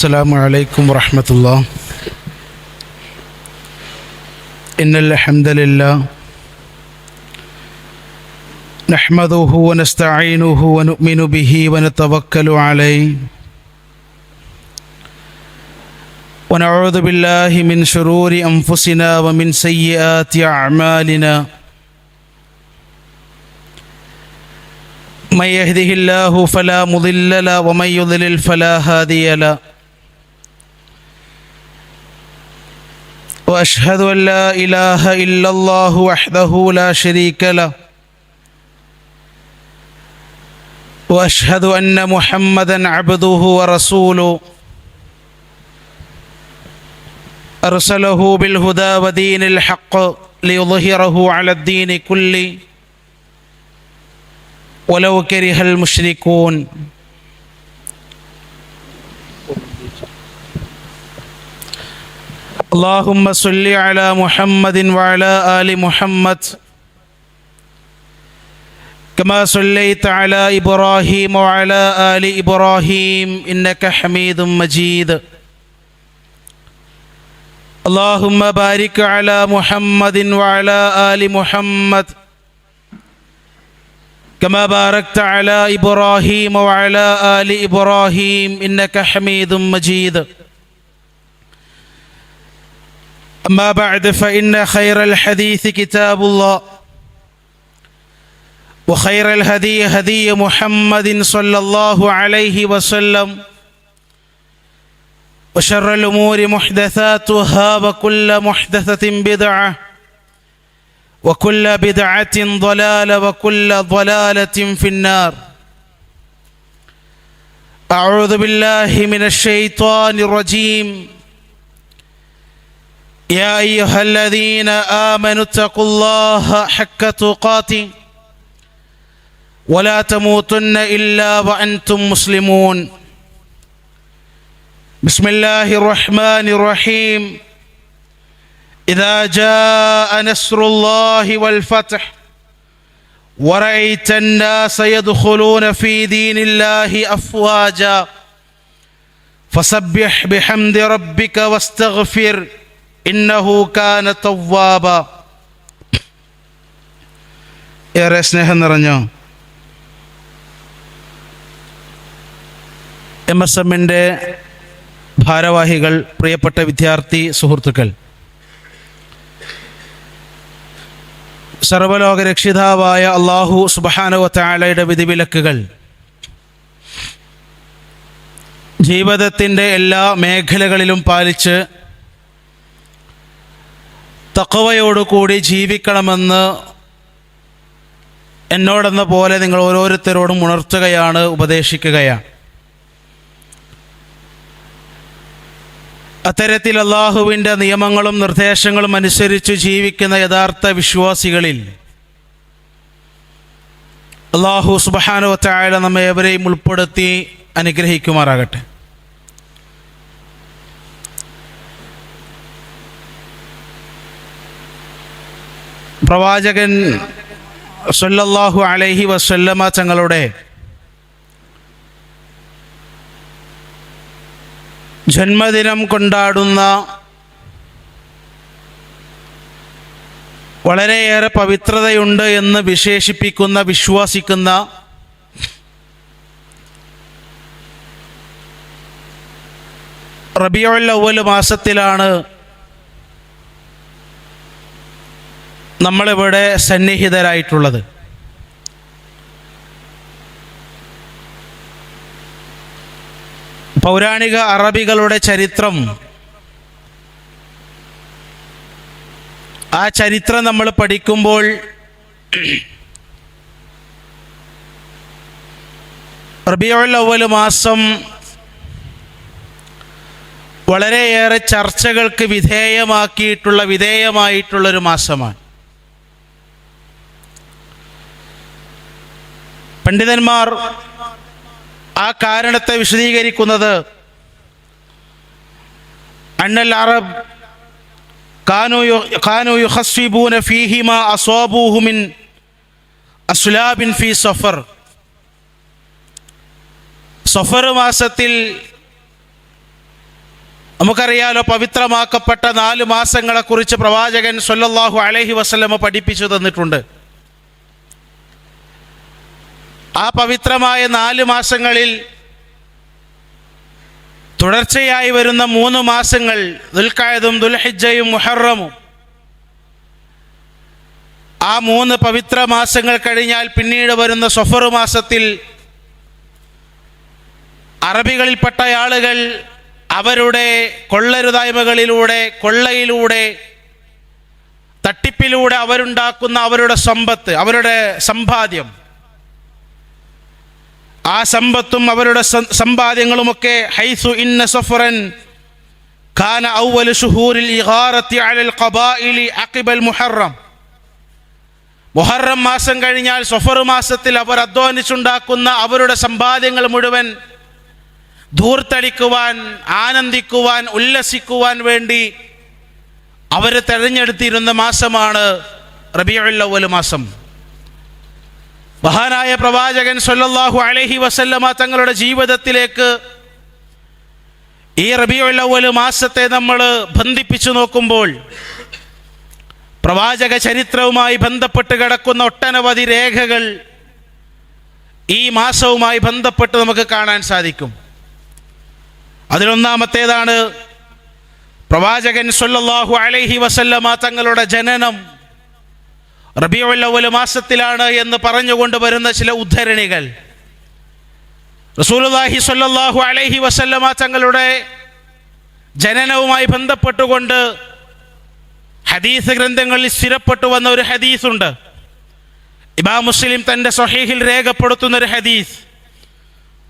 السلام عليكم ورحمة الله. إن الحمد لله نحمده ونستعينه ونؤمن به ونتوكل عليه ونعوذ بالله من شرور أنفسنا ومن سيئات أعمالنا. من يهده الله فلا مضل له ومن يضلل فلا هادي له. وأشهد أن لا إله إلا الله وحده لا شريك له. وأشهد أن محمدا عبده ورسوله أرسله بالهدى ودين الحق ليظهره على الدين كله ولو كره المشركون. اللهم صل على محمد وعلى آل محمد كما صليت على إبراهيم وعلى آل إبراهيم إنك حميد مجيد. اللهم بارك على محمد وعلى آل محمد كما باركت على إبراهيم وعلى آل إبراهيم إنك حميد مجيد. أما بعد فإن خير الحديث كتاب الله وخير الهدي هدي محمد صلى الله عليه وسلم وشر الأمور محدثاتها وكل محدثة بدعة وكل بدعة ضلالة وكل ضلالة في النار. أعوذ بالله من الشيطان الرجيم. يا أيها الذين آمنوا اتقوا الله حق تقاته ولا تموتن إلا وأنتم مسلمون. بسم الله الرحمن الرحيم. إذا جاء نصر الله والفتح ورأيت الناس يدخلون في دين الله أفواجا فسبح بحمد ربك واستغفر إنه كان توابا. ഏറെ സ്നേഹം നിറഞ്ഞ MSMൻ്റെ ഭാരവാഹികൾ, പ്രിയപ്പെട്ട വിദ്യാർത്ഥി സുഹൃത്തുക്കൾ, സർവ്വലോക രക്ഷിതാവായ അല്ലാഹു സുബ്ഹാനഹു വ തആലയുടെ വിധിവിലക്കുകൾ ജീവിതത്തിൻ്റെ എല്ലാ മേഖലകളിലും പാലിച്ച് തഖ്വയോടുകൂടി ജീവിക്കണമെന്ന് എന്നോടെന്ന പോലെ നിങ്ങൾ ഓരോരുത്തരോടും ഉണർത്തുകയാണ്, ഉപദേശിക്കുകയാണ്. അത്തരത്തിൽ അല്ലാഹുവിൻ്റെ നിയമങ്ങളും നിർദ്ദേശങ്ങളും അനുസരിച്ച് ജീവിക്കുന്ന യഥാർത്ഥ വിശ്വാസികളിൽ അല്ലാഹു സുബ്ഹാനഹു വ തആല നമ്മെ ഏവരെയും ഉൾപ്പെടുത്തി അനുഗ്രഹിക്കുമാറാകട്ടെ. പ്രവാചകൻ സല്ലല്ലാഹു അലൈഹി വസല്ലമ തങ്ങളുടെ ജന്മദിനം കൊണ്ടാടുന്ന വളരെയേറെ പവിത്രതയുണ്ട് എന്ന് വിശ്വസിക്കുന്ന റബീഉൽ അവ്വൽ മാസത്തിലാണ് നമ്മളിവിടെ സന്നിഹിതരായിട്ടുള്ളത്. പൗരാണിക അറബികളുടെ ചരിത്രം, ആ ചരിത്രം നമ്മൾ പഠിക്കുമ്പോൾ റബീഉൽ അവ്വൽ മാസം വളരെയേറെ ചർച്ചകൾക്ക് വിധേയമായിട്ടുള്ളൊരു മാസമാണ്. പണ്ഡിതന്മാർ ആ കാരണത്തെ വിശദീകരിക്കുന്നത് അന്നൽ അറബ് കാനു യുഖസ്സിബൂന ഫീഹി മാ അസ്വാബൂഹു മിൻ അസ്ലാബിൻ ഫീ സഫർ. സഫർ മാസത്തിൽ നമുക്കറിയാലോ, പവിത്രമാക്കപ്പെട്ട 4 മാസങ്ങളെക്കുറിച്ച് പ്രവാചകൻ സ്വല്ലല്ലാഹു അലൈഹി വസല്ലമ പഠിപ്പിച്ചു തന്നിട്ടുണ്ട്. ആ പവിത്രമായ 4 മാസങ്ങളിൽ തുടർച്ചയായി വരുന്ന 3 മാസങ്ങൾ ദുൽഖഅദും ദുൽഹിജ്ജയും മുഹറമും, ആ 3 പവിത്ര മാസങ്ങൾ കഴിഞ്ഞാൽ പിന്നീട് വരുന്ന സഫർ മാസത്തിൽ അറബികളിൽപ്പെട്ട ആളുകൾ അവരുടെ കൊള്ളരുതായ്മകളിലൂടെ, കൊള്ളയിലൂടെ, തട്ടിപ്പിലൂടെ അവരുണ്ടാക്കുന്ന അവരുടെ സമ്പത്ത്, അവരുടെ സമ്പാദ്യം, ആ സമ്പത്തും അവരുടെ സമ്പാദ്യങ്ങളുമൊക്കെ ഹൈസു ഇന്ന സഫറൻ കാന അവ്വലു ശുഹൂരിൽ ഇഗാറത്തി അലൽ ഖബാഇലി അഖിബൽ മുഹറം, മുഹറം മാസം കഴിഞ്ഞാൽ സഫർ മാസത്തിൽ അവർ അധ്വാനിച്ചുണ്ടാക്കുന്ന അവരുടെ സമ്പാദ്യങ്ങൾ മുഴുവൻ ധൂർത്തടിക്കുവാൻ, ആനന്ദിക്കുവാൻ, ഉല്ലസിക്കുവാൻ വേണ്ടി അവർ തെരഞ്ഞെടുത്തിരുന്ന മാസമാണ് റബീഉൽ അവ്വൽ മാസം. മഹാനായ പ്രവാചകൻ സ്വല്ലല്ലാഹു അലൈഹി വസല്ലമ തങ്ങളുടെ ജീവിതത്തിലേക്ക് ഈ റബീഉൽ അവ്വൽ മാസത്തെ നമ്മൾ ബന്ധിപ്പിച്ചു നോക്കുമ്പോൾ പ്രവാചക ചരിത്രവുമായി ബന്ധപ്പെട്ട് കിടക്കുന്ന ഒട്ടനവധി രേഖകൾ ഈ മാസവുമായി ബന്ധപ്പെട്ട് നമുക്ക് കാണാൻ സാധിക്കും. അതിലൊന്നാമത്തേതാണ് പ്രവാചകൻ സ്വല്ലല്ലാഹു അലൈഹി വസല്ലമ തങ്ങളുടെ ജനനം റബീഉൽ അവ്വൽ മാസത്തിലാണ് എന്ന് പറഞ്ഞുകൊണ്ട് വരുന്ന ചില ഉദ്ധരണികൾ. റസൂലുള്ളാഹി സ്വല്ലല്ലാഹു അലൈഹി വസല്ലമ തങ്ങളുടെ ജനനവുമായി ബന്ധപ്പെട്ടുകൊണ്ട് ഹദീസ് ഗ്രന്ഥങ്ങളിൽ സ്ഥിരപ്പെട്ടു വന്ന ഒരു ഹദീസുണ്ട്. ഇമാം മുസ്ലിം തൻ്റെ സ്വഹീഹിൽ രേഖപ്പെടുത്തുന്ന ഒരു ഹദീസ്,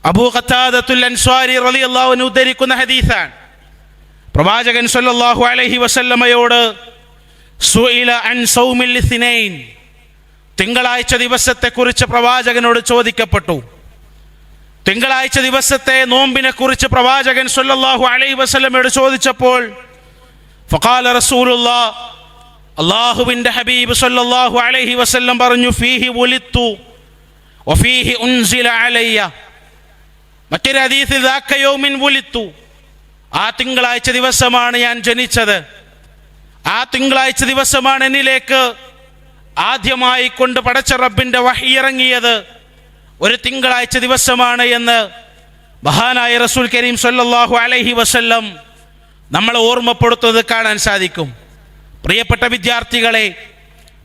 അബൂ ഖത്താദത്തുൽ അൻസ്വാരി റളിയല്ലാഹു അൻഹു ഉദ്ധരിക്കുന്ന ഹദീസാണ്. പ്രവാചകൻ സ്വല്ലല്ലാഹു അലൈഹി വസല്ലമയോട് സുഇല അൻ സൗമിൽ ഇസ്നൈൻ, തിങ്കളാഴ്ച ദിവസത്തെക്കുറിച്ച് പ്രവാചകനോട് ചോദിക്കപ്പെട്ടു. തിങ്കളാഴ്ച ദിവസത്തെ നോമ്പിനെ കുറിച്ച് പ്രവാചകൻ സ്വല്ലല്ലാഹു അലൈഹി വസല്ലമയോട് ചോദിച്ചപ്പോൾ ഫഖാല റസൂലുള്ളാഹ്, അല്ലാഹുവിൻ്റെ ഹബീബ് സ്വല്ലല്ലാഹു അലൈഹി വസല്ലം പറഞ്ഞു, ഫീഹി വുലിത്തു വഫീഹി ഉൻസില അലയ്യ. മറ്റൊരു ഹദീസിൽ ദാക യൗമിൻ വുലിത്തു, ആ തിങ്കളാഴ്ച ദിവസമാണ് ഞാൻ ജനിച്ചത്, ആ തിങ്കളാഴ്ച ദിവസമാണ് എന്നിലേക്ക് ആദ്യമായി കൊണ്ട് പടച്ച റബ്ബിൻ്റെ വഹി ഇറങ്ങിയത്, ഒരു തിങ്കളാഴ്ച ദിവസമാണ് എന്ന് മഹാനായ റസൂൽ കരീം സ്വല്ലല്ലാഹു അലൈഹി വസല്ലം നമ്മളെ ഓർമ്മപ്പെടുത്തുന്നത് കാണാൻ സാധിക്കും. പ്രിയപ്പെട്ട വിദ്യാർത്ഥികളെ,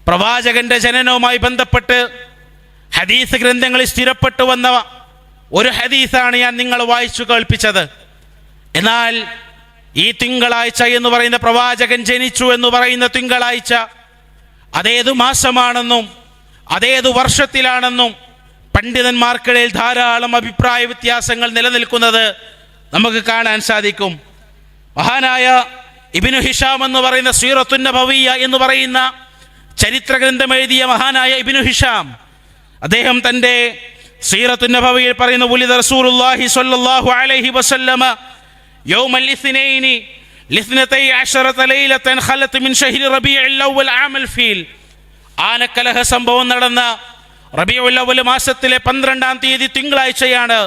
പ്രവാചകന്റെ ജനനവുമായി ബന്ധപ്പെട്ട് ഹദീസ് ഗ്രന്ഥങ്ങളിൽ സ്ഥിരപ്പെട്ടു വന്ന ഒരു ഹദീസാണ് ഞാൻ നിങ്ങൾ വായിച്ചു കേൾപ്പിച്ചത്. എന്നാൽ ഈ തിങ്കളാഴ്ച എന്ന് പറയുന്ന, പ്രവാചകൻ ജനിച്ചു എന്ന് പറയുന്ന തിങ്കളാഴ്ച അതേതു മാസമാണെന്നും അതേതു വർഷത്തിലാണെന്നും പണ്ഡിതന്മാർക്കിടയിൽ ധാരാളം അഭിപ്രായ വ്യത്യാസങ്ങൾ നിലനിൽക്കുന്നത് നമുക്ക് കാണാൻ സാധിക്കും. മഹാനായ ഇബ്നു ഹിഷാം എന്ന് പറയുന്ന സീറത്തുൻ നബവിയ്യ എന്ന് പറയുന്ന ചരിത്ര ഗ്രന്ഥം എഴുതിയ മഹാനായ ഇബ്നു ഹിഷാം, അദ്ദേഹം തൻ്റെ സീറത്തുൻ നബവിയിൽ പറയുന്ന, വുലിദ റസൂലുള്ളാഹി സ്വല്ലല്ലാഹു അലൈഹി വസല്ലമ യൗമൽ ഇസ്നൈനി ലിസ്നതൈ അശറത ലൈലതൻ ഖലത് മിൻ ശഹ്രി റബീഉൽ അവ്വൽ ആമൽ ഫീൽ. ആനക്കലഹ സംഭവം നടന്ന റബീഉൽ അവ്വൽ മാസത്തിലെ 12-ാം തീയതി തിങ്കളാഴ്ചയാണ്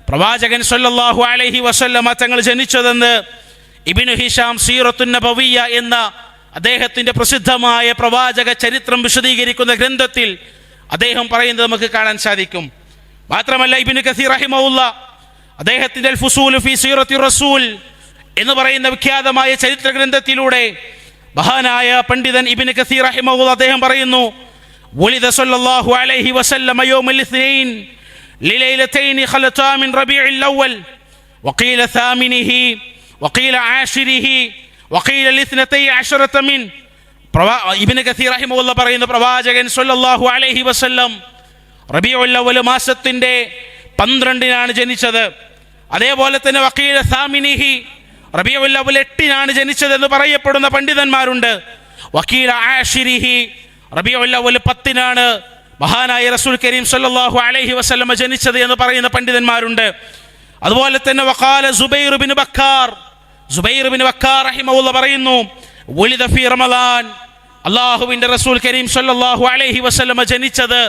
പ്രവാചകൻ സ്വല്ലല്ലാഹു അലൈഹി വസല്ലമ തങ്ങൾ ജനിച്ചതെന്ന് ഇബ്നു ഹിഷാം സീറത്തുൻ നബവിയ്യ എന്ന അദ്ദേഹത്തിൻ്റെ പ്രസിദ്ധമായ പ്രവാചക ചരിത്രം വിശദീകരിക്കുന്ന ഗ്രന്ഥത്തിൽ അദ്ദേഹം പറയുന്നത് നമുക്ക് കാണാൻ സാധിക്കും. മാത്രമല്ല, ഇബ്നു കസീർ റഹിമഹുല്ലാഹ് അദ്ദേഹത്തിൻ്റെ അൽ ഫുസൂൽ ഫീ സീറത്തി റസൂൽ എന്ന് പറയുന്ന വിഖ്യാതമായ ചരിത്ര ഗ്രന്ഥത്തിലൂടെ മഹാനായ പണ്ഡിതൻ ഇബ്നു കസീർ റഹിമഹുല്ലാഹ് അദ്ദേഹം പറയുന്നു, വുലിദ സ്വല്ലല്ലാഹു അലൈഹി വസല്ലമ യൗമൽ ഇസ്നൈൻ ലിലൈലതൈനി ഖലതാ മിൻ റബീഉൽ അവ്വൽ വഖീല സാമിനിഹി വഖീല ആശിരിഹി വഖീല ലിസ്നതൈ അശറത മിൻ. ഇബ്നു കസീർ റഹിമഹുല്ലാഹ് പറയുന്ന, പ്രവാചകൻ സ്വല്ലല്ലാഹു അലൈഹി വസല്ലം റബീഉൽ അവ്വൽ മാസത്തിൻ്റെ 12-നാണ് ജനിച്ചത്. അതേപോലെ തന്നെ വഖീല സാമിനിഹി, റബീഉൽ അവ്വൽ 8-നാണ് ജനിച്ചതെന്ന് പറയപ്പെടുന്ന പണ്ഡിതന്മാരുണ്ട്. വഖീല ആശിരിഹി, റബീഉൽ അവ്വൽ 10-നാണ് മഹാനായ റസൂൽ കരീം സ്വല്ലല്ലാഹു അലൈഹി വസല്ലമ ജനിച്ചത് എന്ന് പറയുന്ന പണ്ഡിതന്മാരുണ്ട്. അതുപോലെ തന്നെ വഖാല സുബൈർ ബിൻ ബക്കാർ, സുബൈർ ബിൻ ബക്കാർ റഹിമഹുല്ലാഹ് പറയുന്നു, വുലിദ ഫീ റമളാൻ, അല്ലാഹുവിൻ്റെ റസൂൽ കരീം സ്വല്ലല്ലാഹു അലൈഹി വസല്ലമ ജനിച്ചത്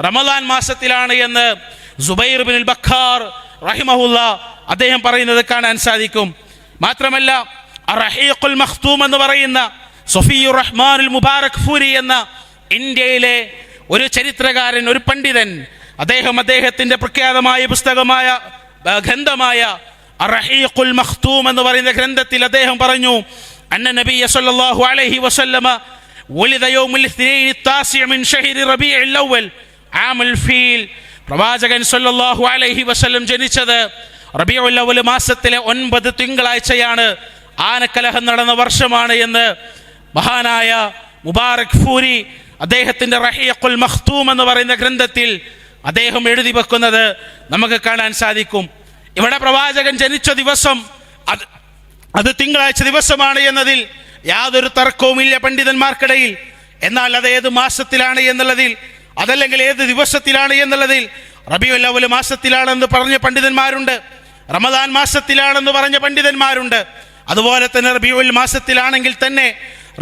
റമളാൻ മാസത്തിലാണ് എന്ന് സുബൈർ ബിൻ ബക്കാർ റഹിമഹുല്ലാഹ് അദ്ദേഹം പറയുന്നത് കാണാൻ സാധിക്കും. മാത്രമല്ല റഹീഖുൽ മഖ്തൂം എന്ന് പറയുന്ന സഫിയുർ റഹ്മാനുൽ മുബാറക് ഫൂരി എന്ന ഇന്ത്യയിലെ ഒരു ചരിത്രകാരൻ, ഒരു പണ്ഡിതൻ, അദ്ദേഹത്തിന്റെ പ്രഖ്യാതമായ പുസ്തകമായ ഗ്രന്ഥമായ റഹീഖുൽ മഖ്തൂം എന്ന് പറയുന്ന ഗ്രന്ഥത്തിൽ അദ്ദേഹം പറഞ്ഞു, അന്ന നബിയ സല്ലല്ലാഹു അലൈഹി വസല്ലമ ولد يوم الاثنين التاسع من شهر ربيع الأول عام الفيل. പ്രവാചകൻ സല്ലല്ലാഹു അലൈഹി വസല്ലം ജനിച്ചത് റബീഉൽ അവ്വൽ മാസത്തിലെ 9 തിങ്കളാഴ്ചയാണ്, ആനക്കലഹം നടന്ന വർഷമാണ് എന്ന് മഹാനായ മുബാറക് ഫൂരി അദ്ദേഹത്തിന്റെ റഹീഖുൽ മഖ്തൂം എന്ന് പറയുന്ന ഗ്രന്ഥത്തിൽ അദ്ദേഹം എഴുതി വെക്കുന്നത് നമുക്ക് കാണാൻ സാധിക്കും. ഇവിടെ പ്രവാചകൻ ജനിച്ച ദിവസം അത് തിങ്കളാഴ്ച ദിവസമാണ് എന്നതിൽ യാതൊരു തർക്കവുമില്ല പണ്ഡിതന്മാർക്കിടയിൽ. എന്നാൽ അത് ഏത് മാസത്തിലാണ് എന്നുള്ളതിൽ, അതല്ലെങ്കിൽ ഏത് ദിവസത്തിലാണ് എന്നുള്ളതിൽ റബീഉൽ അവ്വൽ മാസത്തിലാണെന്ന് പറഞ്ഞ പണ്ഡിതന്മാരുണ്ട്, റമദാൻ മാസത്തിലാണെന്ന് പറഞ്ഞ പണ്ഡിതന്മാരുണ്ട്. അതുപോലെ തന്നെ റബീഉൽ മാസത്തിലാണെങ്കിൽ തന്നെ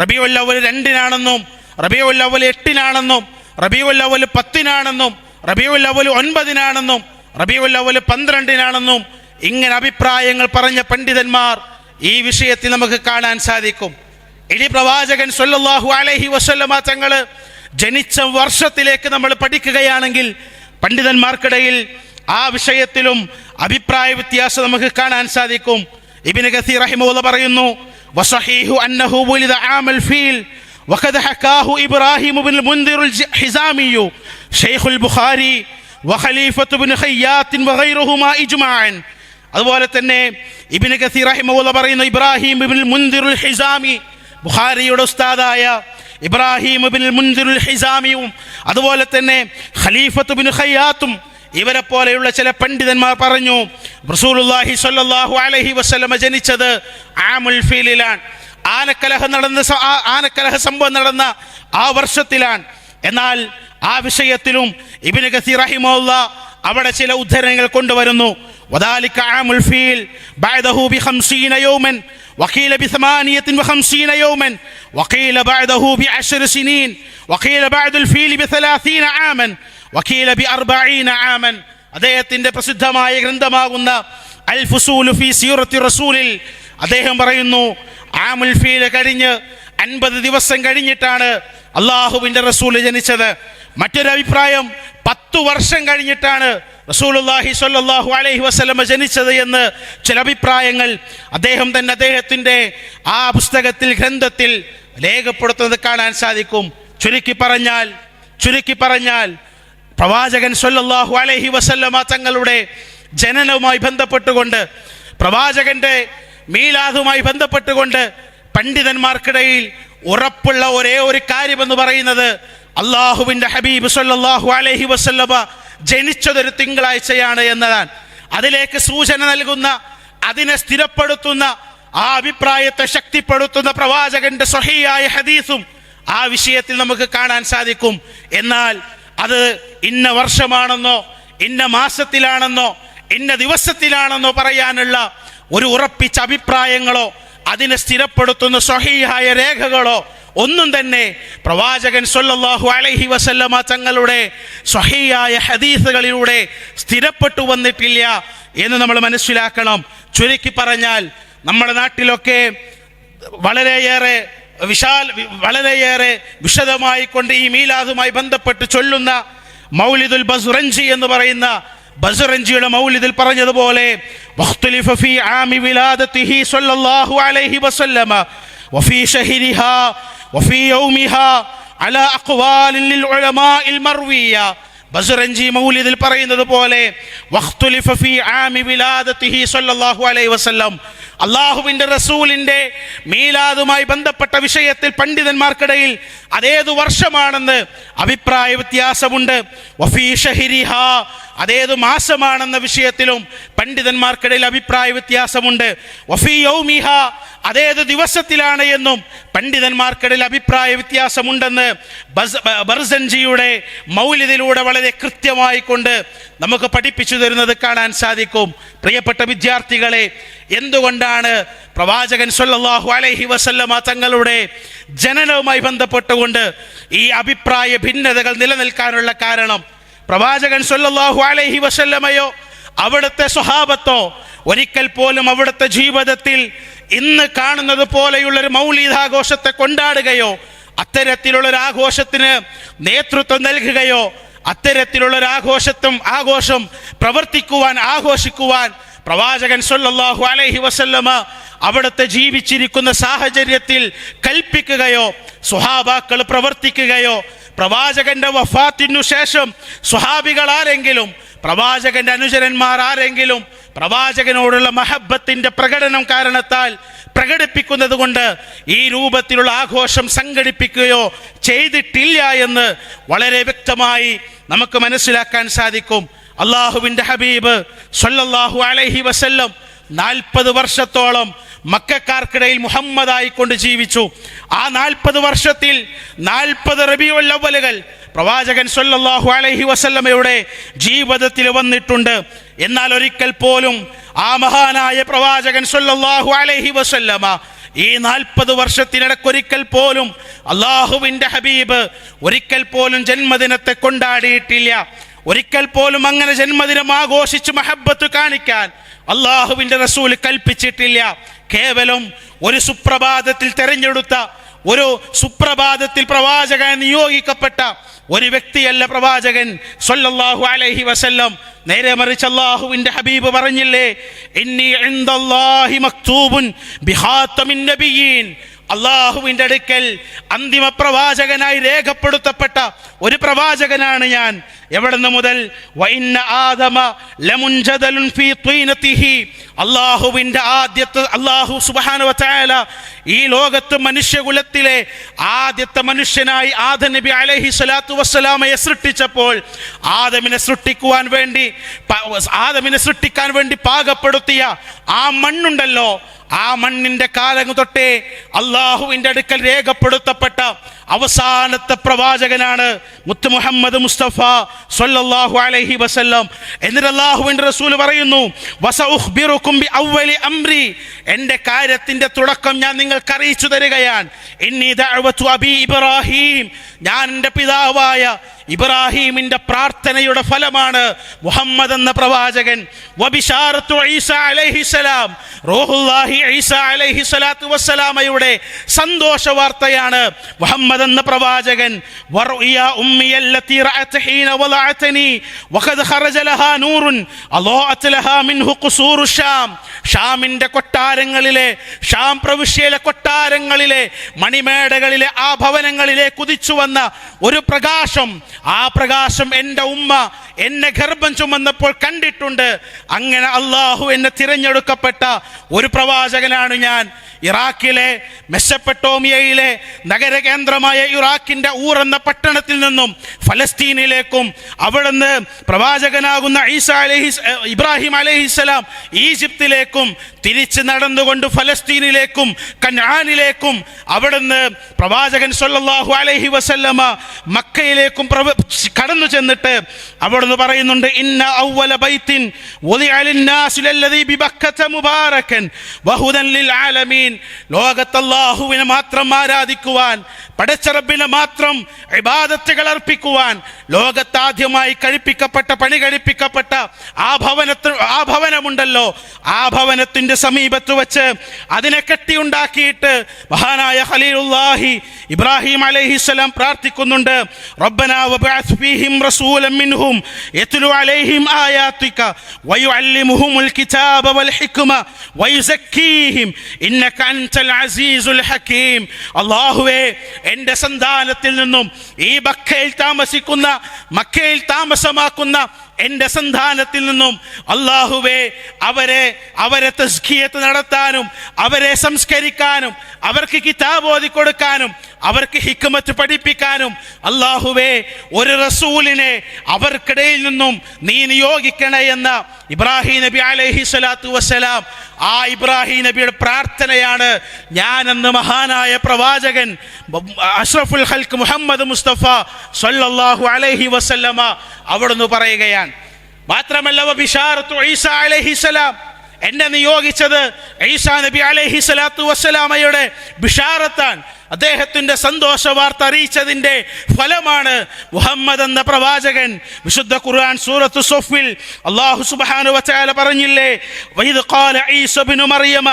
റബീഉൽ അവ്വൽ 2-നാണെന്നും റബീഉൽ അവ്വൽ 8-നാണെന്നും റബീഉൽ അവ്വൽ 10-നാണെന്നും റബീഉൽ അവ്വൽ 9-നാണെന്നും റബീഉൽ അവ്വൽ 12-നാണെന്നും ഇങ്ങനെ അഭിപ്രായങ്ങൾ പറഞ്ഞ പണ്ഡിതന്മാർ ഈ വിഷയത്തിൽ നമുക്ക് കാണാൻ സാധിക്കും. ഇനി പ്രവാചകൻ സല്ലല്ലാഹു അലൈഹി വസല്ലമ തങ്ങൾ ജനിച്ച വർഷത്തിലേക്ക് നമ്മൾ പഠിക്കുകയാണെങ്കിൽ പണ്ഡിതന്മാർക്കിടയിൽ ആ വിഷയത്തിലും അഭിപ്രായ വ്യത്യാസം നമുക്ക് കാണാൻ സാധിക്കും. ഇബ്നു കസീർ റഹിമഹുല്ലാഹ് പറയുന്നു, വസഹീഹു അന്നഹു വുലിദ ആമൽ ഫീൽ വഖദ ഹകാഹു ഇബ്രാഹിം ഇബ്നുൽ മുൻദിർ ഹിസാമി ശൈഖുൽ ബുഖാരി വഖലീഫത്തു ഇബ്നു ഖയ്യാത്ത് വഗൈറുഹുമാ ഇജ്മാഅൻ. അതുപോലെ തന്നെ ഇബ്നു കസീർ റഹിമഹുല്ലാഹ് പറയുന്നു, ഇബ്രാഹിം ഇബ്നുൽ മുൻദിർ ഹിസാമി, ബുഖാരിയുടെ ഉസ്താദായ ഇബ്രാഹിം ഇബ്നുൽ മുൻദിർ ഹിസാമിയും അതുപോലെ തന്നെ ഖലീഫത്തു ഇബ്നു ഖയ്യാത്തും ഇവരെ പോലെയുള്ള ചില പണ്ഡിതന്മാർ പറഞ്ഞു, റസൂലുള്ളാഹി സ്വല്ലല്ലാഹു അലൈഹി വസല്ലമ ജനിച്ചത് ആമുൽ ഫീലിലാണ്, ആനക്കലഹ സംഭവം നടന്ന ആ വർഷത്തിലാണ്. എന്നാൽ ആ വിഷയത്തിലും ഇബ്നു കസീർ റഹിമഹുല്ലാഹ് അവിടെ ചില ഉദ്ധരണങ്ങൾ കൊണ്ടുവരുന്നു. വദാലിക ആമുൽ ഫീൽ ബഅദഹു ബി50 യൗമൻ വഖീല ബി58 യൗമൻ വഖീല ബഅദഹു ബി10 സിനീൻ വഖീല ബഅദുൽ ഫീൽ ബി30 ആമൻ വഖീല ബി40 ആമൻ. അദ്ദേഹത്തിന്റെ പ്രസിദ്ധമായ ഗ്രന്ഥമാകുന്ന അൽ ഫുസൂലു ഫീ സീറത്തി റസൂലിൽ അദ്ദേഹം പറയുന്നു, ആമുൽ ഫീൽ കഴിഞ്ഞ് 50 ദിവസം കഴിഞ്ഞിട്ടാണ് അള്ളാഹുവിന്റെ റസൂൽ ജനിച്ചത്. മറ്റൊരു അഭിപ്രായം 10 വർഷം കഴിഞ്ഞിട്ടാണ് റസൂലുള്ളാഹി സ്വല്ലല്ലാഹു അലൈഹി വസല്ലമ ജനിച്ചത് എന്ന് ചില അഭിപ്രായങ്ങൾ അദ്ദേഹം തന്നെ അദ്ദേഹത്തിന്റെ ആ പുസ്തകത്തിൽ ഗ്രന്ഥത്തിൽ രേഖപ്പെടുത്തുന്നത് കാണാൻ സാധിക്കും. ചുരുക്കി പറഞ്ഞാൽ പ്രവാചകൻ സ്വല്ലല്ലാഹു അലൈഹി വസല്ലമ തങ്ങളുടെ ജനനവുമായി ബന്ധപ്പെട്ടുകൊണ്ട്, പ്രവാചകന്റെ മീലാദുമായി ബന്ധപ്പെട്ടുകൊണ്ട് പണ്ഡിതന്മാർക്കിടയിൽ ഉറപ്പുള്ള ഒരേ ഒരു കാര്യമെന്ന് പറയുന്നത് അള്ളാഹുവിന്റെ ഹബീബ് സ്വല്ലല്ലാഹു അലൈഹി വസല്ലമ ജനിച്ചതൊരു തിങ്കളാഴ്ചയാണ് എന്നതാണ്. അതിലേക്ക് സൂചന നൽകുന്ന, അതിനെ സ്ഥിരപ്പെടുത്തുന്ന, ആ അഭിപ്രായത്തെ ശക്തിപ്പെടുത്തുന്ന പ്രവാചകന്റെ സ്വഹീഹായ ഹദീസും ആ വിഷയത്തിൽ നമുക്ക് കാണാൻ സാധിക്കും. എന്നാൽ അത് ഇന്ന വർഷമാണെന്നോ ഇന്ന മാസത്തിലാണെന്നോ ഇന്ന ദിവസത്തിലാണെന്നോ പറയാനുള്ള ഒരു ഉറപ്പിച്ച അഭിപ്രായങ്ങളോ അതിനെ സ്ഥിരപ്പെടുത്തുന്ന സ്വഹീഹായ രേഖകളോ ഒന്നും തന്നെ പ്രവാചകൻ സ്വല്ലല്ലാഹു അലൈഹി വസല്ലമ തങ്ങളുടെ സ്വഹീഹായ ഹദീസുകളിലൂടെ സ്ഥിരപ്പെട്ടു വന്നിട്ടില്ല എന്ന് നമ്മൾ മനസ്സിലാക്കണം. ചുരുക്കി പറഞ്ഞാൽ നമ്മുടെ നാട്ടിലൊക്കെ വളരെയേറെ വിശദമായി കൊണ്ട് ഈ മീലാദുമായി ബന്ധപ്പെട്ട് ചൊല്ലുന്ന മൗലിദുൽ ബസ്റഞ്ചി എന്ന് പറയുന്ന ബസ്റഞ്ചിയുടെ മൗലിദിൽ പറഞ്ഞതുപോലെ വഖ്തുലിഫ ഫീ ആമി വിലാദതിഹി സ്വല്ലല്ലാഹു അലൈഹി വസല്ലമ വഫീ ശഹരിഹാ വഫീ യൗമിഹാ അലാ അഖ്വാലിൻ ലിൽ ഉലമാഇൽ മർവിയ. ബസ്റഞ്ചി മൗലിദിൽ പറയുന്നത് പോലെ വഖ്തുലിഫ ഫീ ആമി വിലാദതിഹി സ്വല്ലല്ലാഹു അലൈഹി വസല്ലം, അള്ളാഹുവിന്റെ റസൂലിന്റെ മീലാദുമായി ബന്ധപ്പെട്ട വിഷയത്തിൽ പണ്ഡിതന്മാർക്കിടയിൽ അതേതു വർഷമാണെന്ന് അഭിപ്രായ വ്യത്യാസമുണ്ട്. വഫീ ശഹരിഹാ, അതേതു മാസമാണെന്ന വിഷയത്തിലും പണ്ഡിതന്മാർക്കിടയിൽ അഭിപ്രായ വ്യത്യാസമുണ്ട്. വഫീ യൗമിഹാ, അതേത് ദിവസത്തിലാണ് എന്നും പണ്ഡിതന്മാർക്കിടയിൽ അഭിപ്രായ വ്യത്യാസമുണ്ടെന്ന് ബർസഞ്ചിയുടെ മൗലിദിലൂടെ വളരെ കൃത്യമായി കൊണ്ട് നമുക്ക് പഠിപ്പിച്ചു തരുന്നത് കാണാൻ സാധിക്കും. പ്രിയപ്പെട്ട വിദ്യാർത്ഥികളെ, എന്തുകൊണ്ടാണ് പ്രവാചകൻ സ്വല്ലല്ലാഹു അലൈഹി വസല്ലമ തങ്ങളുടെ ജനനവുമായി ബന്ധപ്പെട്ടുകൊണ്ട് ഈ അഭിപ്രായ ഭിന്നതകൾ നിലനിൽക്കാനുള്ള കാരണം? പ്രവാചകൻ സ്വല്ലല്ലാഹു അലൈഹി വസല്ലമയോ അവിടുത്തെ സ്വഹാബത്തോ ഒരിക്കൽ പോലും അവിടുത്തെ ജീവിതത്തിൽ ഇന്ന് കാണുന്നത് പോലെയുള്ളൊരു മൗലീദാഘോഷത്തെ കൊണ്ടാടുകയോ അത്തരത്തിലുള്ളൊരു ആഘോഷത്തിന് നേതൃത്വം നൽകുകയോ അത്തരത്തിലുള്ളൊരു ആഘോഷം പ്രവർത്തിക്കുവാൻ ആഘോഷിക്കുവാൻ പ്രവാചകൻ സല്ലല്ലാഹു അലൈഹി വസല്ലമ അവിടുത്തെ ജീവിച്ചിരിക്കുന്ന സാഹചര്യത്തിൽ കൽപ്പിക്കുകയോ സ്വഹാബാക്കൾ പ്രവർത്തിക്കുകയോ പ്രവാചകന്റെ വഫാത്തിനു ശേഷം സ്വഹാബികൾ ആരെങ്കിലും പ്രവാചകന്റെ അനുചരന്മാർ ആരെങ്കിലും പ്രവാചകനോടുള്ള മഹബത്തിന്റെ പ്രകടനം കാരണത്താൽ പ്രകടിപ്പിക്കുന്നത് കൊണ്ട് ഈ രൂപത്തിലുള്ള ആഘോഷം സംഘടിപ്പിക്കുകയോ ചെയ്തിട്ടില്ല എന്ന് വളരെ വ്യക്തമായി നമുക്ക് മനസ്സിലാക്കാൻ സാധിക്കും. അള്ളാഹുവിൻ്റെ ഹബീബ് സല്ലല്ലാഹു അലൈഹി വസല്ലം 40 വർഷത്തോളം മക്കക്കാർക്കിടയിൽ മുഹമ്മദായിക്കൊണ്ട് ജീവിച്ചു. ആ 40 വർഷത്തിൽ 40 റബീഉൽ അവ്വലുകൾ പ്രവാചകൻ സല്ലല്ലാഹു അലൈഹി വസല്ലമയുടെ ജീവിതത്തിൽ വന്നിട്ടുണ്ട്. എന്നാൽ ഒരിക്കൽ പോലും ആ മഹാനായ പ്രവാചകൻ സല്ലല്ലാഹു അലൈഹി വസല്ലമ ഈ 40 വർഷത്തിനിടക്കൊരിക്കൽ പോലും അള്ളാഹുവിൻ്റെ ഹബീബ് ഒരിക്കൽ പോലും ജന്മദിനത്തെ കൊണ്ടാടിയിട്ടില്ല. ഒരിക്കൽ പോലും അങ്ങനെ ജന്മദിനം ആഘോഷിച്ച് മഹബത്ത് കാണിക്കാൻ അള്ളാഹുവിൻ്റെ റസൂൽ കൽപ്പിച്ചിട്ടില്ല. കേവലം ഒരു സുപ്രഭാതത്തിൽ തെരഞ്ഞെടുത്ത ഒരു സുപ്രഭാതത്തിൽ പ്രവാചകൻ നിയോഗിക്കപ്പെട്ട ഒരു വ്യക്തിയല്ല പ്രവാചകൻ സല്ലല്ലാഹു അലൈഹി വസല്ലം. നേരെ മറിച്ച് അല്ലാഹുവിൻ്റെ ഹബീബ് പറഞ്ഞില്ലേ, ഇന്നി ഇൻദല്ലാഹി മക്തൂബുൻ ബിഖാതമിൻ നബിയീൻ, അള്ളാഹുവിൻ്റെ അടുക്കൽ അന്തിമ പ്രവാചകനായി രേഖപ്പെടുത്തപ്പെട്ട ഒരു പ്രവാചകനാണ് ഞാൻ. എവിടുന്ന് മുതൽ? വഇന്ന ആദമ ലമുൻജദലുൻ ഫീ ത്വീനതിഹി, അള്ളാഹുവിൻ്റെ ആദ്യത്തെ അള്ളാഹു സുബ്ഹാനഹു വ തആല ഈ ലോകത്ത് മനുഷ്യകുലത്തിലെ ആദ്യത്തെ മനുഷ്യനായി ആദം നബി അലൈഹി സ്വലാത്തു വസ്സലാമയെ സൃഷ്ടിച്ചപ്പോൾ ആദമിനെ സൃഷ്ടിക്കാൻ വേണ്ടി പാകപ്പെടുത്തിയ ആ മണ്ണുണ്ടല്ലോ, ആ മണ്ണിന്റെ കാലം തൊട്ടേ അള്ളാഹുവിൻ്റെ അടുക്കൽ രേഖപ്പെടുത്തപ്പെട്ട അവസാനത്തെ പ്രവാചകനാണ് മുത്ത് മുഹമ്മദ് മുസ്തഫ സ്വല്ലല്ലാഹു അലൈഹി വസല്ലം. എന്നിട്ട് അള്ളാഹുവിൻ്റെ റസൂൽ പറയുന്നു, വസഉഖ്ബിറുകും ബിഅവ്വലി അംരി, എൻ്റെ കാര്യത്തിൻ്റെ തുടക്കം ഞാൻ നിങ്ങൾക്ക് അറിയിച്ചു തരികയാണ്. ഇന്നി ദഅവതു അബി ഇബ്രാഹിം, ഞാൻ എൻ്റെ പിതാവായ ഇബ്രാഹിമിൻ്റെ പ്രാർത്ഥനയുടെ ഫലമാണ് മുഹമ്മദ് എന്ന പ്രവാചകൻ. വബിശാറത്തു ഈസ അലൈഹിസ്സലാം, റൂഹുല്ലാഹി ഈസ അലൈഹി സ്വലാത്തു വസ്സലാമയുടെ സന്തോഷ വാർത്തയാണ് മുഹമ്മദ് എന്ന പ്രവാചകൻ. വറുയ ഉമ്മിയല്ലതി റഅത ഹീന വളഅതനി വഖദ് ഖറജ ലഹാ നൂറുൻ അളാഅത് ലഹാ മിൻഹു ഖുസൂറു ഷാം, ഷാമിൻ്റെ കൊട്ടാരങ്ങളിലെ, ഷാം പ്രവിശ്യയിലെ കൊട്ടാരങ്ങളിലെ മണിമേടകളിലെ ആ ഭവനങ്ങളിലെ കുതിച്ചു വന്ന ഒരു പ്രകാശം, ആ പ്രകാശം എൻ്റെ ഉമ്മ എന്നെ ഗർഭം ചുമന്നപ്പോൾ കണ്ടിട്ടുണ്ട്. അങ്ങനെ അള്ളാഹു എന്നെ തിരഞ്ഞെടുക്കപ്പെട്ട ഒരു പ്രവാചകനാണ് ഞാൻ. ഇറാഖിലെ മെസ്സപ്പെട്ടോമിയയിലെ നഗര കേന്ദ്രമായ ഇറാഖിൻ്റെ ഊർ എന്ന പട്ടണത്തിൽ നിന്നും ഫലസ്തീനിലേക്കും അവിടുന്ന് പ്രവാചകനാകുന്ന ഇബ്രാഹിം അലൈഹിസ്സലാം ഈജിപ്തിലേക്കും തിരിച്ച് നടന്നുകൊണ്ട് ഫലസ്തീനിലേക്കും കനാനിലേക്കും അവിടുന്ന് പ്രവാചകൻ സല്ലല്ലാഹു അലൈഹി വസല്ലമ മക്കയിലേക്കും കടന്നു ചെന്നിട്ട് അവിടുന്ന് പറയുന്നുണ്ട്, ഇന്ന അവ്വല ബൈത്തിൻ വുദിഅ ലിന്നാസി ലല്ലദീ ബിബക്കത മുബാരകൻ വഹുദൻ ലിൽ ആലമീൻ, ലോകത്ത് അല്ലാഹുവിനെ മാത്രം ആരാധിക്കുവാൻ, പടച്ച റബ്ബിനെ മാത്രം ഇബാദത്തുകൾ അർപ്പിക്കുവാൻ ലോകത്ത് ആദ്യമായി പണി കഴിപ്പിക്കപ്പെട്ട ആ ഭവനമുണ്ടല്ലോ, ആ ഭവനത്തിന്റെ സമീപത്ത് വെച്ച് അതിനെ കെട്ടിയുണ്ടാക്കിയിട്ട് മഹാനായ ഖലീലുല്ലാഹി ഇബ്രാഹിം അലൈഹിസ്സലാം പ്രാർത്ഥിക്കുന്നുണ്ട്, റബ്ബനാ വബഅസ് ഫീഹിം റസൂലൻ മിൻഹും യത്ലു അലൈഹിം ആയാതിക വയുഅല്ലിമുഹുൽ കിതാബ വൽ ഹിക്മ വയുസക്കീഹിം ഇന്നക അൻതൽ അസീസുൽ ഹകീം. അല്ലാഹുവേ, എൻ്റെ സന്താനത്തിൽ നിന്നും ഈ മക്കയിൽ താമസമാക്കുന്ന എൻ്റെ സന്താനത്തിൽ നിന്നും അല്ലാഹുവേ അവരെ തസ്കിയത്ത് നടത്താനും അവരെ സംസ്കരിക്കാനും അവർക്ക് കിതാബ് ഓതി കൊടുക്കാനും അവർക്ക് ഹിക്മത്ത് പഠിപ്പിക്കാനും അല്ലാഹുവേ ഒരു റസൂലിനെ അവർക്കിടയിൽ നിന്നും നീ നിയോഗിക്കണേ എന്ന ഇബ്രാഹിം നബി അലൈഹി സ്വലാത്തു വസ്സലാം, ആ ഇബ്രാഹിം നബിയുടെ പ്രാർത്ഥനയാണ് ഞാനെന്ന് മഹാനായ പ്രവാചകൻ അഷ്റഫുൽ ഖൽഖ് മുഹമ്മദ് മുസ്തഫ സ്വല്ലല്ലാഹു അലൈഹി വസല്ലമ അവിടുന്ന് പറയുകയാണ്. മാത്രമല്ല വബിശാറത്തു ഈസ അലൈഹിസ്സലാം, എന്നെ നിയോഗിച്ചത് ഈസാ നബി അലൈഹി സ്വലാത്തു വസ്സലാമയുടെ ബിഷാറത്താൻ. അദ്ദേഹത്തിന്റെ സന്തോഷ വാർത്ത അറിയിച്ചതിന്റെ ഫലമാണ് മുഹമ്മദ് എന്ന പ്രവാചകൻ. വിശുദ്ധ ഖുർആൻ സൂറത്തു സഫിൽ അല്ലാഹു സുബ്ഹാനഹു വ തആല പറഞ്ഞില്ലേ, വഇദ് ഖാല ഈസ ഇബ്നു മറിയമ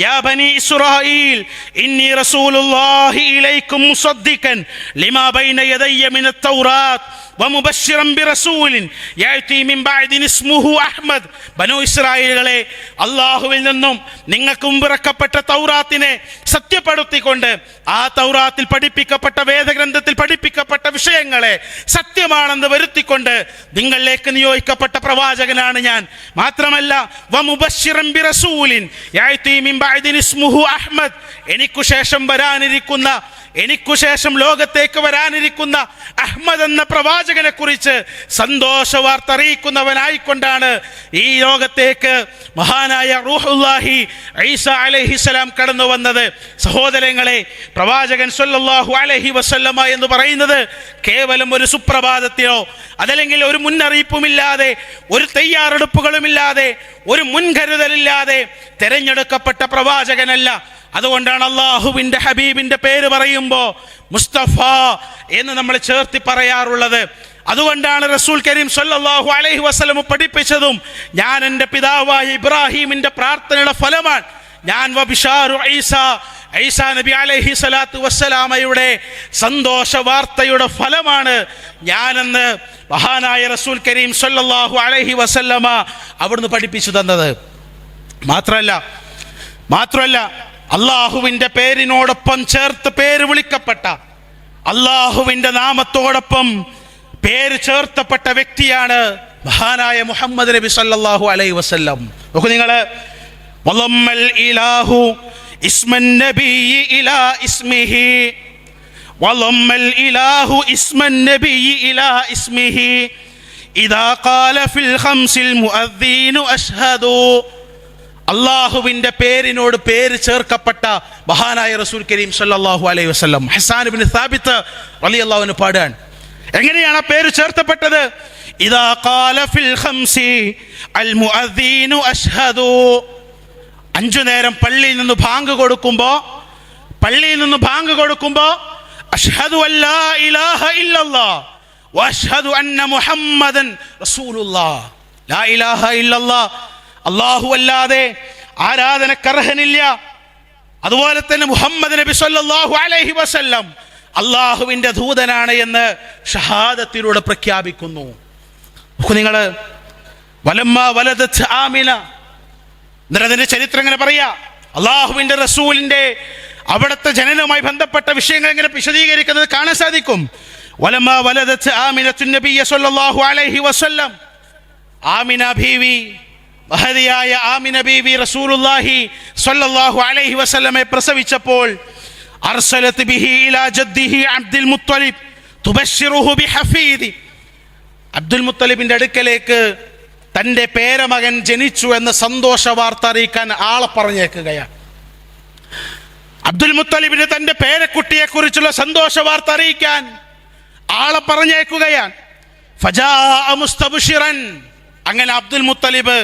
യാ ബനി ഇസ്രായീൽ ഇന്നി റസൂലുള്ളാഹി ഇലൈക്കും മുസദ്ദിഖൻ ലിമാ ബൈന യദയ്യ മിനത് തൗറാത്ത് വമുബശ്ശിറൻ ബിറസൂലിൻ യഅതി മിൻ ബഅദി ഇസ്മുഹു അഹ്മദ്. ബനൂ ഇസ്രായേലുകളെ, അല്ലാഹുവിൽ നിന്നും നിങ്ങൾക്ക് മുമ്പിറക്കപ്പെട്ട തൗറാത്തിനെ സത്യപ്പെടുത്തിക്കൊണ്ട് ആ തൗറാത്തിൽ പഠിപ്പിക്കപ്പെട്ട വേദഗ്രന്ഥത്തിൽ പഠിപ്പിക്കപ്പെട്ട വിഷയങ്ങളെ സത്യമാണെന്ന് വരുത്തിക്കൊണ്ട് നിങ്ങളിലേക്ക് നിയോഗിക്കപ്പെട്ട പ്രവാചകനാണ് ഞാൻ. മാത്രമല്ല വമുബശ്ശിറൻ ബിറസൂലിൻ യഅതി മിൻ ബഅദി ഇസ്മുഹു അഹ്മദ്, എനിക്കുശേഷം ലോകത്തേക്ക് വരാനിരിക്കുന്ന അഹ്മദ് എന്ന പ്രവാചകനെ കുറിച്ച് സന്തോഷ വാർത്ത അറിയിക്കുന്നവനായിക്കൊണ്ടാണ് ഈ ലോകത്തേക്ക് മഹാനായ റൂഹുല്ലാഹി ഈസ അലൈഹിസ്സലാം കടന്നു വന്നത്. സഹോദരങ്ങളെ, പ്രവാചകൻ സല്ലല്ലാഹു അലൈഹി വസല്ലമ എന്ന് പറയുന്നത് കേവലം ഒരു സുപ്രഭാതത്തിലോ അതല്ലെങ്കിൽ ഒരു മുന്നറിയിപ്പുമില്ലാതെ, ഒരു തയ്യാറെടുപ്പുകളുമില്ലാതെ, ഒരു മുൻകരുതലില്ലാതെ തെരഞ്ഞെടുക്കപ്പെട്ട പ്രവാചകനല്ല. അതുകൊണ്ടാണ് അള്ളാഹുവിന്റെ ഹബീബിന്റെ പേര് പറയുമ്പോൾ മുസ്തഫ എന്ന് നമ്മൾ ചേർത്തി പറയാറുള്ളത്. അതുകൊണ്ടാണ് റസൂൽ കരീം സല്ലല്ലാഹു അലൈഹി വസല്ലം പഠിപ്പിച്ചതും ഞാൻ എൻ്റെ പിതാവായ ഇബ്രാഹിമിന്റെ പ്രാർത്ഥനയുടെ ഫലമാണ് ഞാൻ വബിഷാറു ഈസ നബി അലൈഹി സ്വലാത്തു വസ്സലാമയുടെ സന്തോഷ വാർത്തയുടെ ഫലമാണ് ഞാനെന്ന് മഹാനായ റസൂൽ കരീം സല്ലല്ലാഹു അലൈഹി വസല്ലമ അവിടുന്ന് പഠിപ്പിച്ചു തന്നത്. മാത്രമല്ല അള്ളാഹുവിന്റെ പേരിനോടൊപ്പം ചേർത്ത് പേര് വിളിക്കപ്പെട്ട, അള്ളാഹുവിന്റെ നാമത്തോടൊപ്പം പേര് ചേർത്തപ്പെട്ട വ്യക്തിയാണ് മഹാനായ മുഹമ്മദ് നബി സല്ലല്ലാഹു അലൈഹി വസല്ലം. നോക്കൂ നിങ്ങള്, വളമ്മൽ ഇലാഹു ഇസ്മൻ നബിയ്യി ഇലാ ഇസ്മിഹി, വളമ്മൽ ഇലാഹു ഇസ്മൻ നബിയ്യി ഇലാ ഇസ്മിഹി ഇദാ ഖാല ഫിൽ ഖംസിൽ മുഅദ്ദീനു അശ്ഹദു. അള്ളാഹുവിന്റെ പേരിനോട് പേര് ചേർക്കപ്പെട്ട മഹാനായ റസൂൽ കരീം സല്ലല്ലാഹു അലൈഹി വസല്ലം. ഹസ്സാൻ ഇബ്നു സാബിത്ത് റളിയല്ലാഹു അൻഹു പാടാൻ, എങ്ങനെയാണ് ആ പേര് ചേർത്തപ്പെട്ടത്? ഇദാ ഖാല ഫിൽ ഖംസി അൽ മുഅദ്ദീനു അശ്ഹദു. 5 നേരം പള്ളിയിൽ നിന്ന് ബാങ്ക് കൊടുക്കുമ്പോൾ അശ്ഹദു അല്ലാ ഇലാഹ ഇല്ലല്ലാഹ് വഅശ്ഹദു അന്ന മുഹമ്മദൻ റസൂലുള്ളാഹ്. ലാ ഇലാഹ ഇല്ലല്ലാഹ്, അല്ലാഹു അല്ലാതെ ആരാധനക്കർഹനില്ല, അതുപോലെ തന്നെ മുഹമ്മദ് നബി സല്ലല്ലാഹു അലൈഹി വസല്ലം അള്ളാഹുവിന്റെ ദൂതനാണ് എന്ന് ഷഹാദത്തിലൂടെ പ്രഖ്യാപിക്കുന്നു. നിങ്ങൾ വലമ്മ വലദത് ആമിന, എന്നതിന്റെ ചരിത്രം എങ്ങനെ പറയാ, അള്ളാഹുവിന്റെ റസൂലിന്റെ അവിടുത്തെ ജനനവുമായി ബന്ധപ്പെട്ട വിഷയങ്ങൾ എങ്ങനെ വിശദീകരിക്കുന്നത് കാണാൻ സാധിക്കും. വലമ്മ വലദത് ആമിനത്തുൻ നബിയ്യ സല്ലല്ലാഹു അലൈഹി വസല്ലം, ആമിന ബീവി, മഹദിയായ ആമിന ബീവി റസൂലുള്ളാഹി സ്വല്ലല്ലാഹു അലൈഹി വസല്ലമെ പ്രസവിച്ചപ്പോൾ അർസലത് ബിഹി ഇലാ ജദ്ദിഹി അബ്ദുൽ മുത്തലിബ് തുബശ്ശിറുഹു ബിഹഫീദി, അബ്ദുൽ മുത്തലിബിന്റെ അടുക്കലേക്ക് തൻ്റെ പേരമകൻ ജനിച്ചു എന്ന സന്തോഷ വാർത്ത അറിയിക്കാൻ ആളെ പറഞ്ഞേക്കുകയാണ്. അബ്ദുൽ മുത്തലിബിന് തൻ്റെ പേരക്കുട്ടിയെ കുറിച്ചുള്ള സന്തോഷ വാർത്ത അറിയിക്കാൻ ആളെ പറഞ്ഞേക്കുകയാണ്. ഫജാഅ മുസ്തബ്ശിറൻ, അങ്ങനെ അബ്ദുൽ മുത്തലിബ്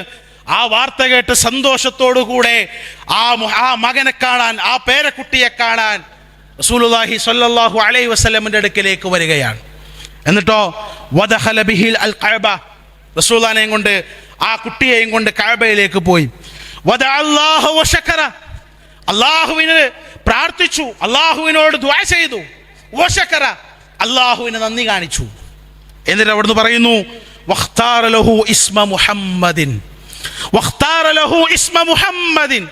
ആ വാർത്ത കേട്ട് സന്തോഷത്തോടുകൂടെ ആ മകനെ കാണാൻ, ആ പേരക്കുട്ടിയെ കാണാൻ റസൂലുള്ളാഹി സ്വല്ലല്ലാഹു അലൈഹി വസല്ലമിന്റെ അടുക്കലേക്ക് വരികയാണ്. എന്നിട്ടോ വദഖല ബിഹിൽ അൽ കഅബ, റസൂലുള്ളാഹിനെയും കൊണ്ട് ആ കുട്ടിയെയും കൊണ്ട് കഅബയിലേക്ക് പോയി. വദഅല്ലാഹു വശകറ, അല്ലാഹുവിനെ പ്രാർത്ഥിച്ചു, അല്ലാഹുവിനോട് ദുആ ചെയ്തു. വശകറ, അല്ലാഹുവിനെ നന്ദി കാണിച്ചു. എന്നിട്ട് അവിടുന്ന് പറയുന്നു വഖ്താറ ലഹു ഇസ്മ മുഹമ്മദിൻ, വഖ്താറ ലഹു ഇസ്മ മുഹമ്മദിൻ,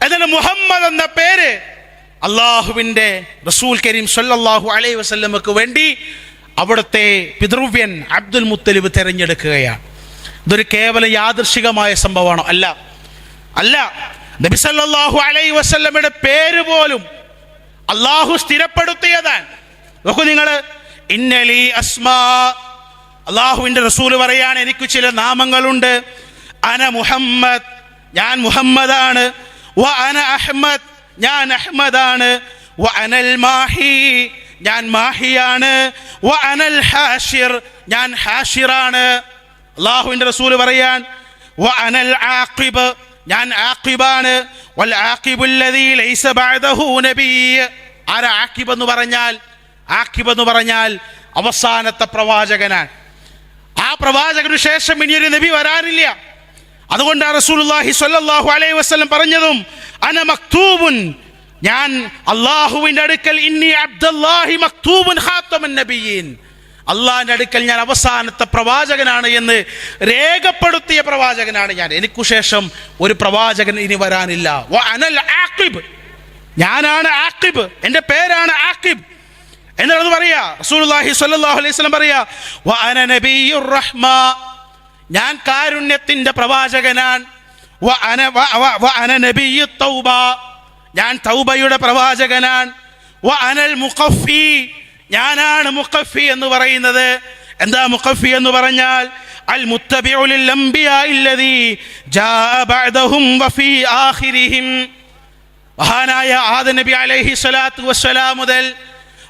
അതിന് മുഹമ്മദ് എന്ന പേര് അള്ളാഹുവിന്റെ റസൂൽ കരീം സല്ലല്ലാഹു അലൈഹി വസല്ലമക്ക് വേണ്ടി അവിടുത്തെ പിതൃവ്യൻ അബ്ദുൽ മുത്തലിബ് തിരഞ്ഞെടുക്കുകയാണ്. ഇതൊരു കേവലം യാദൃശികമായ സംഭവമാണോ? അല്ല. നബി സല്ലല്ലാഹു അലൈഹി വസല്ലമയുടെ പേര് പോലും അള്ളാഹു സ്ഥിരപ്പെടുത്തിയതാണ്. നോക്കൂ നിങ്ങൾ, ഇന്നലി അസ്മാ, അള്ളാഹുവിന്റെ റസൂൽ പറയാണ് എനിക്ക് ചില നാമങ്ങളുണ്ട്. അന മുഹമ്മദ്, ഞാൻ മുഹമ്മദാണ്. വ അന അഹ്മദ്, ഞാൻ അഹ്മദാണ്. വ അനൽ മാഹി, ഞാൻ മാഹിയാണ്. വ അനൽ ഹാഷിർ, ഞാൻ ഹാഷിറാണ്. അള്ളാഹുവിന്റെ റസൂൽ പറയാൻ വ അനൽ ആഖിബ്, ഞാൻ ആഖിബാണ്. വൽ ആഖിബു അല്ലദീ ലൈസ ബഅദഹു നബിയ്യ, ആരാ ആഖിബ് എന്ന് പറഞ്ഞാൽ? ആഖിബ് എന്ന് പറഞ്ഞാൽ അവസാനത്തെ പ്രവാചകനാണ്. ആ പ്രവാചകനു ശേഷം ഇനിയൊരു നബി വരാനില്ല. അതുകൊണ്ടാണ് റസൂലുള്ളാഹി സ്വല്ലല്ലാഹു അലൈഹി വസല്ലം പറഞ്ഞതും അന മക്തൂബുൻ, ഞാൻ അല്ലാഹുവിന്റെ അടുക്കൽ ഇന്നി അബ്ദുല്ലാഹി മക്തൂബുൻ ഖാതമുൻ നബിയീൻ, അള്ളാഹിന്റെ അടുക്കൽ ഞാൻ അവസാനത്തെ പ്രവാചകനാണ് എന്ന് രേഖപ്പെടുത്തിയ പ്രവാചകനാണ് ഞാൻ. എനിക്കു ശേഷം ഒരു പ്രവാചകൻ ഇനി വരാനില്ല. വ അനൽ ആഖിബ്, ഞാനാണ് ആഖിബ്, എൻ്റെ പേരാണ് ആഖിബ് എന്നുള്ളത് പറയാ. റസൂലുള്ളാഹി സ്വല്ലല്ലാഹു അലൈഹി വസല്ലം പറയാ വ അന നബിയ്യുർ റഹ്മ, ഞാൻ കാരുണ്യത്തിന്റെ പ്രവാചകനാണ്. വ അന നബിയ്യുത് തൗബ, ഞാൻ തൗബയുടെ പ്രവാചകനാണ്. വ അനൽ മുഖഫി, ഞാനാണ് മുഖഫി എന്ന് പറയുന്നത്. എന്താ മുഖഫി എന്ന് പറഞ്ഞാൽ? അൽ മുത്തബിഉ ലിൽ അംബിയാഇ അല്ലദീ ജാഅ ബഅദഹും വഫീ ആഖിരിഹിം, മഹാനായ ആദം നബി അലൈഹി സ്വലാത്തു വസ്സലാം മുതൽ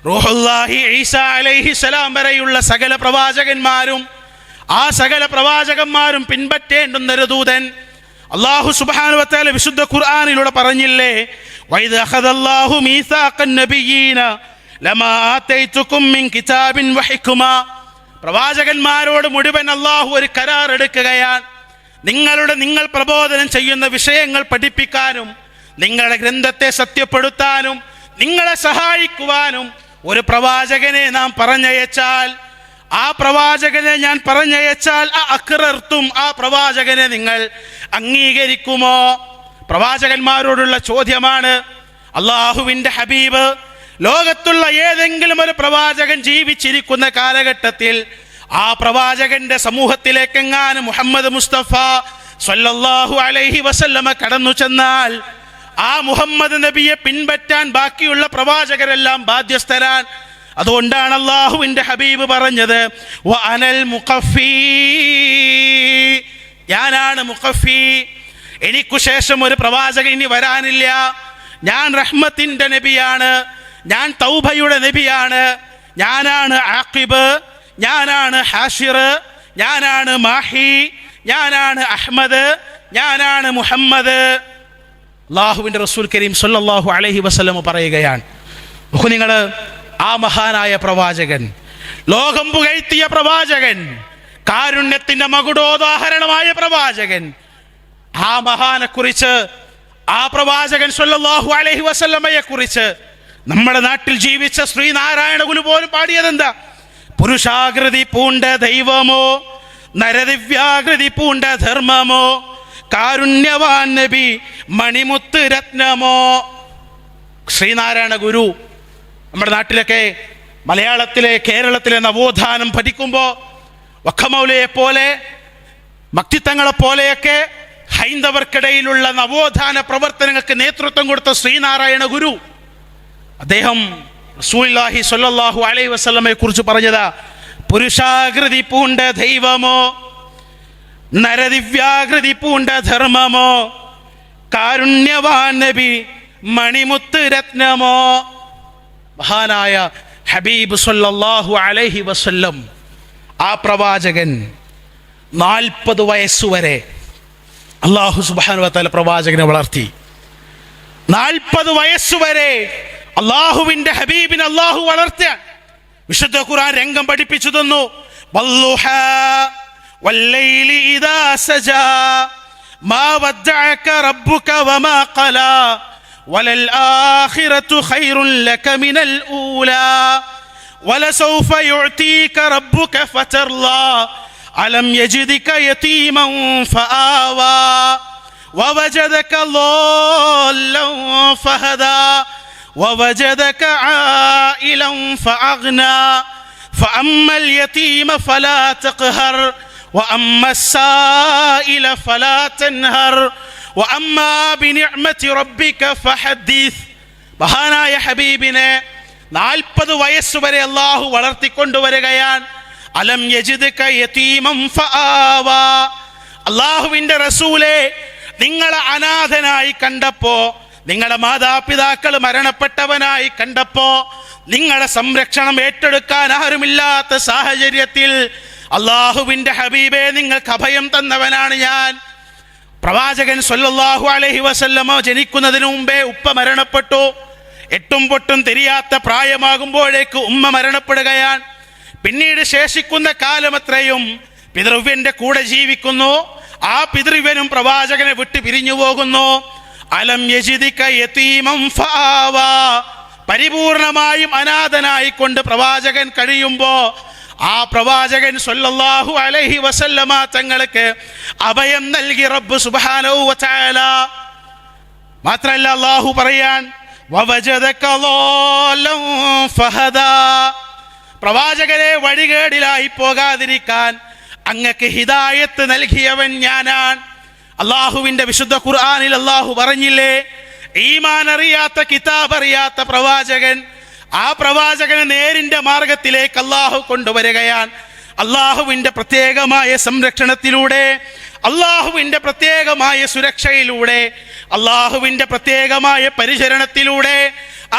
റൂഹുല്ലാഹി ഈസ അലൈഹി സലാം വരെയുള്ള സകല പ്രവാചകന്മാരും, ആ സകല പ്രവാചകന്മാരും പിൻപറ്റേണ്ടുന്നൊരു ദൂതൻ അല്ലാഹു സുബ്ഹാനഹു വ തആല വിശുദ്ധ ഖുർആനിലൂടെ പറഞ്ഞില്ലേ, വഇദ അഖദല്ലാഹു മീസാഖൻ നബിയ്യീന ലമാ ആതൈതുകും മിൻ കിതാബിൻ വഹിക്മ, പ്രവാചകന്മാരോട് മുഴുവൻ അല്ലാഹു ഒരു കരാർ എടുക്കുകയാണ്. നിങ്ങൾ പ്രബോധനം ചെയ്യുന്ന വിഷയങ്ങൾ പഠിപ്പിക്കാനും നിങ്ങളുടെ ഗ്രന്ഥത്തെ സത്യപ്പെടുത്താനും നിങ്ങളെ സഹായിക്കുവാനും ഒരു പ്രവാചകനെ നാം പറഞ്ഞയച്ചാൽ, ആ പ്രവാചകനെ ഞാൻ പറഞ്ഞയച്ചാൽ അക്റർത്തും, ആ പ്രവാചകനെ നിങ്ങൾ അംഗീകരിക്കുമോ? പ്രവാചകന്മാരോടുള്ള ചോദ്യമാണ്. അള്ളാഹുവിൻ്റെ ഹബീബ് ലോകത്തുള്ള ഏതെങ്കിലും ഒരു പ്രവാചകൻ ജീവിച്ചിരിക്കുന്ന കാലഘട്ടത്തിൽ ആ പ്രവാചകന്റെ സമൂഹത്തിലേക്കെങ്ങാനും മുഹമ്മദ് മുസ്തഫ സ്വല്ലല്ലാഹു അലൈഹി വസല്ലമ കടന്നു ചെന്നാൽ ആ മുഹമ്മദ് നബിയെ പിൻപറ്റാൻ ബാക്കിയുള്ള പ്രവാചകരെല്ലാം ബാധ്യസ്ഥരാൻ. അതുകൊണ്ടാണ് അള്ളാഹുവിൻ്റെ ഹബീബ് പറഞ്ഞത് വ അനൽ മുഖഫി, ഞാനാണ് മുഖഫി, എനിക്കു ശേഷം ഒരു പ്രവാചകൻ ഇനി വരാനില്ല. ഞാൻ റഹ്മത്തിൻ്റെ നബിയാണ്, ഞാൻ തൗബയുടെ നബിയാണ്, ഞാനാണ് ആഖിബ്, ഞാനാണ് ഹാഷിർ, ഞാനാണ് മാഹി, ഞാനാണ് അഹ്മദ്, ഞാനാണ് മുഹമ്മദ്. അല്ലാഹുവിൻ്റെ റസൂൽ കരീം സല്ലല്ലാഹു അലൈഹി വസല്ലം പറയുകയാണ്, നിങ്ങൾ ആ മഹാനായ പ്രവാചകൻ, ലോകം പുകഴ്ത്തിയ പ്രവാചകൻ, കാരുണ്യത്തിന്റെ മകുടോദാഹരണമായ പ്രവാചകൻ, ആ മഹാനെ കുറിച്ച്, ആ പ്രവാചകൻ സല്ലല്ലാഹു അലൈഹി വസല്ലമയെ കുറിച്ച് നമ്മുടെ നാട്ടിൽ ജീവിച്ച ശ്രീനാരായണ ഗുരു പോലും പാടിയതെന്താ? പുരുഷാകൃതി പൂണ്ട ദൈവമോ, നരദിവ്യാകൃതി പൂണ്ട ധർമ്മമോ, കാരുണ്യവാൻ നബി മണിമുത്ത് രത്നമോ. ശ്രീനാരായണ ഗുരു നമ്മുടെ നാട്ടിലൊക്കെ മലയാളത്തിലെ കേരളത്തിലെ നവോത്ഥാനം പഠിക്കുമ്പോൾ വഖമൗലയെ പോലെ മക്തിത്തങ്ങളെ പോലെയൊക്കെ ഹൈന്ദവർക്കിടയിലുള്ള നവോത്ഥാന പ്രവർത്തനങ്ങൾക്ക് നേതൃത്വം കൊടുത്ത ശ്രീനാരായണ ഗുരു, അദ്ദേഹം റസൂലുള്ളാഹി സ്വല്ലല്ലാഹു അലൈഹി വസല്ലമയെ കുറിച്ച് പറഞ്ഞതാ, പുരുഷാകൃതി പൂണ്ട ദൈവമോ, നരദിവ്യാകൃതി പൂണ്ട ധർമ്മമോ, കാരുണ്യവാൻ നബി മണിമുത്ത് രത്നമോ. മഹാനായ ഹബീബ് സല്ലല്ലാഹു അലൈഹി വസല്ലം, ആ പ്രവാചകൻ 40 വയസ്സുവരെ അല്ലാഹു സുബ്ഹാനഹു വ തആല പ്രവാചകനെ വളർത്തി. 40 വയസ്സുവരെ അള്ളാഹുവിന്റെ ഹബീബിനെ അള്ളാഹു വളർത്തിയ വിശുദ്ധ ഖുർആൻ രംഗം പഠിപ്പിച്ചു തന്നു. വല്ലുഹാ വല്ലൈലി ഇദാ സജാ മാ വദ്ദഅക റബ്ബുക വമാ ഖലാ വലൽ ആഖിറതു ഖൈറുൻ ലക മിനൽ ഊലാ വലസൗഫ യുഅതീക റബ്ബുക ഫതർലാ അലം യജിദക യതീമൻ ഫആവാ വവജദക ളാല്ലൻ ഫഹദാ ووجدك عائلا فأغنى فأما اليتيم فلا تقهر وأما السائل فلا تنهر وأما بنعمة ربك فحدث. മഹാനായ ഹബീബിനെ 40 വയസ്സുവരെ അല്ലാഹു വളർത്തിക്കൊണ്ടുവരികയാണ്. അലം യജിദക യതീമൻ ഫആവാ, അല്ലാഹുവിൻ്റെ റസൂലേ, നിങ്ങളെ അനാഥനായി കണ്ടപ്പോ, നിങ്ങളുടെ മാതാപിതാക്കൾ മരണപ്പെട്ടവനായി കണ്ടപ്പോ, നിങ്ങളുടെ സംരക്ഷണം ഏറ്റെടുക്കാൻ ആരുമില്ലാത്ത സാഹചര്യത്തിൽ അള്ളാഹുവിൻ്റെ ഹബീബെ നിങ്ങൾക്ക് അഭയം തന്നവനാണ് ഞാൻ. പ്രവാചകൻ സല്ലല്ലാഹു അലൈഹി വസല്ലമ ജനിക്കുന്നതിന് മുമ്പേ ഉപ്പ മരണപ്പെട്ടു. എട്ടും പൊട്ടും തിരിയാത്ത പ്രായമാകുമ്പോഴേക്ക് ഉമ്മ മരണപ്പെടുകയാണ്. പിന്നീട് ശേഷിക്കുന്ന കാലമത്രയും പിതൃവ്യന്റെ കൂടെ ജീവിക്കുന്നു. ആ പിതൃവ്യനും പ്രവാചകനെ വിട്ട് പിരിഞ്ഞു പോകുന്നു. അലം യജിദിക യതീമൻ ഫആവാ, പരിപൂർണമായും അനാഥനായിക്കൊണ്ട് പ്രവാചകൻ കഴിയുമ്പോ ആ പ്രവാചകൻ സ്വല്ലല്ലാഹു അലൈഹി വസല്ലമ തങ്ങൾക്ക് അഭയം നൽകി റബ്ബ് സുബ്ഹാനഹു വ തആല. മാത്രല്ല അല്ലാഹു പറയാൻ വവജദക ളാലൻ ഫഹദാ, പ്രവാചകരെ വഴികേടിലായി പോകാതിരിക്കാൻ അങ്ങക്ക് ഹിദായത്ത് നൽകിയവൻ ഞാനാണ്. അള്ളാഹുവിന്റെ വിശുദ്ധ ഖുർആനിൽ അള്ളാഹു പറഞ്ഞില്ലേ, ഈമാൻ അറിയാത്ത കിതാബ് അറിയാത്ത പ്രവാചകൻ, ആ പ്രവാചകനെ നേരിന്റെ മാർഗത്തിലേക്ക് അള്ളാഹു കൊണ്ടുവരികയാണ്. അള്ളാഹുവിന്റെ പ്രത്യേകമായ സംരക്ഷണത്തിലൂടെ, അള്ളാഹുവിന്റെ പ്രത്യേകമായ സുരക്ഷയിലൂടെ, അള്ളാഹുവിന്റെ പ്രത്യേകമായ പരിചരണത്തിലൂടെ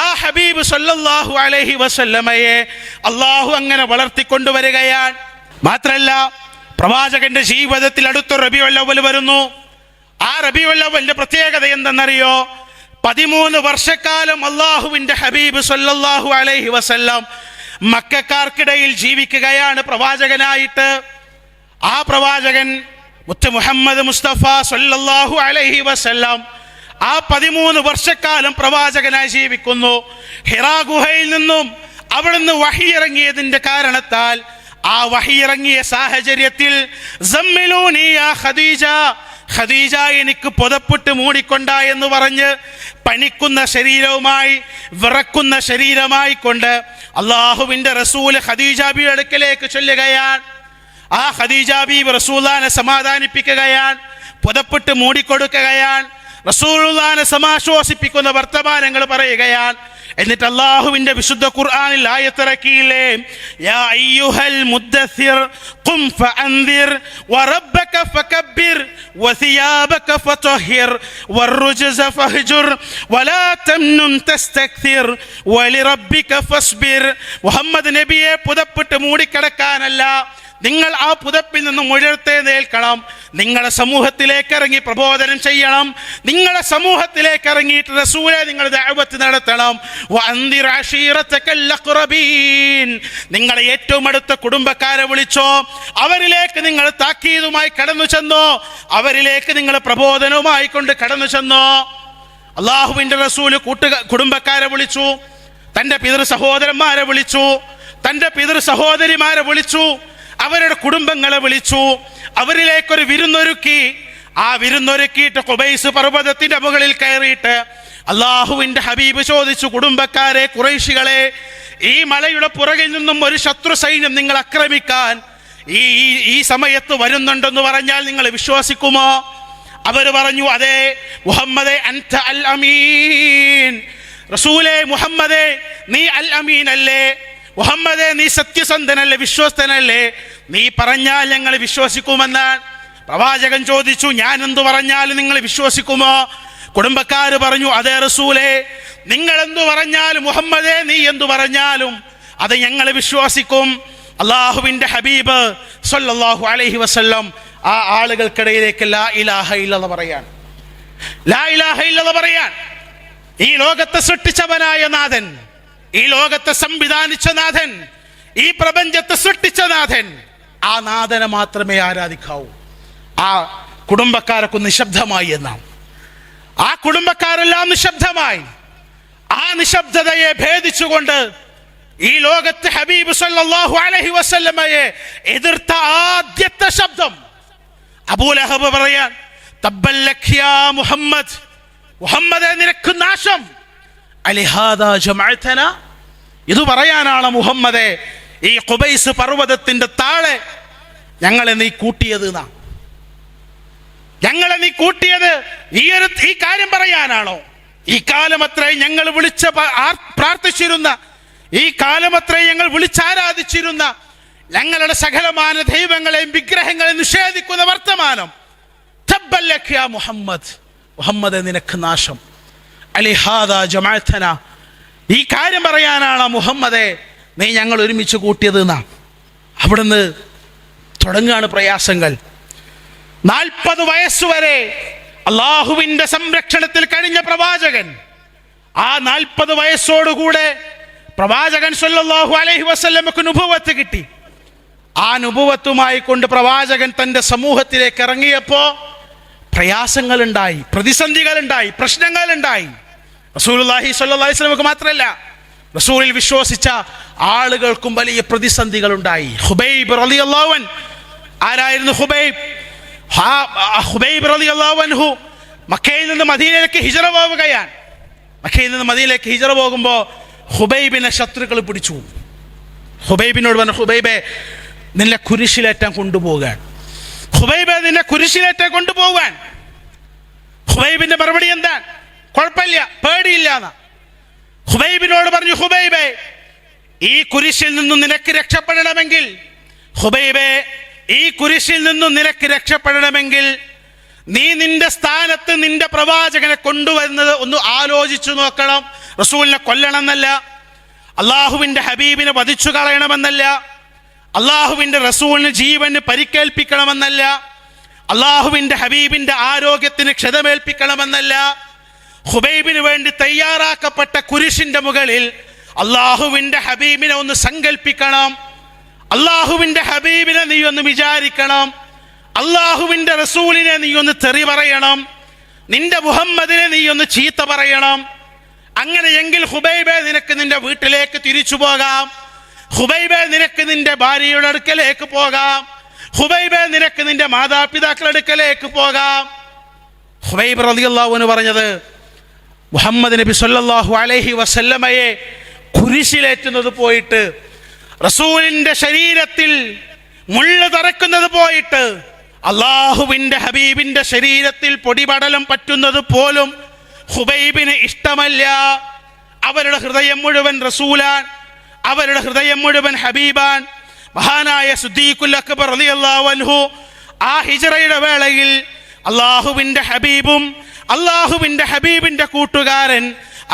ആ ഹബീബ് സല്ലല്ലാഹു അലൈഹി വസല്ലമയെ അള്ളാഹു അങ്ങനെ വളർത്തിക്കൊണ്ടുവരികയാണ്. മാത്രല്ല പ്രവാചകന്റെ ജീവിതത്തിൽ അടുത്ത റബീഉൽ അവ്വൽ വരുന്നു. ആ റബീഉൽ അവ്വലിന്റെ പ്രത്യേകത എന്തെന്നറിയോ? 13 വർഷക്കാലം അള്ളാഹുവിന്റെ ഹബീബ് സല്ലല്ലാഹു അലൈഹി വസല്ലം മക്കക്കാർക്കിടയിൽ ജീവിക്കുകയാണ് പ്രവാചകനായിട്ട്. ആ പ്രവാചകൻ മുത്ത് മുഹമ്മദ് മുസ്തഫ സല്ലല്ലാഹു അലൈഹി വസല്ലം ആ 13 വർഷക്കാലം പ്രവാചകനായി ജീവിക്കുന്നു. ഹിറാ ഗുഹയിൽ നിന്നും അവിടുന്ന് വഹി ഇറങ്ങിയതിന്റെ കാരണത്താൽ, ആ വഹി ഇറങ്ങിയ സാഹചര്യത്തിൽ സമ്മിലൂനി യാ ഖദീജ, ഖദീജ എനിക്ക് പുതപ്പിട്ട് മൂടിക്കൊണ്ട എന്ന് പറഞ്ഞ് പനിക്കുന്ന ശരീരവുമായി വിറക്കുന്ന ശരീരമായി കൊണ്ട് അള്ളാഹുവിന്റെ റസൂൽ ഖദീജ ബിയുടെ അടുക്കലേക്ക് ചൊല്ലുകയാണ്. ആ ഖദീജ ബീവി റസൂലുള്ളാഹിനെ സമാധാനിപ്പിക്കുകയാണ്, പുതപ്പിട്ട് മൂടിക്കൊടുക്കുകയാണ്, റസൂലുള്ളാഹിനെ സമാശ്വസിപ്പിക്കുന്ന വർത്തമാനങ്ങൾ പറയുകയാണ്. എന്നിട്ട് അല്ലാഹുവിന്റെ വിശുദ്ധ ഖുർആനിൽ ആയത്തിറക്കിയില്ലേ, യാ അയ്യുഹൽ മുദ്ദസ്സിർ ഖും ഫഅൻദിർ വറബ്ബക ഫകബ്ബിർ വസിയാബക ഫതഹിർ വറുജ്സ ഫഹ്ജുർ വലാ തംനുൻ തസ്തക്തിർ വലിറബ്ബിക ഫസ്ബിർ. മുഹമ്മദ് നബിയെ പുതപ്പിട്ട് മൂടിക്കിടക്കാനല്ല, നിങ്ങൾ ആ പുതപ്പിൽ നിന്നും ഉയർത്തെഴുന്നേൽക്കണം. നിങ്ങളുടെ സമൂഹത്തിലേക്ക് ഇറങ്ങി പ്രബോധനം ചെയ്യണം. നിങ്ങളുടെ സമൂഹത്തിലേക്ക് ഇറങ്ങിയിട്ട് റസൂലെ നിങ്ങൾ ദഅവത്ത് നടത്തണം. വഅൻദിർ അശീറതകൽ അഖ്റബീൻ, നിങ്ങളെ ഏറ്റവും അടുത്ത കുടുംബക്കാരെ വിളിച്ചോ, അവരിലേക്ക് നിങ്ങൾ താക്കീതുമായി കടന്നു ചെന്നോ, അവരിലേക്ക് നിങ്ങൾ പ്രബോധനവുമായി കൊണ്ട് കടന്നു ചെന്നോ. അള്ളാഹുവിന്റെ റസൂല് കുടുംബക്കാരെ വിളിച്ചു, തൻ്റെ പിതൃ സഹോദരന്മാരെ വിളിച്ചു, തൻ്റെ പിതൃ സഹോദരിമാരെ വിളിച്ചു, അവരുടെ കുടുംബങ്ങളെ വിളിച്ചു, അവരിലേക്കൊരു വിരുന്നൊരുക്കി. ആ വിരുന്നൊരുക്കിയിട്ട് ഖുബൈസ് പർവ്വതത്തിന്റെ മുകളിൽ കയറിയിട്ട് അള്ളാഹുവിന്റെ ഹബീബ് ചോദിച്ചു, കുടുംബക്കാരെ, ഖുറൈശികളെ, ഈ മലയുടെ പുറകിൽ നിന്നും ഒരു ശത്രു സൈന്യം നിങ്ങൾ ആക്രമിക്കാൻ ഈ സമയത്ത് വരുന്നുണ്ടെന്ന് പറഞ്ഞാൽ നിങ്ങൾ വിശ്വസിക്കുമോ? അവർ പറഞ്ഞു, അതെ മുഹമ്മദേ, അൻത അൽ അമീൻ. റസൂലേ മുഹമ്മദേ, നീ അൽ അമീൻ അല്ലേ? മുഹമ്മദേ, നീ സത്യസന്ധനല്ലേ, വിശ്വസ്തനല്ലേ? നീ പറഞ്ഞാൽ ഞങ്ങൾ വിശ്വസിക്കുമെന്നാണ്. പ്രവാചകൻ ചോദിച്ചു, ഞാൻ എന്തു പറഞ്ഞാലും നിങ്ങൾ വിശ്വസിക്കുമോ? കുടുംബക്കാര് പറഞ്ഞു, അതേ റസൂലേ, നിങ്ങൾ എന്തു പറഞ്ഞാലും, മുഹമ്മദേ നീ എന്തു പറഞ്ഞാലും അത് ഞങ്ങൾ വിശ്വസിക്കും. അള്ളാഹുവിന്റെ ഹബീബ് സല്ലല്ലാഹു അലൈഹി വസല്ലം ആ ആളുകൾക്കിടയിലേക്ക് ലാ ഇലാഹ ഇല്ലല്ലാഹ് പറയാൻ, ലാ ഇലാഹ ഇല്ലല്ലാഹ് പറയാൻ. ഈ ലോകത്തെ സൃഷ്ടിച്ചവനായ നാഥൻ, ഈ ലോകത്തെ സംവിധാനിച്ച നാഥൻ, ഈ പ്രപഞ്ചത്തെ സൃഷ്ടിച്ച നാഥൻ, ആ നാഥനെ മാത്രമേ ആരാധിക്കാവൂ. ആ കുടുംബക്കാരൊക്കെ നിശബ്ദമായി എന്നാം. ആ കുടുംബക്കാരെല്ലാം നിശബ്ദമായി. ആ നിശബ്ദതയെ ഭേദിച്ചുകൊണ്ട് ഈ ലോകത്തെ ഹബീബ് സല്ലല്ലാഹു അലൈഹി വസല്ലമയെ എതിർത്ത ആദ്യത്തെ ശബ്ദം അബൂലഹബ് പറയാൻ, തബ്ബല്ലക യാ മുഹമ്മദ്, മുഹമ്മദേ നിനക്ക് നാശം, അലിഹാദാ ജമഅതന, ഇത് പറയാനാണ് മുഹമ്മദേ ഈ ഖുബൈസ് പർവ്വതത്തിന്റെ താഴെ ഞങ്ങളെ നീ കൂട്ടിയത്, ഞങ്ങളെ നീ കൂട്ടിയത് ഈ കാര്യം പറയാനാണോ? ഈ കാലമത്രേ ഞങ്ങൾ പ്രാർത്ഥിച്ചിരുന്ന, ഈ കാലമത്രേ ഞങ്ങൾ വിളിച്ചാരാധിച്ചിരുന്ന ഞങ്ങളുടെ സകലമാന ദൈവങ്ങളെയും വിഗ്രഹങ്ങളെയും നിഷേധിക്കുന്ന വർത്തമാനം. തബ്ബല്ലക യാ മുഹമ്മദ്, മുഹമ്മദേ നിനക്ക് നാശം, അലിഹാദാ ജമഅതന, ഈ കാര്യം പറയാനാണ് മുഹമ്മദേ നീ ഞങ്ങൾ ഒരുമിച്ച് കൂട്ടിയത് എന്നാ. അവിടുന്ന് തുടങ്ങുകയാണ് പ്രയാസങ്ങൾ. 40 വയസ്സുവരെ അള്ളാഹുവിന്റെ സംരക്ഷണത്തിൽ കഴിഞ്ഞ പ്രവാചകൻ ആ 40 വയസ്സോടുകൂടെ പ്രവാചകൻ സല്ലല്ലാഹു അലൈഹി വസല്ലമക്ക് നുബുവത്ത് കിട്ടി. ആ നുബുവത്തുമായി കൊണ്ട് പ്രവാചകൻ തൻ്റെ സമൂഹത്തിലേക്ക് ഇറങ്ങിയപ്പോൾ പ്രയാസങ്ങളുണ്ടായി, പ്രതിസന്ധികളുണ്ടായി, പ്രശ്നങ്ങളുണ്ടായി. റസൂലുള്ളാഹി സ്വല്ലല്ലാഹി അലൈഹി വസല്ലമക്ക് മാത്രമല്ല, റസൂലിൽ വിശ്വസിച്ച ആളുകൾക്കും വലിയ പ്രതിസന്ധികളുണ്ടായി. ഹുബൈബ് റളിയല്ലാഹു അൻഹു, ആരായിരുന്നു ഹുബൈബ്? ഹുബൈബ് റളിയല്ലാഹു അൻഹു മക്കയിൽ നിന്ന് മദീനയിലേക്ക് ഹിജ്റ പോവുകയാണ്. മക്കയിൽ നിന്ന് മദീനയിലേക്ക് ഹിജ്റ പോകുമ്പോൾ ഹുബൈബിനെ ശത്രുക്കൾ പിടിച്ചു. ഹുബൈബിനോട് പറഞ്ഞു, ഹുബൈബെ നിന്നെ കുരിശിലേറ്റാൻ കൊണ്ടുപോകാൻ, ഹുബൈബെ നിന്നെ കുരിശിലേറ്റാൻ കൊണ്ടുപോകാൻ. ഹുബൈബിന്റെ മറുപടി എന്താ? കുഴപ്പമില്ല, പേടിയില്ല എന്നാ. ഹുബൈബിനോട് പറഞ്ഞു, ഹുബൈബെ ഈ കുരിശിൽ നിന്നും നിനക്ക് രക്ഷപ്പെടണമെങ്കിൽ, ഹുബൈബെ ഈ കുരിശിൽ നിന്നും നിനക്ക് രക്ഷപ്പെടണമെങ്കിൽ നീ നിന്റെ സ്ഥാനത്ത് നിന്റെ പ്രവാചകനെ കൊണ്ടുവരുന്നത് ഒന്ന് ആലോചിച്ചു നോക്കണം. റസൂലിനെ കൊല്ലണം എന്നല്ല, അള്ളാഹുവിന്റെ ഹബീബിനെ വധിച്ചു കളയണമെന്നല്ല, അള്ളാഹുവിന്റെ റസൂലിന് ജീവന് പരിക്കേൽപ്പിക്കണമെന്നല്ല, അള്ളാഹുവിന്റെ ഹബീബിന്റെ ആരോഗ്യത്തിന് ക്ഷതമേൽപ്പിക്കണമെന്നല്ല. ഹുബൈബിന് വേണ്ടി തയ്യാറാക്കപ്പെട്ട കുരിശിന്റെ മുകളിൽ അള്ളാഹുവിന്റെ ഹബീബിനെ ഒന്ന് സങ്കല്പിക്കണം, അള്ളാഹുവിന്റെ ഹബീബിനെ നീ ഒന്ന് വിചാരിക്കണം, അള്ളാഹുവിന്റെ റസൂലിനെ നീ ഒന്ന് തെറി പറയണം, നിന്റെ മുഹമ്മദിനെ നീ ഒന്ന് ചീത്ത പറയണം. അങ്ങനെയെങ്കിൽ ഹുബൈബെ നിനക്ക് നിന്റെ വീട്ടിലേക്ക് തിരിച്ചു പോകാം, ഹുബൈബെ നിനക്ക് നിന്റെ ഭാര്യയുടെ അടുക്കലേക്ക് പോകാം, ഹുബൈബെ നിനക്ക് നിന്റെ മാതാപിതാക്കളുടെ അടുക്കലേക്ക് പോകാം. ഹുബൈബ് റളിയല്ലാഹു അൻഹു പറഞ്ഞത്, മുഹമ്മദ് നബി സല്ലല്ലാഹു അലൈഹി വസല്ലമയെ കുരിശിലേറ്റുന്നത് പോയിട്ട്, റസൂലിന്റെ ശരീരത്തിൽ മുള്ളു തറക്കുന്നത് പോയിട്ട്, അള്ളാഹുവിന്റെ ഹബീബിന്റെ ശരീരത്തിൽ പൊടിപടലം പറ്റുന്നത് പോലും ഹുബൈബിന് ഇഷ്ടമല്ല. അവരുടെ ഹൃദയം മുഴുവൻ റസൂലാൻ, അവരുടെ ഹൃദയം മുഴുവൻ ഹബീബാൻ. മഹാനായ സിദ്ദീഖുൽ അക്ബർ റളിയല്ലാഹു അൻഹു ആ ഹിജ്റയുടെ വേളയിൽ അള്ളാഹുവിന്റെ ഹബീബും അള്ളാഹുവിന്റെ ഹബീബിന്റെ കൂട്ടുകാരൻ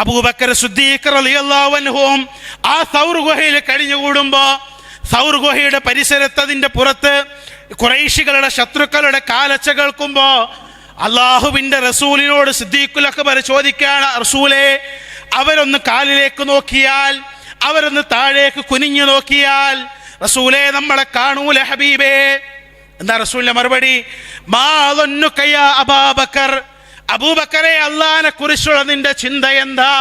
അബൂബക്കർ സിദ്ദീഖ് റളിയല്ലാഹു അൻഹുവും ആ സൗർ ഗുഹയിൽ കഴിഞ്ഞുകൂടുമ്പോ, സൗർ ഗുഹയുടെ പരിസരത്ത് അതിന്റെ പുറത്ത് ഖുറൈശികളുടെ ശത്രുക്കളുടെ കാലച്ച കേൾക്കുമ്പോ അള്ളാഹുവിന്റെ റസൂലിനോട് സിദ്ദീഖുൽ അക്ബർ ചോദിക്കുകയാണ്, റസൂലേ അവരൊന്ന് കാലിലേക്ക് നോക്കിയാൽ, അവരൊന്ന് താഴേക്ക് കുനിഞ്ഞു നോക്കിയാൽ റസൂലേ നമ്മളെ കാണൂല ഹബീബേ. എന്താ റസൂലിന്റെ മറുപടി? മാ ظنك يا അബാ ബക്കർ, അബൂബക്കറെ അള്ളാഹിനെ കുറിച്ചുള്ള നിന്റെ ചിന്ത എന്താ,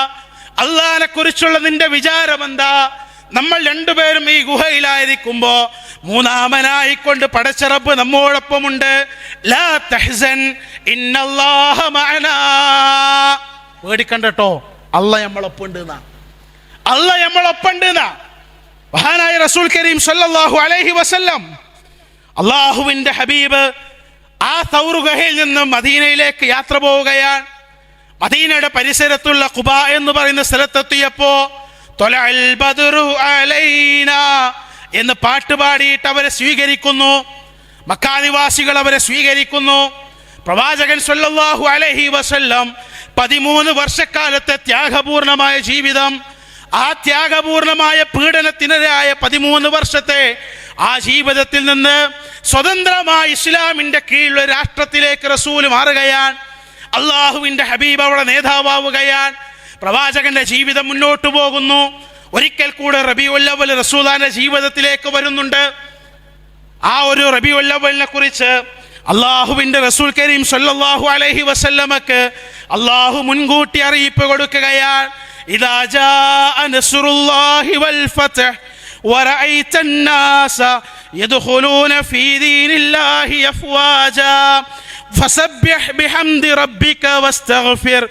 അള്ളാഹിനെ കുറിച്ചുള്ള നിന്റെ വിചാരം എന്താ? നമ്മൾ രണ്ടുപേരും ഈ ഗുഹയിലായിരിക്കുമ്പോ മൂന്നാമനായിക്കൊണ്ട് പടച്ച റബ്ബ് നമ്മോടൊപ്പമുണ്ട്. ലാ തഹ്സൻ ഇന്നല്ലാഹ മഅനാ, പേടിക്കണ്ടട്ടോ, അള്ളാഹ് നമ്മളൊപ്പമുണ്ട് എന്നാ, അള്ളാഹ് നമ്മളൊപ്പമുണ്ട് എന്നാ. മഹാനായ റസൂൽ കരീം സല്ലല്ലാഹു അലൈഹി വസല്ലം, അള്ളാഹുവിന്റെ ഹബീബ് ആ സൗർ ഗുഹയിൽ നിന്ന് മദീനയിലേക്ക് യാത്ര പോവുകയാണ്. മദീനയുടെ പരിസരത്തുള്ള ഖുബാ എന്ന് പറയുന്ന സ്ഥലത്തെത്തിയപ്പോ ത്വലഅൽ ബദ്റു അലൈനാ എന്ന് പാട്ടുപാടിയിട്ട് അവരെ സ്വീകരിക്കുന്നു. മക്കാനിവാസികൾ അവരെ സ്വീകരിക്കുന്നു. പ്രവാചകൻ സല്ലല്ലാഹു അലൈഹി വസല്ലം 13 വർഷക്കാലത്തെ ത്യാഗപൂർണമായ ജീവിതം, ആ ത്യാഗപൂർണമായ പീഡനത്തിനെതിരായ 13 വർഷത്തെ ആ ജീവിതത്തിൽ നിന്ന് സ്വതന്ത്രമായ ഇസ്ലാമിന്റെ കീഴിലുള്ള രാഷ്ട്രത്തിലേക്ക് റസൂൽ മാറുകയാണ്. അള്ളാഹുവിന്റെ ഹബീബ് അവിടെ നേതാവാവുകയാണ്. പ്രവാചകന്റെ ജീവിതം മുന്നോട്ട് പോകുന്നു. ഒരിക്കൽ കൂടെ റബീഉൽ അവ്വൽ റസൂലുള്ളാഹിന്റെ ജീവിതത്തിലേക്ക് വരുന്നുണ്ട്. ആ ഒരു റബീഉൽ അവ്വലിനെ കുറിച്ച് അള്ളാഹുവിന്റെ റസൂൽ കരീം സല്ലല്ലാഹു അലൈഹി വസല്ലമക്ക് അള്ളാഹു മുൻകൂട്ടി അറിയിപ്പ് കൊടുക്കുകയാണ്. ഇദാ ജാഅ നസ്റുല്ലാഹി വൽ ഫത്ഹ് വറഅയ്ത الناس يدخلون في دين الله أفواجا فسبح بحمد ربك واستغفر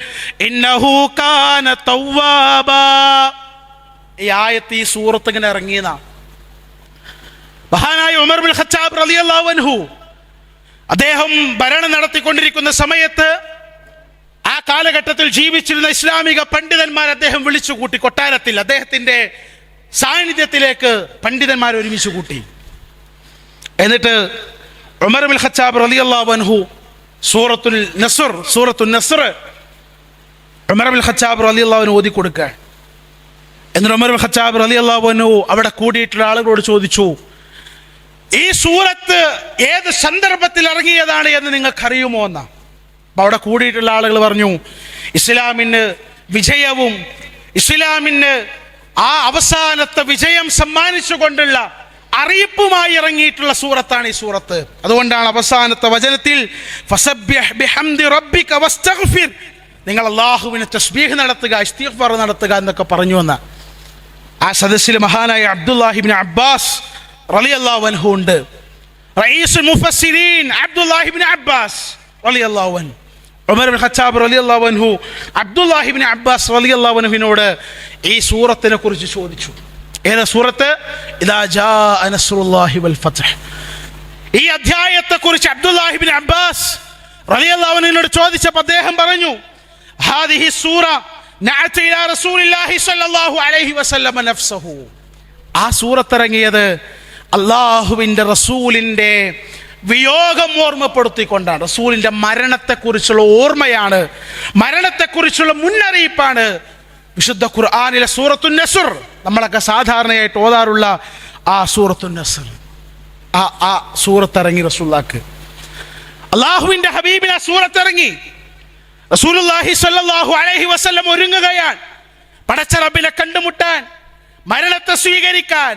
إنه كان توابا. ഈ ആയത്ത് ഈ സൂറത്ത് ഇങ്ങനെ ഇറങ്ങിയതാ. മഹാനായ ഉമർ ബിൻ ഖത്താബ് റളിയല്ലാഹു അൻഹു അദ്ദേഹം ഭരണം നടത്തിക്കൊണ്ടിരിക്കുന്ന സമയത്ത് ആ കാലഘട്ടത്തിൽ ജീവിച്ചിരുന്ന ഇസ്ലാമിക പണ്ഡിതന്മാർ അദ്ദേഹം വിളിച്ചു കൂട്ടി. കൊട്ടാരത്തിൽ അദ്ദേഹത്തിന്റെ സാന്നിധ്യത്തിലേക്ക് പണ്ഡിതന്മാർ ഒരുമിച്ച് കൂട്ടി. എന്നിട്ട് ഉമർ ബിൻ ഖത്താബ് റളിയല്ലാഹു അൻഹു സൂറത്തുൽ നസ്ർ ഉമർ ബിൻ ഖത്താബ് റളിയല്ലാഹു അൻഹു ഓതി കൊടുക്കുക. എന്നിട്ട് ഉമർ ബിൻ ഖത്താബ് റളിയല്ലാഹു അൻഹു അവിടെ കൂടിയിട്ടുള്ള ആളുകളോട് ചോദിച്ചു, ഈ സൂറത്ത് ഏത് സന്ദർഭത്തിൽ ഇറങ്ങിയതാണ് എന്ന് നിങ്ങൾക്കറിയുമോ എന്നാ. അപ്പൊ അവിടെ കൂടിയിട്ടുള്ള ആളുകൾ പറഞ്ഞു, ഇസ്ലാമിന് വിജയവും ഇസ്ലാമിന് ആ അവസാനത്തെ വിജയം സമ്മാനിച്ചുകൊണ്ടുള്ള അറിയിപ്പുമായി ഇറങ്ങിയിട്ടുള്ള സൂറത്താണ് ഈ സൂറത്ത്. അതുകൊണ്ടാണ് അവസാനത്തെ വചനത്തിൽ ഫസബ്ബിഹ് ബിഹംദി റബ്ബിക വസ്തഗ്ഫിർ, നിങ്ങൾ അല്ലാഹുവിനെ തസ്ബീഹ് നടത്തുക, ഇസ്തിഗ്ഫാർ നടത്തുക എന്നൊക്കെ പറഞ്ഞു വന്ന ആ സദസ്സിൽ മഹാനായ അബ്ദുല്ലാഹി ഇബ്നു അബ്ബാസ് റളിയല്ലാഹു അൻഹു ഉണ്ട്. റഈസുൽ മുഫസ്സിരീൻ അബ്ദുല്ലാഹി ഇബ്നു അബ്ബാസ് റളിയല്ലാഹു അൻഹു, ഉമർ ഇബ്നു ഖത്താബ് റളിയല്ലാഹു അൻഹു അബ്ദുല്ലാഹി ഇബ്നു അബ്ബാസ് റളിയല്ലാഹു അൻഹുവിനോട് ഈ സൂറത്തിനെ കുറിച്ച് ചോദിച്ചു. ഏതാ സൂറത്ത്? ഇദാ ജാഅ നസ്റുല്ലാഹി വൽ ഫത്ഹ്. ഈ അധ്യായത്തെ കുറിച്ച് അബ്ദുല്ലാഹി ഇബ്നു അബ്ബാസ് റളിയല്ലാഹു അൻഹുവിനോട് ചോദിച്ചപ്പോൾ അദ്ദേഹം പറഞ്ഞു, ഹാദിഹി സൂറ നഅത ഇലാ റസൂലില്ലാഹി സ്വല്ലല്ലാഹു അലൈഹി വസല്ലം നഫ്സഹു. ആ സൂറത്ത് ഇറങ്ങിയത് അല്ലാഹുവിൻ്റെ റസൂലിൻ്റെ വിയോഗം ഓർമ്മപ്പെടുത്തിക്കൊണ്ടാണ്. റസൂലിൻ്റെ മരണത്തെക്കുറിച്ചുള്ള ഓർമ്മയാണ്, മരണത്തെക്കുറിച്ചുള്ള മുന്നറിയിപ്പാണ് വിശുദ്ധ ഖുർആനിലെ സൂറത്തുൻ നസ്ർ, നമ്മളൊക്കെ സാധാരണയായിട്ട് ഓതാറുള്ള ആ സൂറത്തുൻ നസ്ർ. ആ സൂറത്ത് ഇറങ്ങി റസൂലുള്ളാഹിക്ക്, അല്ലാഹുവിൻ്റെ ഹബീബിന് ആ സൂറത്ത് ഇറങ്ങി. റസൂലുള്ളാഹി സ്വല്ലല്ലാഹു അലൈഹി വസല്ലം ഒരുങ്ങുകയാണ് പടച്ച റബ്ബിനെ കണ്ടുമുട്ടാൻ, മരണത്തെ സ്വീകരിക്കാൻ.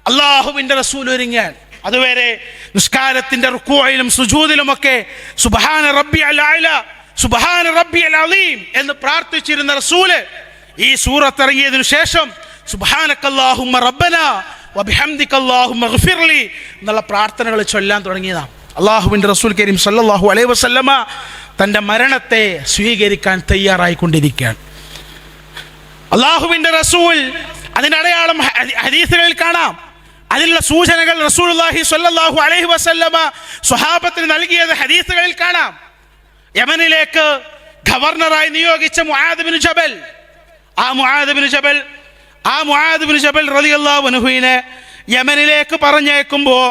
അല്ലാഹുവിൻ്റെ റസൂൽ ഒരുങ്ങിയാൽ അതുവരെ നിസ്കാരത്തിന്റെ റുക്കൂഇലും സുജൂദിലുമൊക്കെ സുബ്ഹാന റബ്ബിയൽ അഅല സുബ്ഹാന റബ്ബിയൽ അളീം എന്ന് പ്രാർത്ഥിച്ചിരുന്ന റസൂല് ഈ സൂറത്ത് ഇറങ്ങിയതിനു ശേഷം സുബ്ഹാനക്കല്ലാഹുമ്മ റബ്ബനാ വബിഹംദിക അല്ലാഹുമ്മഗ്ഫിർലി എന്നുള്ള പ്രാർത്ഥനകൾ ചൊല്ലാൻ തുടങ്ങിയതാണ്. അല്ലാഹുവിൻ്റെ റസൂൽ കരീം സല്ലല്ലാഹു അലൈഹി വസല്ലമ തൻ്റെ മരണത്തെ സ്വീകരിക്കാൻ തയ്യാറായിക്കൊണ്ടിരിക്കുകയാണ്. അല്ലാഹുവിൻ്റെ റസൂൽ അതിൻ്റെ അടയാളം ഹദീസുകളിൽ കാണാം. അതിനുള്ള സൂചനകൾ റസൂലുള്ളാഹി സ്വല്ലല്ലാഹു അലൈഹി വസല്ലമ സ്വഹാബത്തിന് നൽകിയത് ഹദീസുകളിൽ കാണാം. യമനിലേക്ക് ഗവർണറായി നിയോഗിച്ച മുആദ് ബിൻ ജബൽ, ആ മുആദ് ബിൻ ജബൽ റളിയല്ലാഹു അൻഹുവിനെ യമനിലേക്ക് പറഞ്ഞേക്കുമ്പോൾ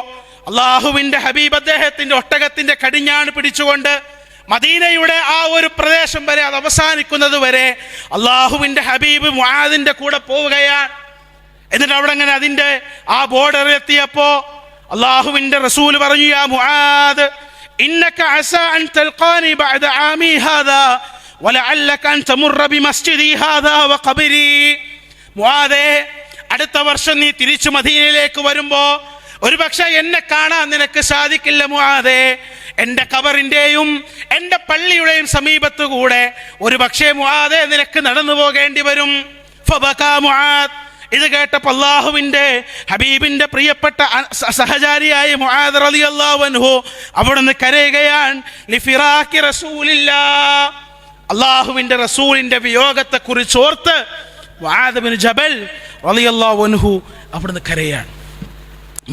അല്ലാഹുവിൻ്റെ ഹബീബ് അദ്ദേഹത്തിൻ്റെ ഒട്ടകത്തിൻ്റെ കടിഞ്ഞാണ് പിടിച്ചുകൊണ്ട് മദീനയുടെ ആ ഒരു പ്രദേശം വരെ, അത് അവസാനിക്കുന്നത് വരെ അല്ലാഹുവിൻ്റെ ഹബീബ് മുആദിൻ്റെ കൂടെ പോവുകയാണ്. എന്നിട്ട് അവിടെ അങ്ങനെ അതിൻ്റെ ആ ബോർഡറിൽ എത്തിയപ്പോൾ അല്ലാഹുവിൻ്റെ റസൂൽ പറഞ്ഞു, യാ മുആദ് ഇന്നക അസാ അൻ തൽഖാനി ബഅദ ആമി ഹാദാ വലഅല്ലക അൻ തമുറ ബിമസ്ജിദി ഹാദാ വഖബരി. മുആദേ, അടുത്ത വർഷം നീ തിരിച്ചു മദീനയിലേക്ക് വരുമ്പോൾ ഒരുപക്ഷെ എന്നെ കാണാൻ നിനക്ക് സാധിക്കില്ല മുആദേ. എൻ്റെ ഖബറിൻ്റെയും എൻ്റെ പള്ളിയുടെയും സമീപത്തു കൂടെ ഒരുപക്ഷെ മുആദേ നിനക്ക് നടന്നു പോകേണ്ടി വരും. ഫബകാ മുആദ്. ഇത് കേട്ടപ്പോൾ അല്ലാഹുവിൻ്റെ ഹബീബിൻ്റെ പ്രിയപ്പെട്ട സഹചാരിയായ മുആദ് റളിയല്ലാഹു അൻഹു അവിടുന്ന് കരയുകയാണ്. ലിഫിറാഖി റസൂലില്ലാഹ്, അല്ലാഹുവിൻ്റെ റസൂലിൻ്റെ വിയോഗത്തെ കുറിച്ച് ഓർത്ത് മുആദ് ബിൻ ജബൽ റളിയല്ലാഹു അൻഹു അവിടുന്ന് കരയാണ്.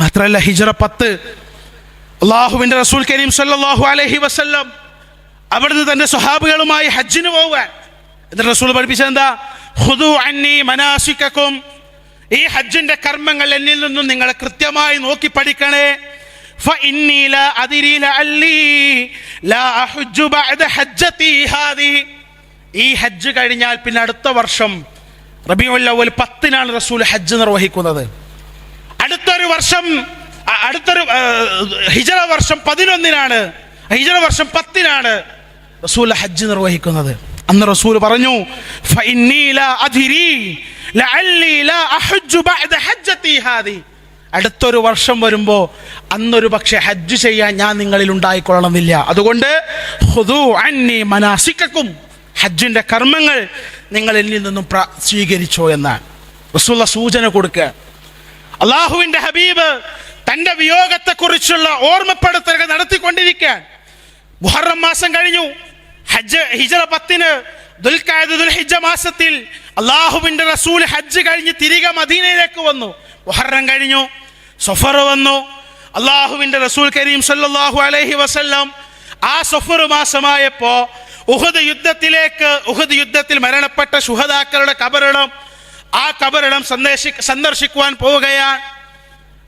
മാത്രമല്ല ഹിജ്റ 10 അല്ലാഹുവിൻ്റെ റസൂൽ കരീം സല്ലല്ലാഹു അലൈഹി വസല്ലം അവിടുന്ന് തൻ്റെ സ്വഹാബികളുമായി ഹജ്ജിന് പോവാൻ. എന്നിട്ട് റസൂൽ പഠിപ്പിച്ചത് എന്താ? ഖുദൂ അന്നി മനാസികക്കും, ഈ ഹജ്ജിന്റെ കർമ്മങ്ങൾ എന്നിൽ നിന്നും നിങ്ങൾ കൃത്യമായി നോക്കി പഠിക്കണേ. ഫഇന്നി ലാ അദ്രി ലഅല്ലി ലാ അഹജ്ജു ബഅദ ഹജ്ജതി ഹാദി. ഈ ഹജ്ജ് കഴിഞ്ഞാൽ പിന്നെ അടുത്ത വർഷം റബീഉൽ അവ്വൽ 10-നാണ് റസൂൽ ഹജ്ജ് നിർവഹിക്കുന്നത്. അടുത്തൊരു ഹിജ്റ വർഷം 11-നാണ്, ഹിജ്റ വർഷം 10-നാണ് റസൂൽ ഹജ്ജ് നിർവഹിക്കുന്നത്. അന്ന് റസൂൽ പറഞ്ഞു, ഫഇന്നി ലാ അദ്രി ലഅല്ലി ലാ അഹജ്ജു ബഅദ ഹജ്ജതി ഹാദി. അടുത്തൊരു വർഷം വരുമ്പോൾ അന്നൊരു പക്ഷേ ഹജ്ജ് ചെയ്യാൻ ഞാൻ നിങ്ങളിൽ ഉണ്ടായിക്കൊള്ളണമെന്നില്ല. അതുകൊണ്ട് ഖുദൂ അന്നി മനാസികക്കും, ഹജ്ജിന്റെ കർമ്മങ്ങൾ നിങ്ങൾ എന്നിൽ നിന്നും സ്വീകരിച്ചോ എന്നാണ് റസൂലുള്ള സൂചന കൊടുക്കുക. അല്ലാഹുവിൻ്റെ ഹബീബ് തൻ്റെ വിയോഗത്തെക്കുറിച്ചുള്ള ഓർമ്മപ്പെടുത്തലുകൾ നടത്തിക്കൊണ്ടിരിക്കാൻ. മുഹറം മാസം കഴിഞ്ഞു, ഹിജ്റ 10-ന് ദുൽഹിജ്ജ മാസത്തിൽ അല്ലാഹുവിൻ്റെ റസൂൽ ഹജ്ജ് കഴിഞ്ഞ് തിരികെ മദീനയിലേക്ക് വന്നു. മുഹറം കഴിഞ്ഞു, സഫർ വന്നു. അല്ലാഹുവിൻ്റെ റസൂൽ കരീം സല്ലല്ലാഹു അലൈഹി വസല്ലം ആ സഫർ മാസമായപ്പോൾ ഉഹദ് യുദ്ധത്തിൽ മരണപ്പെട്ട ശുഹദാക്കളുടെ കബറിടം, ആ കബറിടം സന്ദർശിക്കുവാൻ പോവുകയാണ്.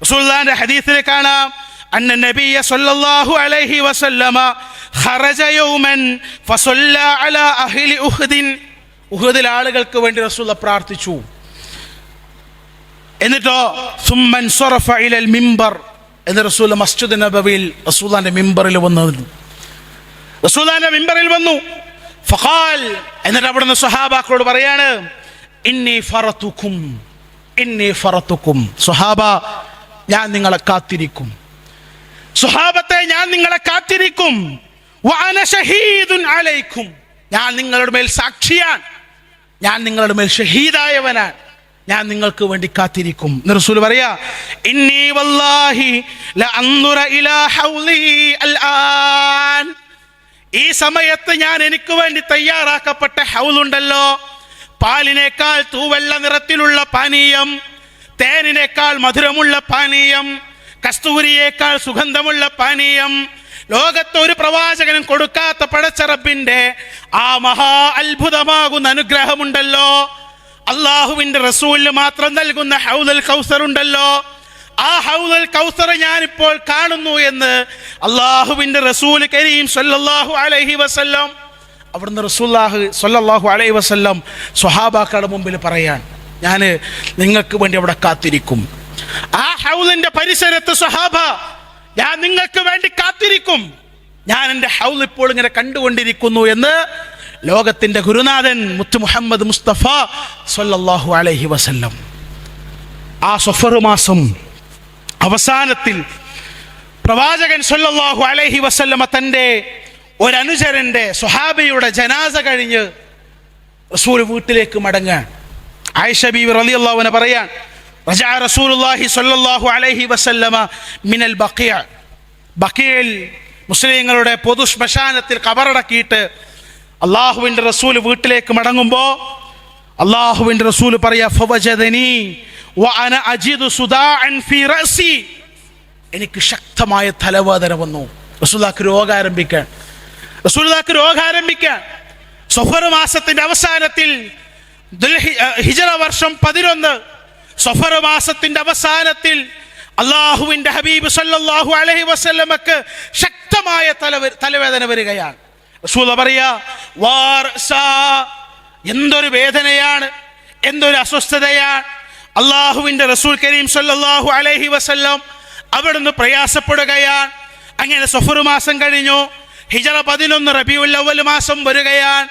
റസൂലുള്ളാഹിന്റെ ഹദീസിൽ കാണാം, അന്ന നബിയ സല്ലല്ലാഹു അലൈഹി വസല്ലമ ഖറജ യൗമൻ ഫസല്ല അലാ അഹ്ലി ഉഹ്ദിൻ. ഉഹദിലെ ആളുകൾക്ക് വേണ്ടി റസൂലുള്ളാഹി പ്രാർത്ഥിച്ചു. എന്നിട്ടോ സുമ്മൻ സറഫ ഇലൽ മിമ്പർ, എന്ന് റസൂൽ മസ്ജിദ് നബവിയിൽ റസൂലുള്ളാഹിന്റെ മിമ്പറിൽ വന്നു. ഫഖാൽ, എന്നിട്ട് അവിടുന്ന് സ്വഹാബാക്കളോട് പറയാണ്, ഇന്നി ഫറതുക്കും, സ്വഹാബ ഞാൻ നിങ്ങളെ കാത്തിരിക്കും, സ്വഹാബത്തെ ഞാൻ നിങ്ങളെ കാത്തിരിക്കും, വഅന ഷഹീദുൻ അലൈക്കും, ഞാൻ നിങ്ങളുടെ മേൽ സാക്ഷിയാണ്, ഞാൻ നിങ്ങളുടെ മേൽ ഷഹീദായവനാണ്, ഞാൻ നിങ്ങൾക്ക് വേണ്ടി കാത്തിരിക്കും. റസൂൽ പറയാ, ഇന്നി വല്ലാഹി ലഅൻദുറ ഇലാ ഹൗലി അൽആൻ, ഈ സമയത്ത് ഞാൻ എനിക്ക് വേണ്ടി തയ്യാറാക്കപ്പെട്ട ഹൗലുണ്ടല്ലോ, പാലിനേക്കാൾ തൂവെള്ള നിറത്തിലുള്ള പാനീയം, തേനിനേക്കാൾ മധുരമുള്ള പാനീയം, കസ്തൂരിയേക്കാൾ സുഗന്ധമുള്ള പാനീയം, ലോകത്ത് ഒരു പ്രവാചകനും കൊടുക്കാത്ത പടച്ച റബ്ബിന്റെ ആ മഹാ അത്ഭുതമാകുന്ന അനുഗ്രഹമുണ്ടല്ലോ, അള്ളാഹുവിന്റെ റസൂലിന് മാത്രം നൽകുന്ന ഹൗദുൽ കൗസർ ഉണ്ടല്ലോ, ആ ഹൗദുൽ കൗസർ ഞാനിപ്പോൾ കാണുന്നു എന്ന് അള്ളാഹുവിന്റെ റസൂൽ കരീം സല്ലല്ലാഹു അലൈഹി വസല്ലം, അവിടുന്ന് റസൂലുള്ളാഹി സ്വല്ലല്ലാഹു അലൈഹി വസല്ലം സ്വഹാബാക്കളുടെ മുമ്പിൽ പറയാൻ, ഞാൻ നിങ്ങൾക്ക് വേണ്ടി അവിടെ കാത്തിരിക്കും, ആ ഹൗദിന്റെ പരിസരത്ത് സ്വഹാബ ഞാൻ നിങ്ങൾക്ക് വേണ്ടി കാത്തിരിക്കും, ഞാൻ എൻ്റെ ഹൗദ് ഇപ്പോൾ ഇങ്ങനെ കണ്ടുകൊണ്ടിരിക്കുന്നു എന്ന് ലോകത്തിന്റെ ഗുരുനാഥൻ മുത്ത് മുഹമ്മദ് മുസ്തഫ സ്വല്ലല്ലാഹു അലൈഹി വസല്ലം. ആ സഫർ മാസം അവസാനത്തിൽ പ്രവാചകൻ സ്വല്ലല്ലാഹു അലൈഹി വസല്ലമ തൻ്റെ ഒരനുചരന്റെ സ്വഹാബിയുടെ ജനാസ കഴിഞ്ഞ് റസൂൽ വീട്ടിലേക്ക് മടങ്ങാൻ. ആയിഷ ബീവി റളിയല്ലാഹു അൻഹ പറയാൻ, റജഅ റസൂലുള്ളാഹി സ്വല്ലല്ലാഹു അലൈഹി വസല്ലമ മിനൽ ബഖീൽ, മുസ്ലിങ്ങളുടെ പൊതു ശ്മശാനത്തിൽ ഖബറടക്കിയിട്ട് അള്ളാഹുവിൻ്റെ റസൂൽ വീട്ടിലേക്ക് മടങ്ങുമ്പോൾ അള്ളാഹുവിൻ്റെ റസൂൽ പറയാ, ഫവജദനി വഅന അജിദു സുദാഅൻ ഫീ റഅസി, എനിക്ക് ശക്തമായ തലവേദന വന്നു. റസൂലുള്ളാഹിക്ക് രോഗം ആരംഭിക്കാൻ സഫർ മാസത്തിന്റെ അവസാനത്തിൽ ഹിജറ വർഷം 11 സഫർ മാസത്തിന്റെ അവസാനത്തിൽ അള്ളാഹുവിന്റെ ഹബീബ് സല്ലല്ലാഹു അലൈഹി വസല്ലമക്ക് ശക്തമായ തലവേദന വരികയാണ്. റസൂൽ പറയാ, എന്തൊരു വേദനയാണ്, എന്തൊരു അസ്വസ്ഥതയാണ്. അള്ളാഹുവിന്റെ റസൂൽ കരീം സല്ലല്ലാഹു അലൈഹി വസല്ലം അവിടുന്ന് പ്രയാസപ്പെടുകയാണ്. അങ്ങനെ സഫർ മാസം കഴിഞ്ഞു, ഹിജറ 11 റബീഉൽ അവ്വൽ മാസം വരികയാണ്.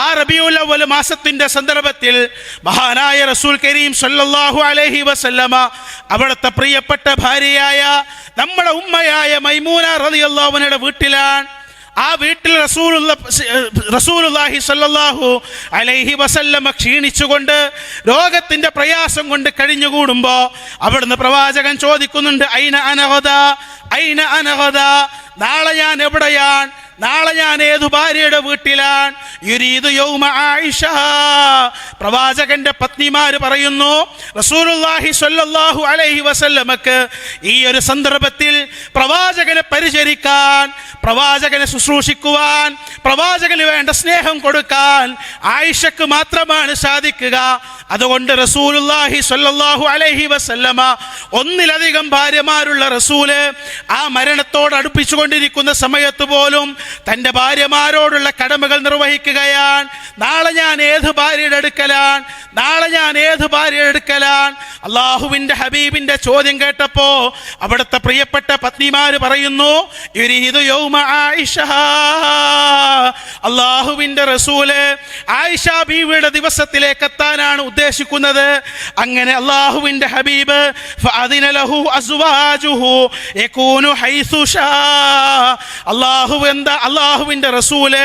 ആ റബീഉൽ അവ്വൽ മാസത്തിന്റെ സന്ദർഭത്തിൽ മഹാനായ റസൂൽ കരീം സല്ലല്ലാഹു അലൈഹി വസല്ലമ അവിടുത്തെ പ്രിയപ്പെട്ട ഭാര്യയായ നമ്മുടെ ഉമ്മയായ മൈമൂന റളിയല്ലാഹു അൻഹയുടെ വീട്ടിലാണ്. ആ വീട്ടിൽ റസൂലുള്ളാഹി സ്വല്ലല്ലാഹു അലൈഹി വസല്ലമ ക്ഷീണിച്ചുകൊണ്ട് രോഗത്തിന്റെ പ്രയാസം കൊണ്ട് കഴിഞ്ഞുകൂടുമ്പോൾ അവിടുന്ന് പ്രവാചകൻ ചോദിക്കുന്നുണ്ട്, ഐന അനഗദ, നാളെ ഞാൻ എവിടെയാണ്, നാളെ ഞാൻ ഏതു ഭാര്യയുടെ വീട്ടിലാണ്? യുരീദു യൗമ ആയിഷ, പ്രവാചകന്റെ പത്നിമാര് പറയുന്നു, റസൂലുള്ളാഹി സ്വല്ലല്ലാഹു അലൈഹി വസല്ലമക്ക് ഈ ഒരു സന്ദർഭത്തിൽ പ്രവാചകനെ പരിചരിക്കാൻ, പ്രവാചകനെ ശുശ്രൂഷിക്കുവാൻ, പ്രവാചകന് വേണ്ട സ്നേഹം കൊടുക്കാൻ ആയിഷക്ക് മാത്രമാണ് സാധിക്കുക. അതുകൊണ്ട് റസൂലുള്ളാഹി സ്വല്ലല്ലാഹു അലൈഹി വസല്ലമ ഒന്നിലധികം ഭാര്യമാരുള്ള റസൂല് ആ മരണത്തോട് അടുപ്പിച്ചുകൊണ്ടിരിക്കുന്ന സമയത്ത് പോലും തൻ്റെ ഭാര്യമാരോടുള്ള കടമകൾ നിർവഹിക്കുകയാണ്. നാളെ ഞാൻ ഏത് ഭാര്യയുടെ അടുക്കലാണ്, നാളെ ഞാൻ ഏത് ഭാര്യയുടെ അടുക്കലാണ്? അള്ളാഹുവിൻ്റെ ഹബീബിൻ്റെ ചോദ്യം കേട്ടപ്പോൾ അവിടുത്തെ പ്രിയപ്പെട്ട പത്നിമാര് പറയുന്നു, യുരീദു യൗമ ആയിഷ, അള്ളാഹുവിൻ്റെ റസൂല് ആയിഷ ബീവിയുടെ ദിവസത്തിലേക്ക് എത്താനാണ് ഉദ്ദേശിക്കുന്നത്. അങ്ങനെ അള്ളാഹുവിൻ്റെ ഹബീബ് ഫഅദിന ലഹു അസ്വാജുഹു യകൂനു ഹൈസു ഷാ, അള്ളാഹുവിൻ്റെ റസൂല്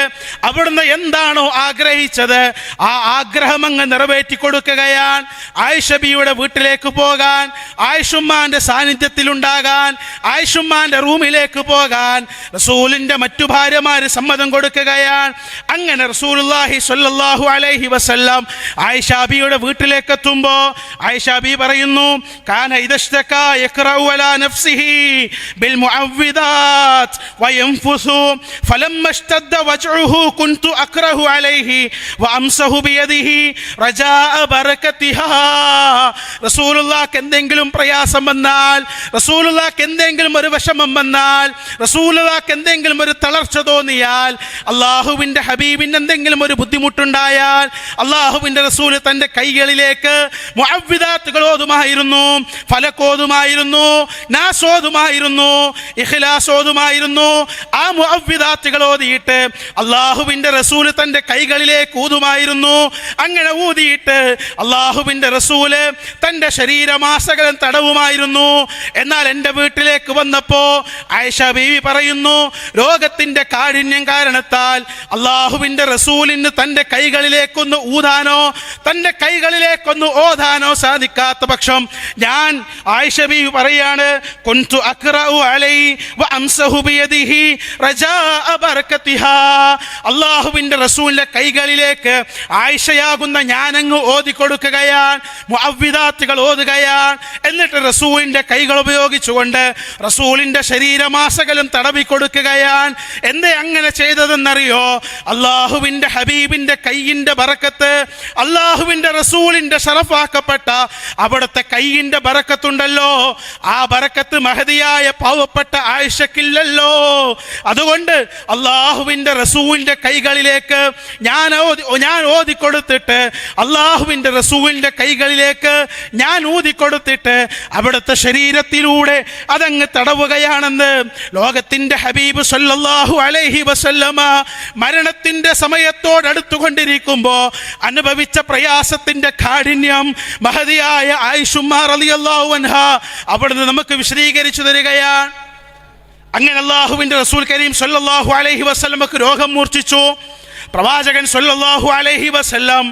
അവിടുന്ന് എന്താണോ ആഗ്രഹിച്ചത് ആ ആഗ്രഹം അങ്ങ് നിറവേറ്റി കൊടുക്കുകയാണ്. ആയിഷ ബീവിയുടെ വീട്ടിലേക്ക് പോകാൻ, ആയിഷുമ്മാന്റെ സാന്നിധ്യത്തിൽ ഉണ്ടാകാൻ, ആയിഷുമ്മാന്റെ റൂമിലേക്ക് പോകാൻ റസൂലിന്റെ മറ്റു ഭാര്യമാര് സമ്മതം കൊടുക്കുകയാണ്. അങ്ങനെ റസൂലുള്ളാഹി സ്വല്ലല്ലാഹു അലൈഹി വസല്ലം ആയിഷ ബീവിയുടെ വീട്ടിലേക്ക് എത്തുമ്പോൾ ആയിഷ ബീ പറയുന്നു, കാന ഇദശ്തകാ യഖറഉ അലാ നഫ്സിഹി ബിൽ മുഅവ്വിദാത് വയൻഫുസു ഫലമ്മ ഇഷ്തദ്ദ വജ്ഉഹു കുൻതു അക്റഹു അലൈഹി വഅംസഹു ബിയദിഹി റജാഅ ബറകതിഹാ. റസൂലുള്ളാഹിക്ക് എന്തെങ്കിലും പ്രയാസം വന്നാൽ, റസൂലുള്ളാഹിക്ക് എന്തെങ്കിലും ഒരു വിഷമം വന്നാൽ, റസൂലുള്ളാഹിക്ക് എന്തെങ്കിലും ഒരു തളർച്ച തോന്നിയാൽ, അള്ളാഹുവിൻ്റെ ഹബീബിന് എന്തെങ്കിലും ഒരു ബുദ്ധിമുട്ടുണ്ടായാൽ അള്ളാഹുവിൻ്റെ റസൂൽ തൻ്റെ കൈ കൈകളിലേക്ക് മുഅവ്വിദാത്തുകൾ ഓതുമായിരുന്നു, ഫലക് ഓതുമായിരുന്നു, നാസ് ഓതുമായിരുന്നു, ഇഖ്ലാസ് ഓതുമായിരുന്നു. ആ മുഅവ്വിദാത്തുകൾ ഓതിയിട്ട് അള്ളാഹുവിന്റെ റസൂല് തന്റെ കൈകളിലേക്ക് ഊതുമായിരുന്നു. അങ്ങനെ ഊതിയിട്ട് അള്ളാഹുവിന്റെ റസൂല് തന്റെ ശരീരമാസകലം തടവുമായിരുന്നു. എന്നാൽ എൻ്റെ വീട്ടിലേക്ക് വന്നപ്പോ ആയിഷ ബീവി പറയുന്നു, രോഗത്തിന്റെ കാഠിന്യം കാരണത്താൽ അള്ളാഹുവിന്റെ റസൂലിന് തന്റെ കൈകളിലേക്കൊന്ന് ഊതാനോ തന്റെ കൈകളിലേക്കൊന്ന് ഓതാനോ സാധിക്കാത്ത പക്ഷം ഞാൻ ആയിഷ ബീവി പറയാണ്, കുൻതു അഖ്റഉ അലൈഹി വ അംസഹു ബിയദിഹി റജാഅ ബർകതിഹാ. അള്ളാഹുവിന്റെ റസൂലിന്റെ കൈകളിലേക്ക് ആയിഷയാകുന്ന ഞാനങ്ങ് ഓതിക്കൊടുക്കുകയാണ്, മുഅവ്വിദാത്തുകൾ ഓതുകയാണ്. എന്നിട്ട് റസൂലിന്റെ കൈകൾ ഉപയോഗിച്ചുകൊണ്ട് റസൂലിന്റെ ശരീരമാസകലം തടവിക്കൊടുക്കുകയാണ്. എന്തേ അങ്ങനെ ചെയ്തതെന്നറിയോ? അള്ളാഹുവിന്റെ ഹബീബിന്റെ കൈയിന്റെ ബറക്കത്ത്, അള്ളാഹുവിന്റെ റസൂലിന്റെ ശറഫാക്കപ്പെട്ട അവിടുത്തെ കൈയിന്റെ ബറക്കത്തുണ്ടല്ലോ, ആ ബറക്കത്ത് മഹദിയായ പാവപ്പെട്ട ആയിഷക്കില്ലല്ലോ. അതുകൊണ്ട് അള്ളാഹുവിന്റെ റസൂലിന്റെ കൈകളിലേക്ക് ഞാൻ ഓതിക്കൊടുത്തിട്ട് അള്ളാഹുവിന്റെ റസൂലിന്റെ കൈകളിലേക്ക് ഞാൻ ഊതിക്കൊടുത്തിട്ട് അവിടുത്തെ ശരീരത്തിലൂടെ അതങ്ങ് തടവുകയാണെന്ന് ലോകത്തിന്റെ ഹബീബ് സല്ലല്ലാഹു അലൈഹി വസല്ലമ മരണത്തിന്റെ സമയത്തോടടുത്തുകൊണ്ടിരിക്കുമ്പോ അനുഭവിച്ച പ്രയാസത്തിന്റെ കാഠിന്യം മഹദിയായ ആയിഷുമ്മ റളിയല്ലാഹു അൻഹ അവിടുന്ന് നമുക്ക് വിശദീകരിച്ചു തരികയാണ്. അങ്ങനെ അള്ളാഹുവിന്റെ റസൂൽ കരീം സല്ലല്ലാഹു അലൈഹി വസല്ലമക്ക് രോഗം മൂർച്ഛിച്ചു. പ്രവാചകൻ സല്ലല്ലാഹു അലൈഹി വസല്ലം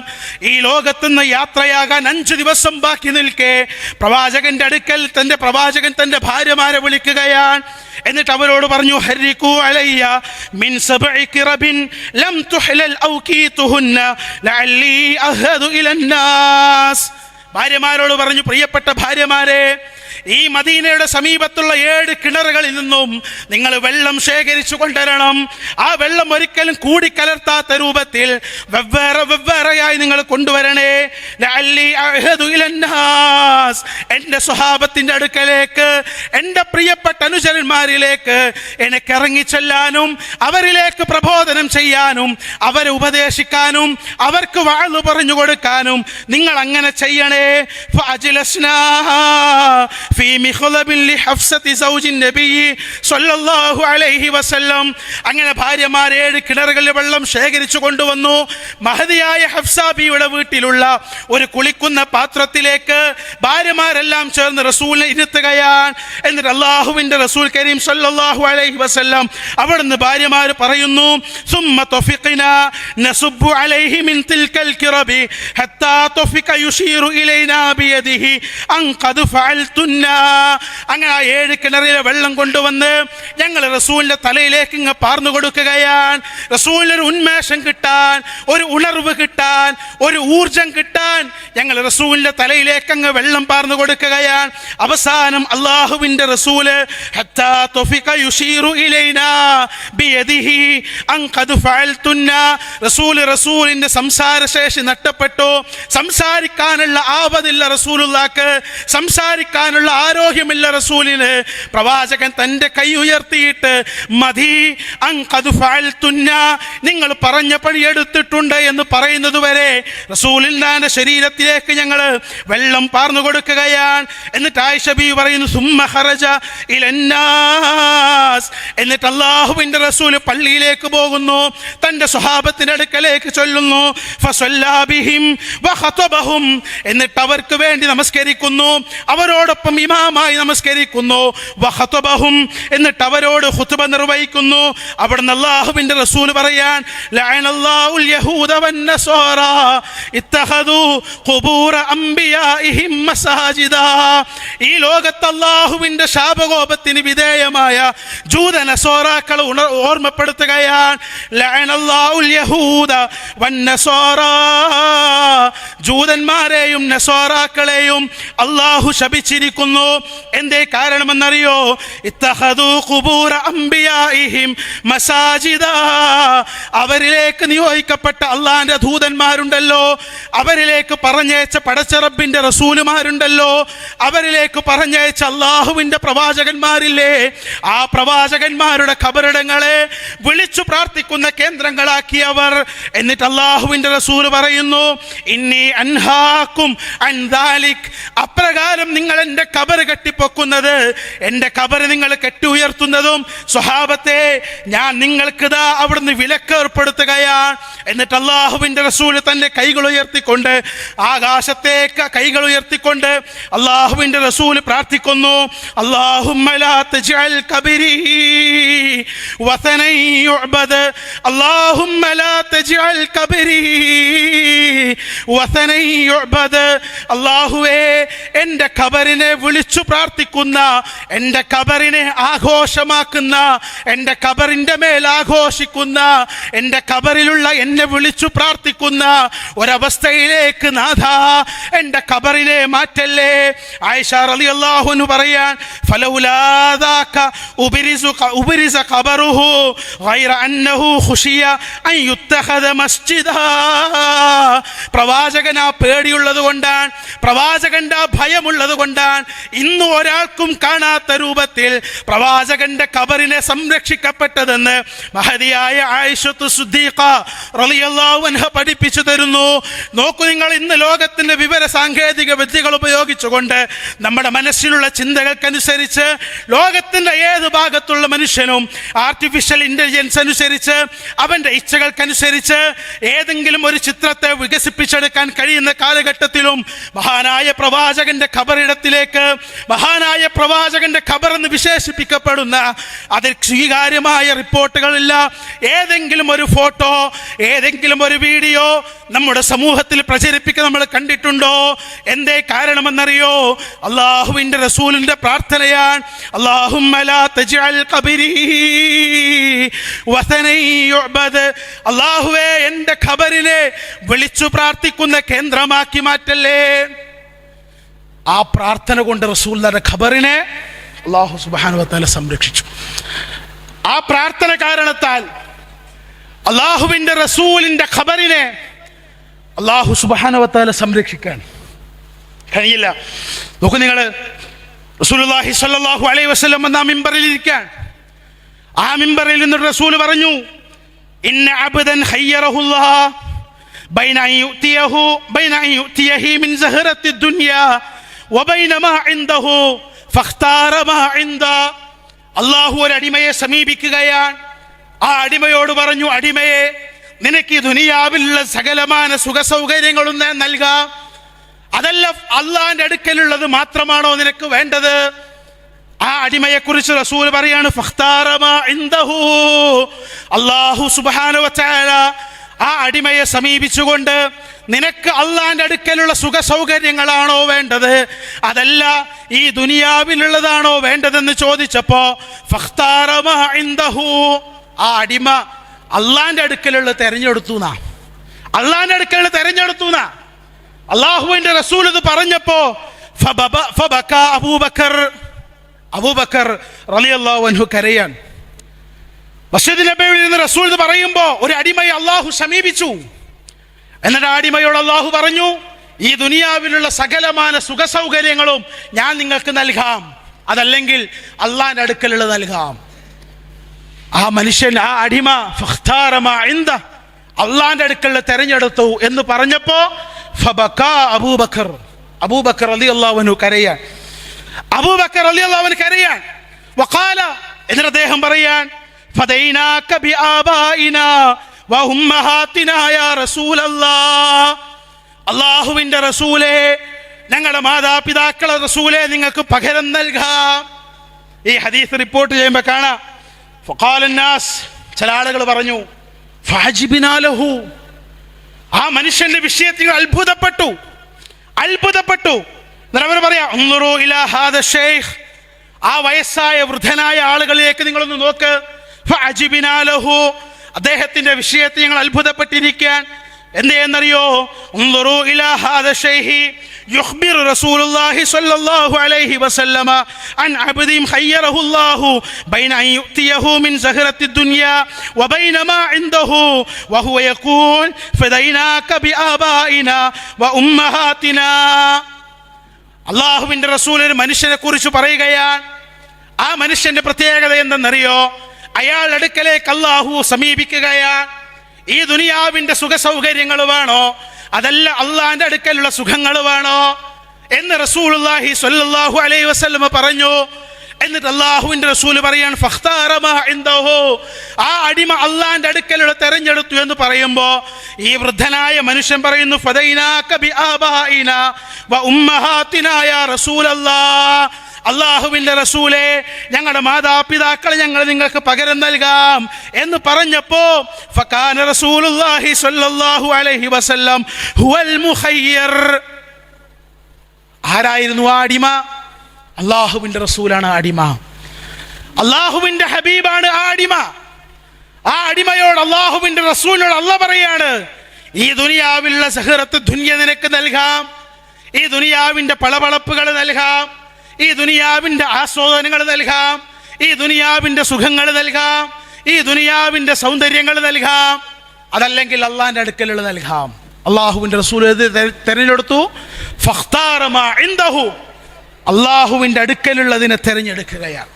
ഈ ലോകത്തുനിന്ന് യാത്രയാകാൻ 5 ദിവസം ബാക്കി നിൽക്കെ പ്രവാചകന്റെ അടുക്കൽ തന്റെ ഭാര്യമാരെ വിളിക്കുകയാണ്. എന്നിട്ട് അവരോട് പറഞ്ഞു, ഹരിക്കൂ അലയ്യ മിൻ സബ്ഇ ഖിറബിൻ ലം തുഹ്ലൽ ഔകീതുഹുന്ന ലഅല്ലി അഹദു ഇലന്നാസ്. ഭാര്യമാരോട് പറഞ്ഞു, പ്രിയപ്പെട്ട ഭാര്യമാരെ, ഈ മദീനയുടെ സമീപത്തുള്ള 7 കിണറുകളിൽ നിന്നും നിങ്ങൾ വെള്ളം ശേഖരിച്ചു കൊണ്ടുവരണം. ആ വെള്ളം ഒരിക്കലും കൂടിക്കലർത്താത്ത രൂപത്തിൽ വെവ്വേറെയായി നിങ്ങൾ കൊണ്ടുവരണേ. എന്റെ സ്വഹാബത്തിന്റെ അടുക്കലേക്ക്, എന്റെ പ്രിയപ്പെട്ട അനുചരന്മാരിലേക്ക് എനിക്ക് ഇറങ്ങിച്ചെല്ലാനും അവരിലേക്ക് പ്രബോധനം ചെയ്യാനും അവരെ ഉപദേശിക്കാനും അവർക്ക് വാഴ്ന്നു പറഞ്ഞു കൊടുക്കാനും നിങ്ങൾ അങ്ങനെ ചെയ്യണേ. في مخلب لحفصة زوج النبي صلى الله عليه وسلم. അങ്ങനെ ഭാര്യമാർ 7 കിണറുകളിൽ വെള്ളം ശേഖരിച്ചു കൊണ്ടുവന്നു. മഹദിയായ ഹഫ്സ ബിയുടെ വീട്ടിലുള്ള ഒരു കുളിക്കുന്ന പാത്രത്തിലേക്ക് ഭാര്യമാരെല്ലാം ചേർന്ന് റസൂലിനെ ഇരുത്തുകയാണ്. എന്നിട്ട് അള്ളാഹുവിന്റെ റസൂൽ കരീം സല്ലല്ലാഹു അലൈഹി വസല്ലം അവിടുന്ന് ഭാര്യമാർ പറയുന്നു, ثم طفقنا نصب عليه من تلك الكرب حتى طفق يشير إلينا بيده أن قد فعلتن. അങ്ങനെ ആ 7 കിണറിലെ വെള്ളം കൊണ്ടുവന്ന് ഞങ്ങൾ റസൂലിന്റെ തലയിലേക്ക് ഇങ്ങ് പാർന്നു കൊടുക്കുകയാണ്. റസൂലിനൊരു ഉന്മേഷം കിട്ടാൻ, ഒരു ഉണർവ് കിട്ടാൻ, ഒരു ഊർജം കിട്ടാൻ ഞങ്ങൾ റസൂലിന്റെ തലയിലേക്ക് അങ്ങ് വെള്ളം പാർന്നു കൊടുക്കുകയാണ്. അവസാനം അള്ളാഹുവിന്റെ റസൂല് ഹത്താ തുഫിക യുശീറു ഇലൈനാ ബിയദിഹി അൻ ഖദ് ഫഅൽതുന്ന. റസൂലിന്റെ സംസാരശേഷി നഷ്ടപ്പെട്ടു. സംസാരിക്കാനുള്ള ആവതില്ല റസൂലുള്ളാക്ക്, സംസാരിക്കാനുള്ള ആരോഗ്യമില്ല റസൂലിന്. പ്രവാചകൻ തന്റെ കൈ ഉയർത്തിയിട്ട് മതി അൻ ഖദ് ഫഅൽതുന്ന, നിങ്ങൾ പറഞ്ഞ പണി എടുത്തിട്ടുണ്ട് എന്ന് പറയുന്നത് വരെ റസൂലിന്റെ ശരീരത്തിലേക്ക് ഞങ്ങൾ വെള്ളം പാർന്നു കൊടുക്കുകയാണ്. എന്നിട്ട് ആയിഷ ബീവി പറയുന്നു, സുമ്മ ഖറജ ഇലന്നാസ്. എന്നിട്ട് അല്ലാഹുവിന്റെ റസൂൽ പള്ളിയിലേക്ക് പോകുന്നു, തന്റെ സ്വഹാബത്തിന്റെ അടുക്കലേക്ക് ചൊല്ലുന്നു. ഫസല്ലാ ബിഹിം വഖതബഹും. എന്നിട്ട് അവർക്ക് വേണ്ടി നമസ്കരിക്കുന്നു, അവരോടൊപ്പം ഇമാമായി നമസ്കരിക്കുന്നു. വഖതബഹും. എന്നിട്ട് അവരോട് ഖുതുബ നിർവഹിക്കുന്നു. അവിടുന്ന് അല്ലാഹുവിന്റെ റസൂൽ പറയാൻ, ലഅനല്ലാഹുൽ യഹൂദ വന്നസാറാ ഇത്തഖദു ഖുബൂറ അംബിയാഇഹിം മസാജിദാ. ഈ ലോകത്ത് അല്ലാഹുവിന്റെ ശാപകോപത്തിന് വിധേയമായ ജൂത നസോറാക്കളെ ഓർമ്മപ്പെടുത്തുകയാണ്. ലഅനല്ലാഹുൽ യഹൂദ വന്നസാറാ. ജൂതന്മാരെയും നസോറാക്കളെയും അല്ലാഹു ശപിച്ചിരിക്കുന്നു. പറയുന്നു. എന്തേ കാരണമെന്നറിയോ? ഇത്തഖദൂ ഖുബൂറ അംബിയാഇഹിം മസാജിദാ. അവരിലേക്ക് നിയോഗിക്കപ്പെട്ട അള്ളാന്റെ ദൂതന്മാരുണ്ടല്ലോ, അവരിലേക്ക് പറഞ്ഞയച്ച പടച്ച റബ്ബിന്റെ റസൂലുമാരുണ്ടല്ലോ, അവരിലേക്ക് പറഞ്ഞയച്ച അള്ളാഹുവിന്റെ പ്രവാചകന്മാരില്ലേ, ആ പ്രവാചകന്മാരുടെ ഖബറിടങ്ങളെ വിളിച്ചു പ്രാർത്ഥിക്കുന്ന കേന്ദ്രങ്ങളാക്കിയവർ. എന്നിട്ട് അള്ളാഹുവിന്റെ റസൂൽ പറയുന്നു, ഇന്നി അൻഹാക്കും അൻ ദാലിക്. അപ്രകാരം നിങ്ങൾ എൻ്റെ ഖബർ കെട്ടിപ്പൊക്കുന്നത്, എൻ്റെ ഖബർ നിങ്ങൾ കെട്ടി ഉയർത്തുന്നതും സ്വഹാബത്തെ ഞാൻ നിങ്ങൾക്ക് ദാ അവിടുന്ന് വിലക്ക് ഏർപ്പെടുത്തുകയാണ്. എന്നിട്ട് അള്ളാഹുവിന്റെ റസൂൽ തന്റെ കൈകൾ ഉയർത്തിക്കൊണ്ട് ആകാശത്തേക്ക് കൈകൾ ഉയർത്തിക്കൊണ്ട് അള്ളാഹുവിന്റെ റസൂൽ പ്രാർത്ഥിക്കുന്നു, അല്ലാഹുമ്മ ലാ തജ്അൽ ഖബരി വസനൻ യുഅബദ്. അല്ലാഹുമ്മ ലാ തജ്അൽ ഖബരി വസനൻ യുഅബദ്. അല്ലാഹുവേ, എൻ്റെ ഖബറിനെ വിളിച്ചു പ്രാർത്ഥിക്കുന്ന, എൻ്റെ ഖബറിനെ ആഘോഷമാക്കുന്ന, എൻ്റെ ഖബറിൻ്റെ മേൽ ആഘോഷിക്കുന്ന, എൻ്റെ ഖബറിലുള്ള എന്നെ വിളിച്ചു പ്രാർത്ഥിക്കുന്ന ഒരവസ്ഥയിലേക്ക് നാഥ എൻ്റെ ഖബറിനെ മാറ്റല്ലേ. ആയിഷ റളിയല്ലാഹു അൻഹ പറയാൻ, ഫലൗലാ ദാക ഉബരിസ ഖബറുഹു ഗൈറ അന്നഹു ഖുശിയ അൻ യുത്തഖദ മസ്ജിദാ. പ്രവാചകൻ ആ പേടിയുള്ളത് കൊണ്ടാണ്, പ്രവാചകന്റെ ആ ഭയമുള്ളത് കൊണ്ടാണ് ഇന്ന് ഒരാൾക്കും കാണാത്ത രൂപത്തിൽ പ്രവാചകന്റെ ഖബറിനെ സംരക്ഷിക്കപ്പെട്ടതെന്ന് മഹദിയായ ആയിഷത്തു സിദ്ദീഖ റളിയല്ലാഹു അൻഹ പഠിപ്പിച്ചു തരുന്നു. നോക്കൂ നിങ്ങൾ, ഇന്ന് ലോകത്തിന്റെ വിവര സാങ്കേതിക വിദ്യകൾ ഉപയോഗിച്ചുകൊണ്ട് നമ്മുടെ മനസ്സിലുള്ള ചിന്തകൾക്കനുസരിച്ച് ലോകത്തിന്റെ ഏത് ഭാഗത്തുള്ള മനുഷ്യനും ആർട്ടിഫിഷ്യൽ ഇന്റലിജൻസ് അനുസരിച്ച് അവന്റെ ഇച്ഛകൾക്കനുസരിച്ച് ഏതെങ്കിലും ഒരു ചിത്രത്തെ വികസിപ്പിച്ചെടുക്കാൻ കഴിയുന്ന കാലഘട്ടത്തിലും മഹാനായ പ്രവാചകന്റെ ഖബറിടത്തിലേക്ക്, മഹാനായ പ്രവാചകന്റെ ഖബർ എന്ന് വിശേഷിപ്പിക്കപ്പെടുന്ന അതിൽ സ്വീകാര്യമായ റിപ്പോർട്ടുകളില്ല. ഏതെങ്കിലും ഒരു ഫോട്ടോ, ഏതെങ്കിലും ഒരു വീഡിയോ നമ്മുടെ സമൂഹത്തിൽ പ്രചരിപ്പിക്കാൻ നമ്മൾ കണ്ടിട്ടുണ്ടോ? എന്തേ കാരണമെന്നറിയോ? അള്ളാഹുവിന്റെ റസൂലിന്റെ പ്രാർത്ഥനയാണ്, അല്ലാഹുമ്മ ലാ തജ്അൽ ഖബരി വസനൻ യുഅബദ്. അല്ലാഹുവേ, എൻ്റെ ഖബറിനെ വിളിച്ചു പ്രാർത്ഥിക്കുന്ന കേന്ദ്രമാക്കി മാറ്റല്ലേ. ആ പ്രാർത്ഥന കൊണ്ട് റസൂലുള്ളാഹിയുടെ ഖബറിനെ അല്ലാഹു സുബ്ഹാനഹു വ തആല സംരക്ഷിച്ചു. ആ പ്രാർത്ഥന കാരണത്താൽ അല്ലാഹുവിന്റെ റസൂലിന്റെ ഖബറിനെ അല്ലാഹു സുബ്ഹാനഹു വ തആല സംരക്ഷിക്കാൻ കഴിയില്ല. നോക്കൂ നിങ്ങൾ, റസൂലുള്ളാഹി സ്വല്ലല്ലാഹു അലൈഹി വസല്ലം എന്ന മിമ്പറിൽ ഇരിക്കാൻ, ആ മിമ്പറിൽ നിന്ന് റസൂൽ പറഞ്ഞു, ഇന്ന അബ്ദൻ ഖയ്യറഹുല്ലാഹ് ബൈന അൻ യുഅതിയഹി മിൻ സഹറത്തി ദുനിയാ വബൈന മാ ഇൻദഹു ഫഖ്താറ മാ ഇൻദ. അല്ലാഹു ഒരു അടിമയെ സമീപിക്കുകയാണ്. ആ അടിമയോട് പറഞ്ഞു, അടിമയെ, നിനക്ക് ഈ ദുനിയാവിലുള്ള സകലമാന സുഖ സൗകര്യങ്ങളും ഞാൻ നൽകാം. അതല്ല അള്ളാന്റെ അടുക്കലുള്ളത് മാത്രമാണോ നിനക്ക് വേണ്ടത്? ആ അടിമയെ കുറിച്ച് റസൂൽ പറയാണ്, ഫഖ്താറ മാ ഇൻദഹു. അല്ലാഹു സുബ്ഹാനഹു വ തആല ആ അടിമയെ സമീപിച്ചുകൊണ്ട്, നിനക്ക് അള്ളാന്റെ അടുക്കലുള്ള സുഖ സൗകര്യങ്ങളാണോ വേണ്ടത്, അതല്ല ഈ ദുനിയാവിലുള്ളതാണോ വേണ്ടതെന്ന് ചോദിച്ചപ്പോ ഫഖ്താറ മാ ഇൻദഹു, ആ അടിമ അള്ളാന്റെ അടുക്കലുള്ള തെരഞ്ഞെടുത്തു. അള്ളാന്റെ അടുക്കലുള്ള തെരഞ്ഞെടുത്തു. അള്ളാഹുവിന്റെ റസൂൽ ഇത് പറഞ്ഞപ്പോ അബൂബക്കർ റളിയല്ലാഹു അൻഹു കരയാൻ. മസ്ജിദ് നബവിയിൽ നിന്ന് റസൂൽ ഇത് പറയുമ്പോ ഒരു അടിമയെ അള്ളാഹു സമീപിച്ചു. എന്നിട്ട് ആ അടിമയോട് അള്ളാഹു പറഞ്ഞു, ഈ ദുനിയാവിലുള്ള സകലമാന സുഖ സൗകര്യങ്ങളും ഞാൻ നിങ്ങൾക്ക് നൽകാം, അതല്ലെങ്കിൽ അള്ളാന്റെ അടുക്കലുള്ള നൽകാം. ആ മനുഷ്യൻ, ആ അടിമ ഫഖ്താറ മാ ഇൻദ, അള്ളാന്റെ അടുക്കലുള്ള തെരഞ്ഞെടുത്തു എന്ന് പറഞ്ഞപ്പോ അബൂബക്കർ റളിയല്ലാഹു അൻഹു കരയാൻ. അബൂബക്കർ റളിയല്ലാഹു അൻഹു കരയാൻ. വഖാല, എന്നിട്ട് അദ്ദേഹം പറയാൻ, ഫദൈനാക ബിആബായിനാ വഉമ്മഹാതിനാ യാ റസൂലല്ലാഹ്. അല്ലാഹുവിന്റെ റസൂലേ, ഞങ്ങളുടെ മാതാപിതാക്കളെ റസൂലേ, നിങ്ങൾക്ക് പകരം നൽകാം. ഈ ഹദീസ് റിപ്പോർട്ട് ചെയ്യുമ്പോൾ കാണാം, ഫഖാല അന്നാസ്, ചില ആളുകൾ പറഞ്ഞു, ഫഅജിബ്നാ ലഹു, ആ മനുഷ്യന്റെ വിഷയത്തിൽ അത്ഭുതപ്പെട്ടു. അവർ പറയാ, ഉൻദുറൂ ഇലാ ഹാദ ശൈഖ്, ആ വയസ്സായ വൃദ്ധനായ ആളുകളിലേക്ക് നിങ്ങളൊന്ന് നോക്ക്. ഫഅജിബ്നാ ലഹു, അദ്ദേഹത്തിന്റെ വിഷയത്തിൽ ഞങ്ങൾ അത്ഭുതപ്പെട്ടിരിക്കാൻ. എന്തേന്നറിയോ? ഉൻദുറൂ ഇലാ ഹാദാ ശൈഖി യുഖ്ബിറു റസൂലുള്ളാഹി സ്വല്ലല്ലാഹു അലൈഹി വസല്ലമ അൻ അബ്ദിൻ ഖയ്യറഹുല്ലാഹു ബൈന അൻ യുഅ്തിയഹു മിൻ സഹറത്തി ദുനിയാ വബൈന മാ ഇൻദഹു വഹുവ യഖൂൽ ഫദൈനാക ബിആബായിനാ വഉമ്മഹാതിനാ. അല്ലാഹുവിൻ്റെ റസൂൽ ഒരു മനുഷ്യനെ കുറിച്ച് പറയുകയാണ്. ആ മനുഷ്യന്റെ പ്രത്യേകത എന്തെന്നറിയോ? അയാളുടെ അടുക്കലേക്ക് അല്ലാഹു സമീപിക്കുകയാണ്. ഈ ദുനിയാവിന്റെ സുഖ സൗകര്യങ്ങൾ വേണോ, അതല്ല അള്ളാന്റെ അടുക്കലുള്ള സുഖങ്ങൾ വേണോ എന്ന് റസൂലുള്ളാഹി സ്വല്ലല്ലാഹു അലൈഹി വസല്ലം പറഞ്ഞു. എന്നിട്ട് അല്ലാഹുവിന്റെ റസൂൽ പറയാണ്, ഫഖ്താറ മാ ഇൻദഹു, ആ അടിമ അള്ളാന്റെ അടുക്കലുള്ള തെരഞ്ഞെടുത്തു എന്ന് പറയുമ്പോ ഈ വൃദ്ധനായ മനുഷ്യൻ പറയുന്നു, ഫദൈനാക ബിആബായിനാ വഉമ്മഹാതിനാ യാ റസൂലല്ലാഹ്, അള്ളാഹുവിൻ്റെ റസൂലേ, ഞങ്ങളുടെ മാതാപിതാക്കളെ ഞങ്ങൾ നിങ്ങൾക്ക് പകരം നൽകാം എന്ന് പറഞ്ഞപ്പോ ഫകാന റസൂലുള്ളാഹി സ്വല്ലല്ലാഹു അലൈഹി വസല്ലം ഹുവൽ മുഖയ്യർ. ആരായിരുന്നു ആ അടിമ? അള്ളാഹുവിൻ്റെ റസൂലാണ് ആ അടിമ, അള്ളാഹുവിൻ്റെ ഹബീബാണ് ആ അടിമ. ആ അടിമയോട് അള്ളാഹുവിൻ്റെ റസൂലിനോട് അള്ളാഹ് പറയാണ്, ഈ ദുനിയാവിലുള്ള സഹറത്ത് ദുനിയ നിനക്ക് നൽകാം, ഈ ദുനിയാവിൻ്റെ പളപളപ്പുകൾ നൽകാം, ഈ ദുനിയാവിൻ്റെ ആസ്വാദനങ്ങൾ നൽകാം, ഈ ദുനിയാവിൻ്റെ സുഖങ്ങൾ നൽകാം, ഈ ദുനിയാവിൻ്റെ സൗന്ദര്യങ്ങൾ നൽകാം, അതല്ലെങ്കിൽ അള്ളാഹിൻ്റെ അടുക്കലുള്ള നൽകാം. അള്ളാഹുവിൻ്റെ റസൂൽ തെരഞ്ഞെടുത്തു, ഫഖ്താറ മാ ഇൻദഹു, അള്ളാഹുവിൻ്റെ അടുക്കലുള്ളതിനെ തെരഞ്ഞെടുക്കുകയാണ്,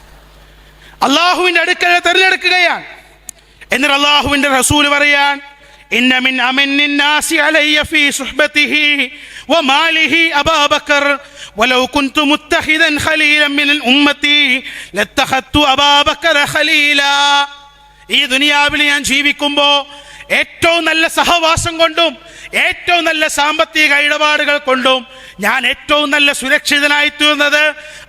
അള്ളാഹുവിൻ്റെ അടുക്കൽ തെരഞ്ഞെടുക്കുകയാണ്. എന്നിട്ട് അള്ളാഹുവിൻ്റെ റസൂൽ പറയാൻ, ഇന്ന മിൻ അമന്നിൻ നാസി അലയ്യ ഫീ സുഹ്ബതിഹി വമാലിഹി അബൂബക്കർ വലൗ കുൻതു മുത്തഖിദൻ ഖലീലൻ മിനൽ ഉമ്മത്തി ലത്തഖത്തു അബൂബക്കർ ഖലീലാ. ഈ ദുനിയാവിൽ ഞാൻ ജീവിക്കുമ്പോൾ ഏറ്റവും നല്ല സഹവാസം കൊണ്ടും ഏറ്റവും നല്ല സാമ്പത്തിക ഇടപാടുകൾ കൊണ്ടും ഞാൻ ഏറ്റവും നല്ല സുരക്ഷിതനായി തീർന്നത്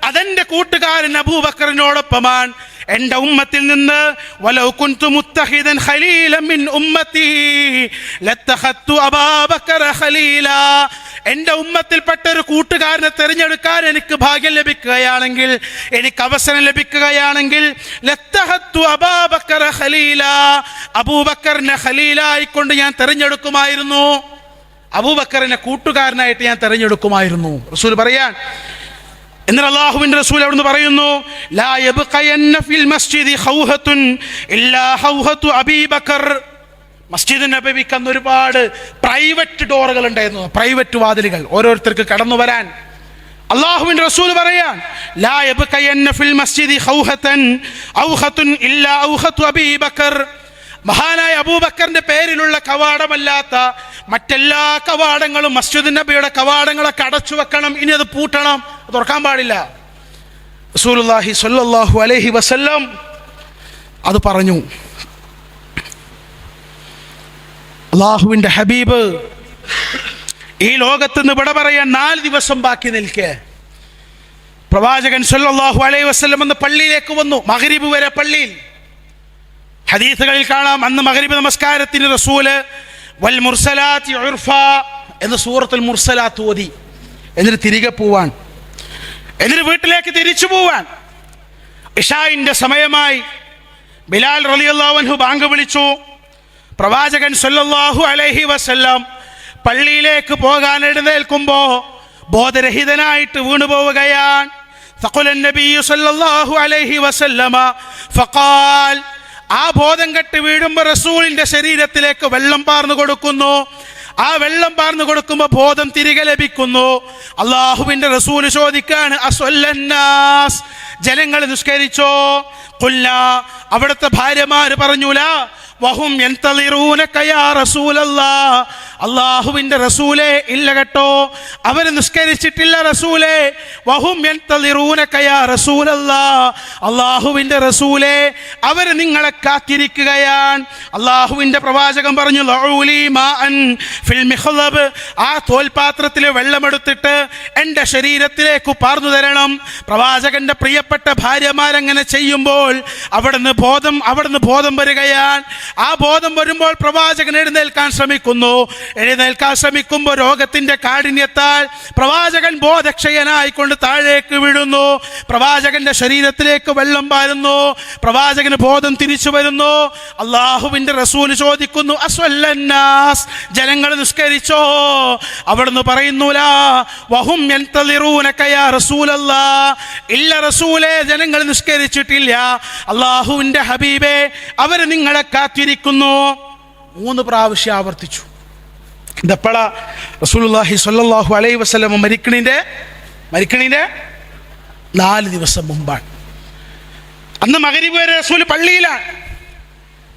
അതെൻ്റെ കൂട്ടുകാരൻ അബൂബക്കറിനോടൊപ്പമാണ്. എൻ്റെ ഉമ്മത്തിൽ നിന്ന് വലൗ കുൻതു മുത്തഖിദൻ ഖലീലൻ മിൻ ഉമ്മത്തി ലത്തഖത്തു അബൂബക്കർ ഖലീലാ. എൻ്റെ ഉമ്മത്തിൽപ്പെട്ട ഒരു കൂട്ടുകാരനെ തിരഞ്ഞെടുക്കാൻ എനിക്ക് ഭാഗ്യം ലഭിക്കുകയാണെങ്കിൽ, എനിക്ക് അവസരം ലഭിക്കുകയാണെങ്കിൽ ലത്തഖത്തു അബൂബക്കർ ഖലീലാ, അബൂബക്കറിനെ ഖലീലായിക്കൊണ്ട് ഞാൻ തിരഞ്ഞെടുക്കുമായിരുന്നു, അബൂബക്കറിനെ കൂട്ടുകാരനായിട്ട് ഞാൻ തിരഞ്ഞെടുക്കുമായിരുന്നു. റസൂൽ പറയാൻ. എന്നിട്ട് അല്ലാഹുവിൻ്റെ റസൂൽ അവിടുന്ന് പറയുന്നു, ലാ യബ്ഖയന്ന ഫിൽ മസ്ജിദി ഖൗഹത്തുൻ ഇല്ലാ ഖൗഹത്തു അബീബക്കർ. മസ്ജിദ് നബവിക്ക് അന്ന് ഒരുപാട് പ്രൈവറ്റ് ഡോറുകൾ ഉണ്ടായിരുന്നു, പ്രൈവറ്റ് വാതിലുകൾ ഓരോരുത്തർക്ക് കടന്നു വരാൻ. അല്ലാഹുവിൻ്റെ റസൂൽ പറയാൻ, ലാ യബ്ഖയന്ന ഫിൽ മസ്ജിദി ഖൗഹത്തൻ ഔഖത്തുൻ ഇല്ലാ ഔഖത്തു അബീബക്കർ. മഹാനായ അബൂബക്കറിന്റെ പേരിലുള്ള കവാടമല്ലാത്ത മറ്റെല്ലാ കവാടങ്ങളും, മസ്ജിദ് നബിയുടെ കവാടങ്ങളൊക്കെ അടച്ചു വെക്കണം, ഇനി അത് പൂട്ടണം, തുറക്കാൻ പാടില്ല. റസൂലുള്ളാഹി സ്വല്ലല്ലാഹു അലൈഹി വസല്ലം അത് പറഞ്ഞു. അല്ലാഹുവിൻ്റെ ഹബീബ് ഈ ലോകത്ത് നിന്ന് വിട പറയാൻ 4 ദിവസം ബാക്കി നിൽക്കെ പ്രവാചകൻ സ്വല്ലല്ലാഹു അലൈഹി വസല്ലം എന്ന പള്ളിയിലേക്ക് വന്നു. മഗ്രിബ് വരെ പള്ളിയിൽ. ഹദീസുകളിൽ കാണാം, അന്ന് മഗ്രിബ് നമസ്കാരത്തിന് റസൂല് വൽ മുർസലാത്തി ഉർഫ എന്ന സൂറത്തുൽ മുർസലാത്ത് ഓതി. എന്നിട്ട് തിരികെ പോവാൻ, എന്നിട്ട് വീട്ടിലേക്ക് തിരിച്ചു പോവാൻ. ഇശാഇന്റെ സമയമായി. ബിലാൽ റളിയല്ലാഹു അൻഹു ബാങ്ക് വിളിച്ചു. പ്രവാചകൻ സ്വല്ലല്ലാഹു അലൈഹി വസല്ലം പള്ളിയിലേക്ക് പോകാൻ എഴുന്നേൽക്കുമ്പോ ബോധരഹിതനായിട്ട് വീണുപോവുകയാണ്. ഫഖുലൻ നബിയ്യു സ്വല്ലല്ലാഹു അലൈഹി വസല്ലമ ഫഖാൽ, ആ ബോധം കെട്ട് വീഴുമ്പോൾ റസൂലിന്റെ ശരീരത്തിലേക്ക് വെള്ളം പാർന്നു കൊടുക്കുന്നു. ആ വെള്ളം പാർന്നു കൊടുക്കുമ്പോൾ ബോധം തിരികെ ലഭിക്കുന്നു. അല്ലാഹുവിന്റെ റസൂല് ചോദിക്കാണ്, അസ്വല്ലന്നാസ്, ജനങ്ങൾ നിസ്കരിച്ചോ? ഖുൽനാ, അവിടുത്തെ ഭാര്യമാര് പറഞ്ഞൂല, വഹും യൻതളിറൂനക യാ റസൂലല്ലാഹ്, അല്ലാഹുവിന്റെ റസൂലേ ഇല്ല കേട്ടോ, അവര് നിസ്കരിച്ചിട്ടില്ല റസൂലേ. വഹും യൻതളിറൂനക യാ റസൂലല്ലാഹ്, അല്ലാഹുവിന്റെ റസൂലേ അവര് നിങ്ങളെ കാത്തിരിക്കുകയാണ്. അല്ലാഹുവിന്റെ പ്രവാചകൻ പറഞ്ഞു, ലഊലി മാഅൻ ഫിൽ മിഖ്ളബ്, ആ തോൽപാത്രത്തിൽ വെള്ളമെടുത്തിട്ട് എൻ്റെ ശരീരത്തിലേക്ക് പാർന്നു തരണം. പ്രവാചകന്റെ പ്രിയപ്പെട്ട ഭാര്യമാരങ്ങനെ ചെയ്യുമ്പോൾ അവിടുന്ന് ബോധം വരികയാണ്. ആ ബോധം വരുമ്പോൾ പ്രവാചകൻ എഴുന്നേൽക്കാൻ ശ്രമിക്കുമ്പോൾ രോഗത്തിന്റെ കാഠിന്യത്താൽ പ്രവാചകൻ ബോധക്ഷയനായിക്കൊണ്ട് താഴേക്ക് വീഴുന്നു. പ്രവാചകന്റെ ശരീരത്തിലേക്ക് വെള്ളം പാരുന്നു. പ്രവാചകന് ബോധം തിരിച്ചു വരുന്നു. അള്ളാഹുവിന്റെ റസൂൽ ചോദിക്കുന്നു, അസ്വല്ലന്നാസ്, ജനങ്ങൾ നിസ്കരിച്ചോ? അവിടുന്ന് പറയുന്നു, ലാ വഹും യൻതളിറൂനക യാ റസൂലല്ലാഹ്, ഇല്ല റസൂലേ, ജനങ്ങൾ നിസ്കരിച്ചിട്ടില്ല. അള്ളാഹുവിന്റെ ഹബീബേ, അവർ നിങ്ങളെ കാത്തിരിക്കുന്നു. 3 പ്രാവശ്യം ആവർത്തിച്ചു. ഇതപ്പോഴാ റസൂലുള്ളാഹി സ്വല്ലല്ലാഹു അലൈഹി വസല്ലം മരിക്കണിന്റെ 4 ദിവസം മുമ്പാണ്. അന്ന് മഗ്രിബ് വരെ റസൂൽ പള്ളിയിലാണ്.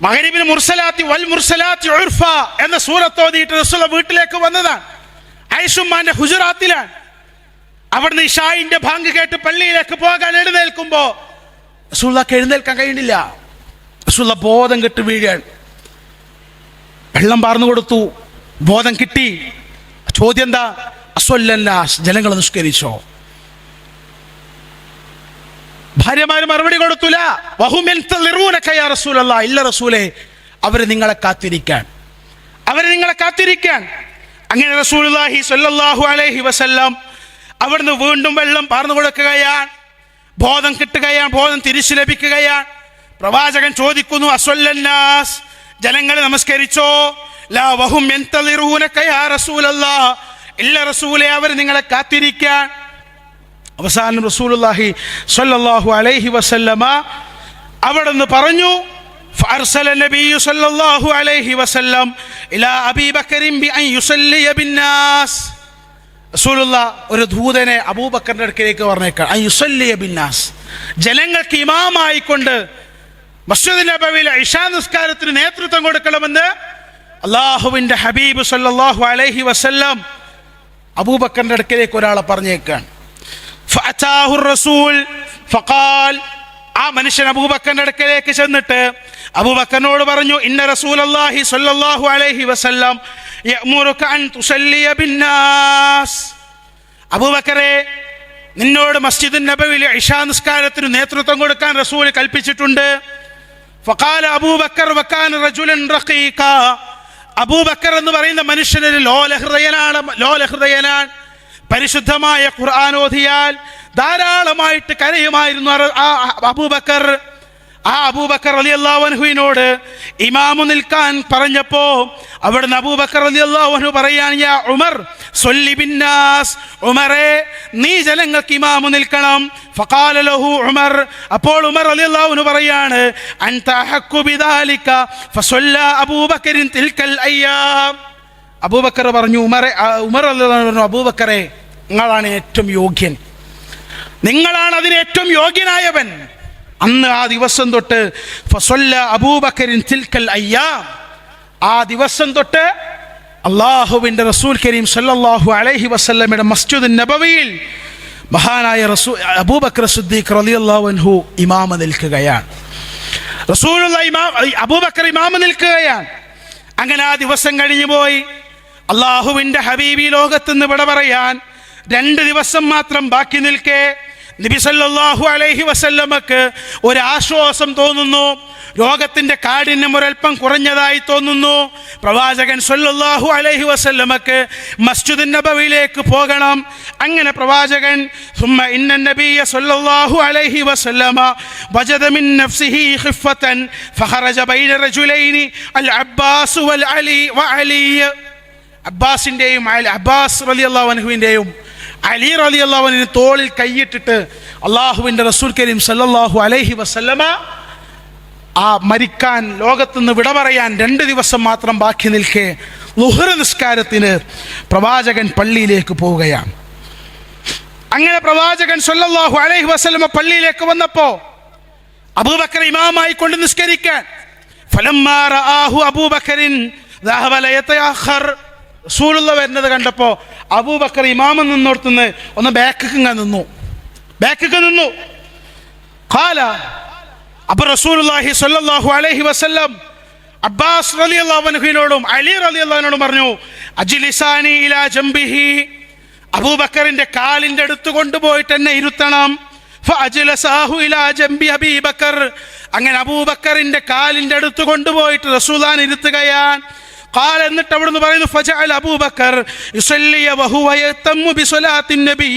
മഗ്രിബിന് മുർസലാത്തി വൽ മുർസലാത്തി ഉർഫ എന്ന സൂറത്ത് ഓതിയിട്ട് റസൂൽ വീട്ടിലേക്ക് വന്നതാണ്. ഐഷുമ്മാന്റെ ഹുജറാത്തിലാണ്. അവിടുന്ന് ഇശായിന്റെ ബാങ്ക് കേട്ട് പള്ളിയിലേക്ക് പോകാൻ എഴുന്നേൽക്കുമ്പോ റസൂലുള്ളാഹിക്ക് എഴുന്നേൽക്കാൻ കഴിയുന്നില്ല. റസൂലുള്ള ബോധം കെട്ട് വീഴാൻ. വെള്ളം പാർന്നു കൊടുത്തു, ബോധം കിട്ടി. ചോദ്യം എന്താ? അസ്വല്ലന്നാസ്, ജനങ്ങൾ നിസ്കരിച്ചോ? ഭാര്യമാര് മറുപടി കൊടുത്തില്ല. വഹും യൻതളിറൂനക യാ റസൂലല്ലാഹ്, ഇല്ല റസൂലേ, അവര് നിങ്ങളെ കാത്തിരിക്കാൻ. അങ്ങനെ റസൂലുള്ളാഹി സ്വല്ലല്ലാഹു അലൈഹി വസല്ലം അവിടുന്ന് വീണ്ടും വെള്ളം പാർന്നു കൊടുക്കുകയാണ്. ബോധം കിട്ടുകയാണ്, ബോധം തിരിച്ചു ലഭിക്കുകയാണ്. പ്രവാചകൻ ചോദിക്കുന്നു, അസ്വല്ലന്നാസ്, ജനങ്ങൾ നമസ്കരിച്ചോ? ലാ വഹും യൻതളിറൂനക യാ റസൂലല്ലാഹ്, ഇല്ല റസൂലേ, അവർ നിങ്ങളെ കാത്തിരിക്കാൻ. അവസാനം റസൂലുള്ളാഹി സ്വല്ലല്ലാഹു അലൈഹി വസല്ലമ അവിടുന്ന് പറഞ്ഞു, ഫഅർസല നബിയ്യു സ്വല്ലല്ലാഹു അലൈഹി വസല്ലം ഇലാ അബീ ബക്കറിൻ ബിഅൻ യുസല്ലിയ ബിന്നാസ്. റസൂലുള്ളാഹ് ഒരു ദൂതനെ അബൂബക്കറിന്റെ അടുക്കലേക്ക് പറഞ്ഞേക്കാൻ, അൻ യുസല്ലിയ ബിന്നാസ്, ജനങ്ങൾക്ക് ഇമാമായിക്കൊണ്ട് മസ്ജിദ് നബവിയിലെ ഇശാ നിസ്കാരത്തിന് നേതൃത്വം കൊടുക്കണമെന്ന് അള്ളാഹുവിന്റെ ഹബീബ് സ്വല്ലല്ലാഹു അലൈഹി വസല്ലം അബൂബക്കറിന്റെ അടുക്കലേക്ക് ഒരാളെ പറഞ്ഞേക്കാൻ. ഫഅതാഹു റസൂൽ ഫഖാൽ, ആ മനുഷ്യൻ അബൂബക്കറിന്റെ അടുക്കലേക്ക് ചെന്നിട്ട് അബൂബക്കറിനോട് പറഞ്ഞു, ഇന്ന റസൂലല്ലാഹി സ്വല്ലല്ലാഹു അലൈഹി വസല്ലം യഅ്മുറുക അൻ തുസല്ലിയ ബിന്നാസ്. അബൂബക്കറെ, നിന്നോട് മസ്ജിദ് നബവിയിലെ ഇശാ നിസ്കാരത്തിന് നേതൃത്വം കൊടുക്കാൻ റസൂൽ കൽപ്പിച്ചിട്ടുണ്ട്. ഫഖാല അബൂബക്കർ വകാന റജുലൻ റഖീഖ, അബൂബക്കർ എന്ന് പറയുന്ന മനുഷ്യനൊരു ലോലഹൃദയനാണ്. പരിശുദ്ധമായ ഖുർആൻ ഓതിയാൽ ധാരാളമായിട്ട് കരയുമായിരുന്നു അബൂബക്കർ. ആ അബൂബക്കർ റളിയല്ലാഹു അൻഹുവിനോട് ഇമാമു നിൽക്കാൻ പറഞ്ഞപ്പോ അവിടുന്ന് അബൂബക്കർ റളിയല്ലാഹു അൻഹു പറയാൻ, യാ ഉമർ സ്വല്ലി ബിന്നാസ്, ഉമറേ, നീ ജനങ്ങൾക്ക് ഇമാമു നിൽക്കണം. ഫഖാല ലഹു ഉമർ, അപ്പോൾ ഉമർ റളിയല്ലാഹു അൻഹു പറയാണ്, അൻത അഹഖു ബിദാലിക ഫസല്ല അബൂബക്കറിൻ തിൽക്കൽ അയ്യാം. അബൂബക്കർ പറഞ്ഞു, ഉമർ റളിയല്ലാഹു അൻഹു, അബൂബക്കറെ, നിങ്ങളാണ് ഏറ്റവും യോഗ്യൻ, നിങ്ങളാണ് അതിന് ഏറ്റവും യോഗ്യനായവൻ. അന്ന് ആ ദിവസം തൊട്ട് ഫസല്ല അബൂബക്കറിൻ തിൽക്കൽ അയ്യാം, ആ ദിവസം തൊട്ട് അള്ളാഹുവിൻ്റെ റസൂൽ കരീം സല്ലല്ലാഹു അലൈഹി വസല്ലമയുടെ മസ്ജിദ് നബവിയിൽ മഹാനായ അബൂബക്കർ സിദ്ദീഖ് റളിയല്ലാഹു അൻഹു ഇമാമ നിൽക്കുകയാണ്. അബൂബക്കർ ഇമാമ നിൽക്കുകയാണ്. അങ്ങനെ ആ ദിവസം കഴിഞ്ഞു പോയി. അള്ളാഹുവിൻ്റെ ഹബീബി ലോകത്തുനിന്ന് വിട പറയാൻ 2 ദിവസം മാത്രം ബാക്കി നിൽക്കെ നബി സല്ലല്ലാഹു അലൈഹി വസല്ലമക്ക് ഒരു ആശ്വാസം തോന്നുന്നു. രോഗത്തിന്റെ കാഠിന്യം ഒരൽപ്പം കുറഞ്ഞതായി തോന്നുന്നു. പ്രവാചകൻ സല്ലല്ലാഹു അലൈഹി വസല്ലമക്ക് മസ്ജിദ് നബവിയിലേക്ക് പോകണം. അങ്ങനെ പ്രവാചകൻ ثم ان النبي صلى الله عليه وسلم وجد من نفسه خفة فخرج بين رجلين العباس وعلي. അബ്ബാസിന്റെയും അബ്ബാസ് റളിയല്ലാഹു അൻഹുവിന്റെയും അലി റളിയല്ലാഹു അൻഹു തോളിൽ കൈയിട്ടിട്ട് അള്ളാഹുവിൻ്റെ റസൂൽ കരീം സല്ലല്ലാഹു അലൈഹി വസല്ലമ ആ മരിക്കാൻ, ലോകത്തുനിന്ന് വിട പറയാൻ 2 ദിവസം മാത്രം ബാക്കി നിൽക്കെ ളുഹ്ർ നിസ്കാരത്തിന് പ്രവാചകൻ പള്ളിയിലേക്ക് പോവുകയാണ്. അങ്ങനെ പ്രവാചകൻ സല്ലല്ലാഹു അലൈഹി വസല്ലമ പള്ളിയിലേക്ക് വന്നപ്പോ അബൂബക്കർ ഇമാമായി കൊണ്ട് നിസ്കരിക്കാൻ, ഫലമ്മാ റആഹു അബൂബക്കറിൻ ദഹബ ലയതഅഖർ, റസൂലുള്ള വരുന്നത് കണ്ടപ്പോ അബൂബക്കർ ഇമാമൻ നിന്നോർത്തുനിന്ന് ഒന്ന് ബാക്കിക്ക് നിന്നു. ഖാല, അപ്പോൾ റസൂലുള്ളാഹി സ്വല്ലല്ലാഹു അലൈഹി വസല്ലം അബ്ബാസ് റളിയല്ലാഹു അൻഹുവിനോടും അലി റളിയല്ലാഹു അൻഹുവിനോടും പറഞ്ഞു, അജ്ലിസാനി ഇലാ ജംബിഹി, അബൂബക്കറിന്റെ കാലിന്റെ അടുത്ത് കൊണ്ടുപോയിട്ട് എന്നെ ഇരുത്തണം. ഫഅജ്ലസാഹു ഇലാ ജംബി അബീ ബക്കർ. അങ്ങനെ അബൂബക്കറിന്റെ കാലിന്റെ അടുത്ത് കൊണ്ടുപോയിട്ട് റസൂലുള്ളാഹിനെ ഇരുത്തുകയാണ്. ഖാല, എന്നിട്ട് അവിടുന്ന് പറയുന്നു, ഫജഅല അബൂബക്കർ യുസല്ലി വഹുവ യതമ്മു ബിസ്വലാത്തി നബി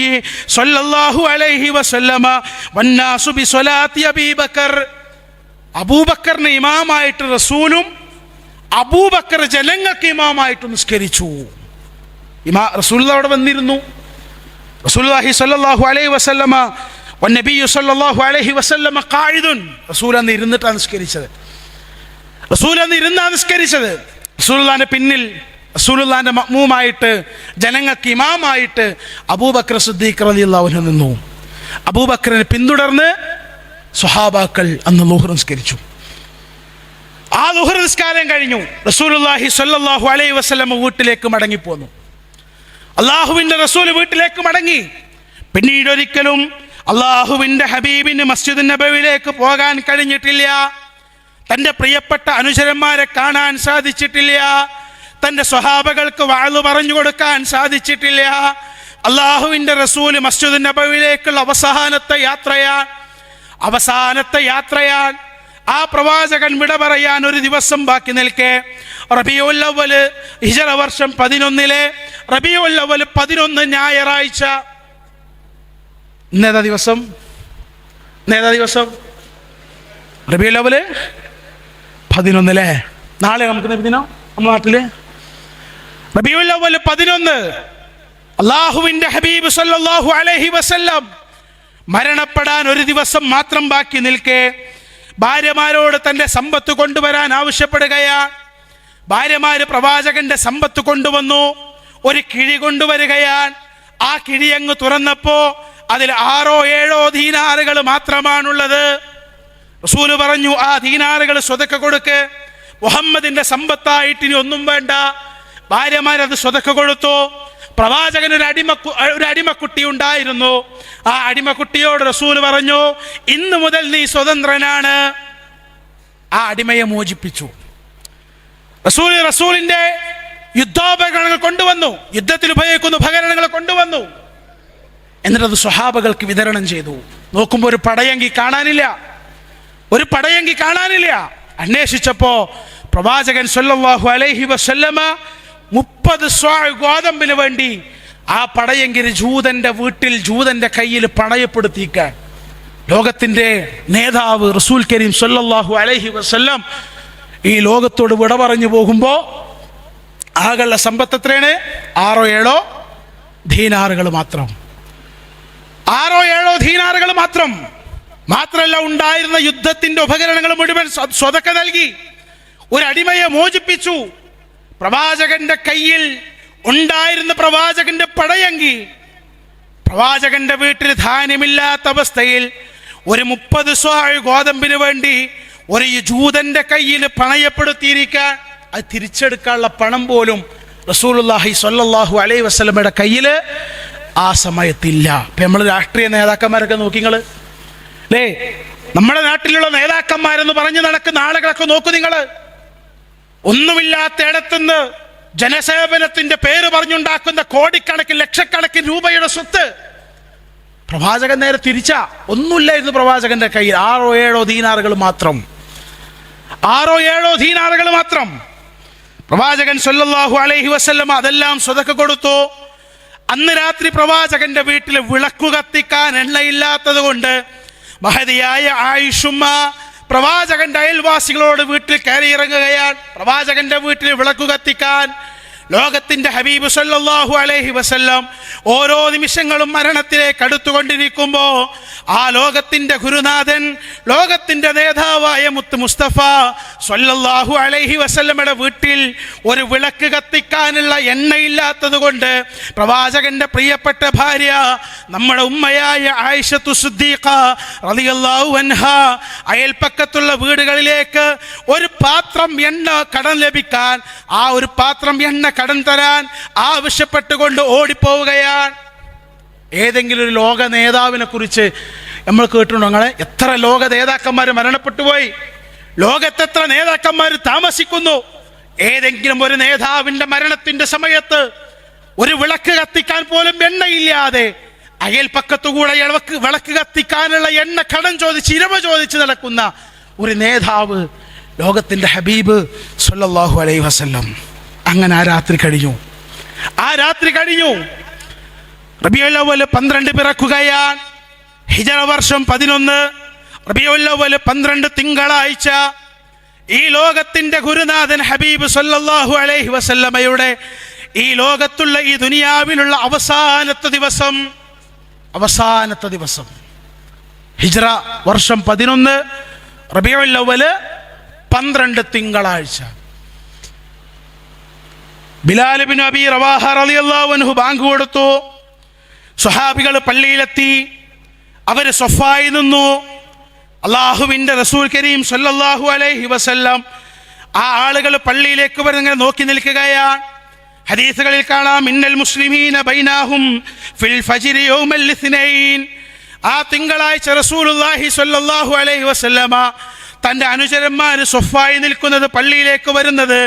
സ്വല്ലല്ലാഹു അലൈഹി വസല്ലമ വന്നാസു ബിസ്വലാത്തി അബീ ബക്കർ. അബൂബക്കറിന് ഇമാമായിട്ട് റസൂലും അബൂബക്കർ ജനങ്ങൾക്ക് ഇമാമായിട്ട് നിസ്കരിച്ചു. റസൂലുള്ളാഹി അവിടെ വന്നിരുന്നു. റസൂലുള്ളാഹി സ്വല്ലല്ലാഹു അലൈഹി വസല്ലമ വന്നബി സ്വല്ലല്ലാഹു അലൈഹി വസല്ലമ ഖായിദുൻ. റസൂൽ അന്ന് ഇരുന്നിട്ടാണ് നിസ്കരിച്ചത്. റസൂലുള്ളാഹിന്റെ പിന്നിൽ റസൂലുള്ളാഹിന്റെ മഅ്മൂമായിട്ട് ജനങ്ങൾക്ക് ഇമാമായിട്ട് അബൂബക്കർ സിദ്ദീഖ് റളിയല്ലാഹു അൻഹു നിന്നു. അബൂബക്കറിനെ പിന്തുടർന്ന് സ്വഹാബാക്കൾ അന്ന് ളുഹർ നിസ്കരിച്ചു. ആ ളുഹർ നിസ്കാരം കഴിഞ്ഞു. റസൂലുള്ളാഹി സ്വല്ലല്ലാഹു അലൈഹി വസല്ലം വീട്ടിലേക്ക് മടങ്ങിപ്പോന്നു. അള്ളാഹുവിന്റെ റസൂൽ വീട്ടിലേക്ക് മടങ്ങി. പിന്നീട് ഒരിക്കലും അള്ളാഹുവിന്റെ ഹബീബിന് മസ്ജിദ് നബവിയിലേക്ക് പോകാൻ കഴിഞ്ഞിട്ടില്ല. തൻ്റെ പ്രിയപ്പെട്ട അനുചരന്മാരെ കാണാൻ സാധിച്ചിട്ടില്ല. തൻ്റെ സ്വഹാബകൾക്ക് വഅ്ള് പറഞ്ഞു കൊടുക്കാൻ സാധിച്ചിട്ടില്ല. അള്ളാഹുവിന്റെ റസൂൽ മസ്ജിദ് നബവിയിലേക്കുള്ള അവസാനത്തെ യാത്രയാണ്. ആ പ്രവാചകൻ വിട പറയാൻ ഒരു ദിവസം ബാക്കി നിൽക്കെ റബീഉൽ അവ്വൽ ഹിജ്റ വർഷം 11 റബീഉൽ അവ്വൽ 11 ഞായറാഴ്ച. ഇന്നേതാ ദിവസം? റബീഉൽ അവ്വൽ 11. നാളെ നമുക്ക് നബിദിനം നമ്മുടെ നാട്ടില്. റബീഉൽ അവ്വൽ 11 അള്ളാഹുവിന്റെ ഹബീബ് സല്ലല്ലാഹു അലൈഹി വസല്ലം മരണപ്പെടാൻ ഒരു ദിവസം മാത്രം ബാക്കി നിൽക്കെ ഭാര്യമാരോട് തൻ്റെ സമ്പത്ത് കൊണ്ടുവരാൻ ആവശ്യപ്പെടുകയാണ്. ഭാര്യമാര് പ്രവാചകന്റെ സമ്പത്ത് കൊണ്ടുവന്നു. ഒരു കിഴി കൊണ്ടുവരികയാണ്. ആ കിഴി അങ്ങ് തുറന്നപ്പോ അതിൽ 6-7 ദീനാറുകൾ മാത്രമാണുള്ളത്. റസൂല് പറഞ്ഞു, ആ ദീനാറുകൾ സ്വതക്ക കൊടുക്ക്, മുഹമ്മദിന്റെ സമ്പത്തായിട്ട് ഇനി ഒന്നും വേണ്ട. ഭാര്യമാരത് സ്വതക്ക കൊടുത്തു. പ്രവാചകന് ഒരു അടിമക്കുട്ടി ഉണ്ടായിരുന്നു. ആ അടിമക്കുട്ടിയോട് റസൂൽ പറഞ്ഞു, ഇന്നു മുതൽ നീ സ്വതന്ത്രനാണ്. ആ അടിമയെ മോചിപ്പിച്ചു. റസൂലിന്റെ യുദ്ധോപകരണങ്ങൾ കൊണ്ടുവന്നു, യുദ്ധത്തിൽ ഉപയോഗിക്കുന്ന ഉപകരണങ്ങൾ കൊണ്ടുവന്നു. എന്നിട്ടത് സ്വഹാബകൾക്ക് വിതരണം ചെയ്തു. നോക്കുമ്പോൾ ഒരു പടയങ്കി കാണാനില്ല. അന്വേഷിച്ചപ്പോ പ്രവാചകൻ സല്ലല്ലാഹു അലൈഹി വസല്ലമ 30 സ്വാ ഗോതമ്പിന് വേണ്ടി ആ പടയങ്കി ജൂതന്റെ വീട്ടിൽ ജൂതന്റെ കയ്യിൽ പണയപ്പെടുത്തിക്കാൻ. ലോകത്തിന്റെ നേതാവ് റസൂൽ കരീം സല്ലല്ലാഹു അലൈഹി വസല്ലം ഈ ലോകത്തോട് വിട പറഞ്ഞു പോകുമ്പോ ആകെയുള്ള സമ്പത്ത് എത്രയാണ്? 6-7 ദീനാറുകൾ മാത്രം. 6-7 ദീനാറുകൾ മാത്രം. മാത്രമല്ല, ഉണ്ടായിരുന്ന യുദ്ധത്തിന്റെ ഉപകരണങ്ങൾ മുഴുവൻ സ്വതക്ക നൽകി. ഒരു അടിമയെ മോചിപ്പിച്ചു. പ്രവാചകന്റെ കയ്യിൽ ഉണ്ടായിരുന്ന പ്രവാചകന്റെ പടയങ്കി, പ്രവാചകന്റെ വീട്ടിൽ ധാന്യമില്ലാത്ത അവസ്ഥയിൽ ഒരു 30 സ്വാ ഗോതമ്പിന് വേണ്ടി ഒരു ജൂതന്റെ കയ്യിൽ പണയപ്പെടുത്തിയിരിക്കാൻ, അത് തിരിച്ചെടുക്കാനുള്ള പണം പോലും റസൂലുള്ളാഹി സ്വല്ലല്ലാഹു അലൈഹി വസല്ലമയുടെ കയ്യിൽ ആ സമയത്തില്ല. ഇപ്പൊ നമ്മൾ രാഷ്ട്രീയ നേതാക്കന്മാരൊക്കെ നോക്കി നിങ്ങൾ അല്ലേ, നമ്മുടെ നാട്ടിലുള്ള നേതാക്കന്മാരെന്ന് പറഞ്ഞു നടക്കുന്ന ആളുകളൊക്കെ നോക്കൂ നിങ്ങൾ. ഒന്നുമില്ലാത്ത ഇടത്തുനിന്ന് ജനസേവനത്തിന്റെ പേര് പറഞ്ഞുണ്ടാക്കുന്ന കോടിക്കണക്കിന് ലക്ഷക്കണക്കിന് രൂപയുടെ സ്വത്ത്. പ്രവാചകൻ നേരെ തിരിച്ചാ, ഒന്നുമില്ലായിരുന്നു പ്രവാചകന്റെ കയ്യിൽ. 6-7 ദീനാറുകൾ മാത്രം. 6-7 ദീനാറുകൾ മാത്രം. പ്രവാചകൻ സല്ലല്ലാഹു അലൈഹി വസല്ലം അതെല്ലാം സ്വതക്ക കൊടുത്തു. അന്ന് രാത്രി പ്രവാചകന്റെ വീട്ടിൽ വിളക്കു കത്തിക്കാൻ എണ്ണയില്ലാത്തത് കൊണ്ട് മഹദിയായ ആയിഷുമ്മ പ്രവാചകന്റെ അയൽവാസികളോട് വീട്ടിൽ കയറി ഇറങ്ങുകയാണ്. പ്രവാചകന്റെ വീട്ടിൽ വിളക്കു കത്തിക്കാൻ. ലോകത്തിന്റെ ഹബീബ് സല്ലല്ലാഹു അലൈഹി വസല്ലം ഓരോ നിമിഷങ്ങളും മരണത്തിലേക്ക് അടുത്തുകൊണ്ടിരിക്കുമ്പോ ആ ലോകത്തിന്റെ ഗുരുനാഥൻ, ലോകത്തിന്റെ നേതാവായ മുത്ത് മുസ്തഫ സല്ലല്ലാഹു അലൈഹി വസല്ലമയുടെ വീട്ടിൽ ഒരു വിളക്ക് കത്തിക്കാനുള്ള എണ്ണയില്ലാത്തത് കൊണ്ട് പ്രവാചകന്റെ പ്രിയപ്പെട്ട ഭാര്യ നമ്മുടെ ഉമ്മയായ ആയിഷത്തു സിദ്ദീഖ റളിയല്ലാഹു അൻഹാ അയൽപ്പക്കത്തുള്ള വീടുകളിലേക്ക് ഒരു പാത്രം എണ്ണ കടം ലഭിക്കാൻ, ആ ഒരു പാത്രം എണ്ണ കടം തരാൻ ആവശ്യപ്പെട്ടുകൊണ്ട് ഓടിപ്പോവുകയാണ്. ഏതെങ്കിലും ഒരു ലോക നേതാവിനെ കുറിച്ച് നമ്മൾ കേട്ടിട്ടുണ്ടോ? നിങ്ങളെ എത്ര ലോക നേതാക്കന്മാർ മരണപ്പെട്ടു പോയി, ലോകത്തെത്ര നേതാക്കന്മാർ താമസിക്കുന്നു. ഏതെങ്കിലും ഒരു നേതാവിന്റെ മരണത്തിന്റെ സമയത്ത് ഒരു വിളക്ക് കത്തിക്കാൻ പോലും എണ്ണയില്ലാതെ അയൽപ്പക്കത്തുകൂടെ വിളക്ക് കത്തിക്കാനുള്ള എണ്ണ കടം ചോദിച്ച് ഇരവ ചോദിച്ച് നടക്കുന്ന ഒരു നേതാവ് ലോകത്തിന്റെ ഹബീബ് സല്ലല്ലാഹു അലൈഹി വസല്ലം. അങ്ങനെ ആ രാത്രി കഴിഞ്ഞു. റബീഉൽ അവ്വൽ 12 പിറക്കുകയാണ്. ഹിജറ വർഷം 11 റബീഉൽ അവ്വൽ 12 തിങ്കളാഴ്ച ഈ ലോകത്തിന്റെ ഗുരുനാഥൻ ഹബീബ് സല്ലല്ലാഹു അലൈഹി വസല്ലമയുടെ ഈ ലോകത്തുള്ള ഈ ദുനിയാവിലുള്ള അവസാനത്തെ ദിവസം ഹിജ്റ വർഷം 11 റബീഉൽ അവ്വൽ 12 തിങ്കളാഴ്ച. ബിലാൽ ഇബ്നു അബീ റവാഹ റളിയല്ലാഹു അൻഹു ബാങ്ക് കൊടുത്തു. സ്വഹാബികൾ പള്ളിയിലെത്തി. അവർ സ്വഫായി നിന്നു. അള്ളാഹുവിൻ്റെ റസൂൽ കരീം സല്ലല്ലാഹു അലൈഹി വസല്ലം ആ ആളുകൾ പള്ളിയിലേക്ക് വരുന്നിങ്ങനെ നോക്കി നിൽക്കുകയാണ്. ഹദീസുകളിൽ കാണാം, ഇന്നൽ മുസ്ലിമീന ബൈനഹും ഫിൽ ഫജ്രി യൗമൽ ഇസ്നൈൻ. ആ തിങ്കളാഴ്ച റസൂലുള്ളാഹി സ്വല്ലല്ലാഹു അലൈഹി വസല്ലമ തൻ്റെ അനുചരന്മാർ സ്വഫായി നിൽക്കുന്നത്, പള്ളിയിലേക്ക് വരുന്നത്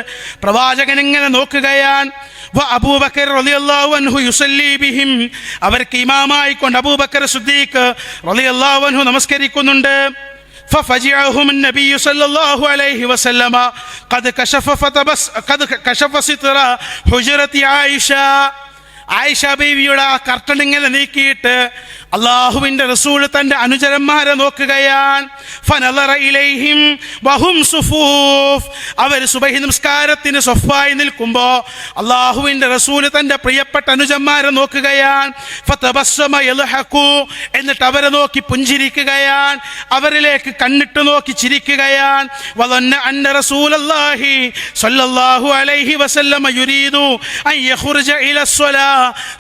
പ്രവാചകൻ ഇങ്ങനെ നോക്കുകയാണ്. അബൂബക്കർ റളിയല്ലാഹു അൻഹു യുസല്ലി ബിഹിം. അവർക്ക് ഇമാമായി കൊണ്ട് അബൂബക്കർ സിദ്ദീഖ് റളിയല്ലാഹു അൻഹു നമസ്കരിക്കുന്നുണ്ട്. ففجعهم النبي صلى الله عليه وسلم قد كشف ستر حجرة عائشة. ആയിഷ ബീവിയുടെ ആ കർട്ടൻ ഇങ്ങനെ നീക്കിയിട്ട് അള്ളാഹുവിൻ്റെ റസൂൽ തൻ്റെ അനുചരന്മാരെ നോക്കുകയാണ്. ഫനളറ ഇലൈഹിം വഹും സുഫൂഫ്. അവർ സുബഹി നമസ്കാരത്തിന് സ്വഫായി നിൽക്കുമ്പോൾ അള്ളാഹുവിൻ്റെ റസൂൽ തൻ്റെ പ്രിയപ്പെട്ട അനുചരന്മാരെ നോക്കുകയാണ്. ഫതബസ്സമ യൽഹഖു. എന്നിട്ട് അവരെ നോക്കി പുഞ്ചിരിക്കുകയാണ്, അവരിലേക്ക് കണ്ണിട്ട് നോക്കി ചിരിക്കുകയാണ്. വദന്ന അന്ന റസൂലല്ലാഹി സ്വല്ലല്ലാഹു അലൈഹി വസല്ലമ യുരീദു അൻ യഖ്റുജ ഇലസ്സലാ.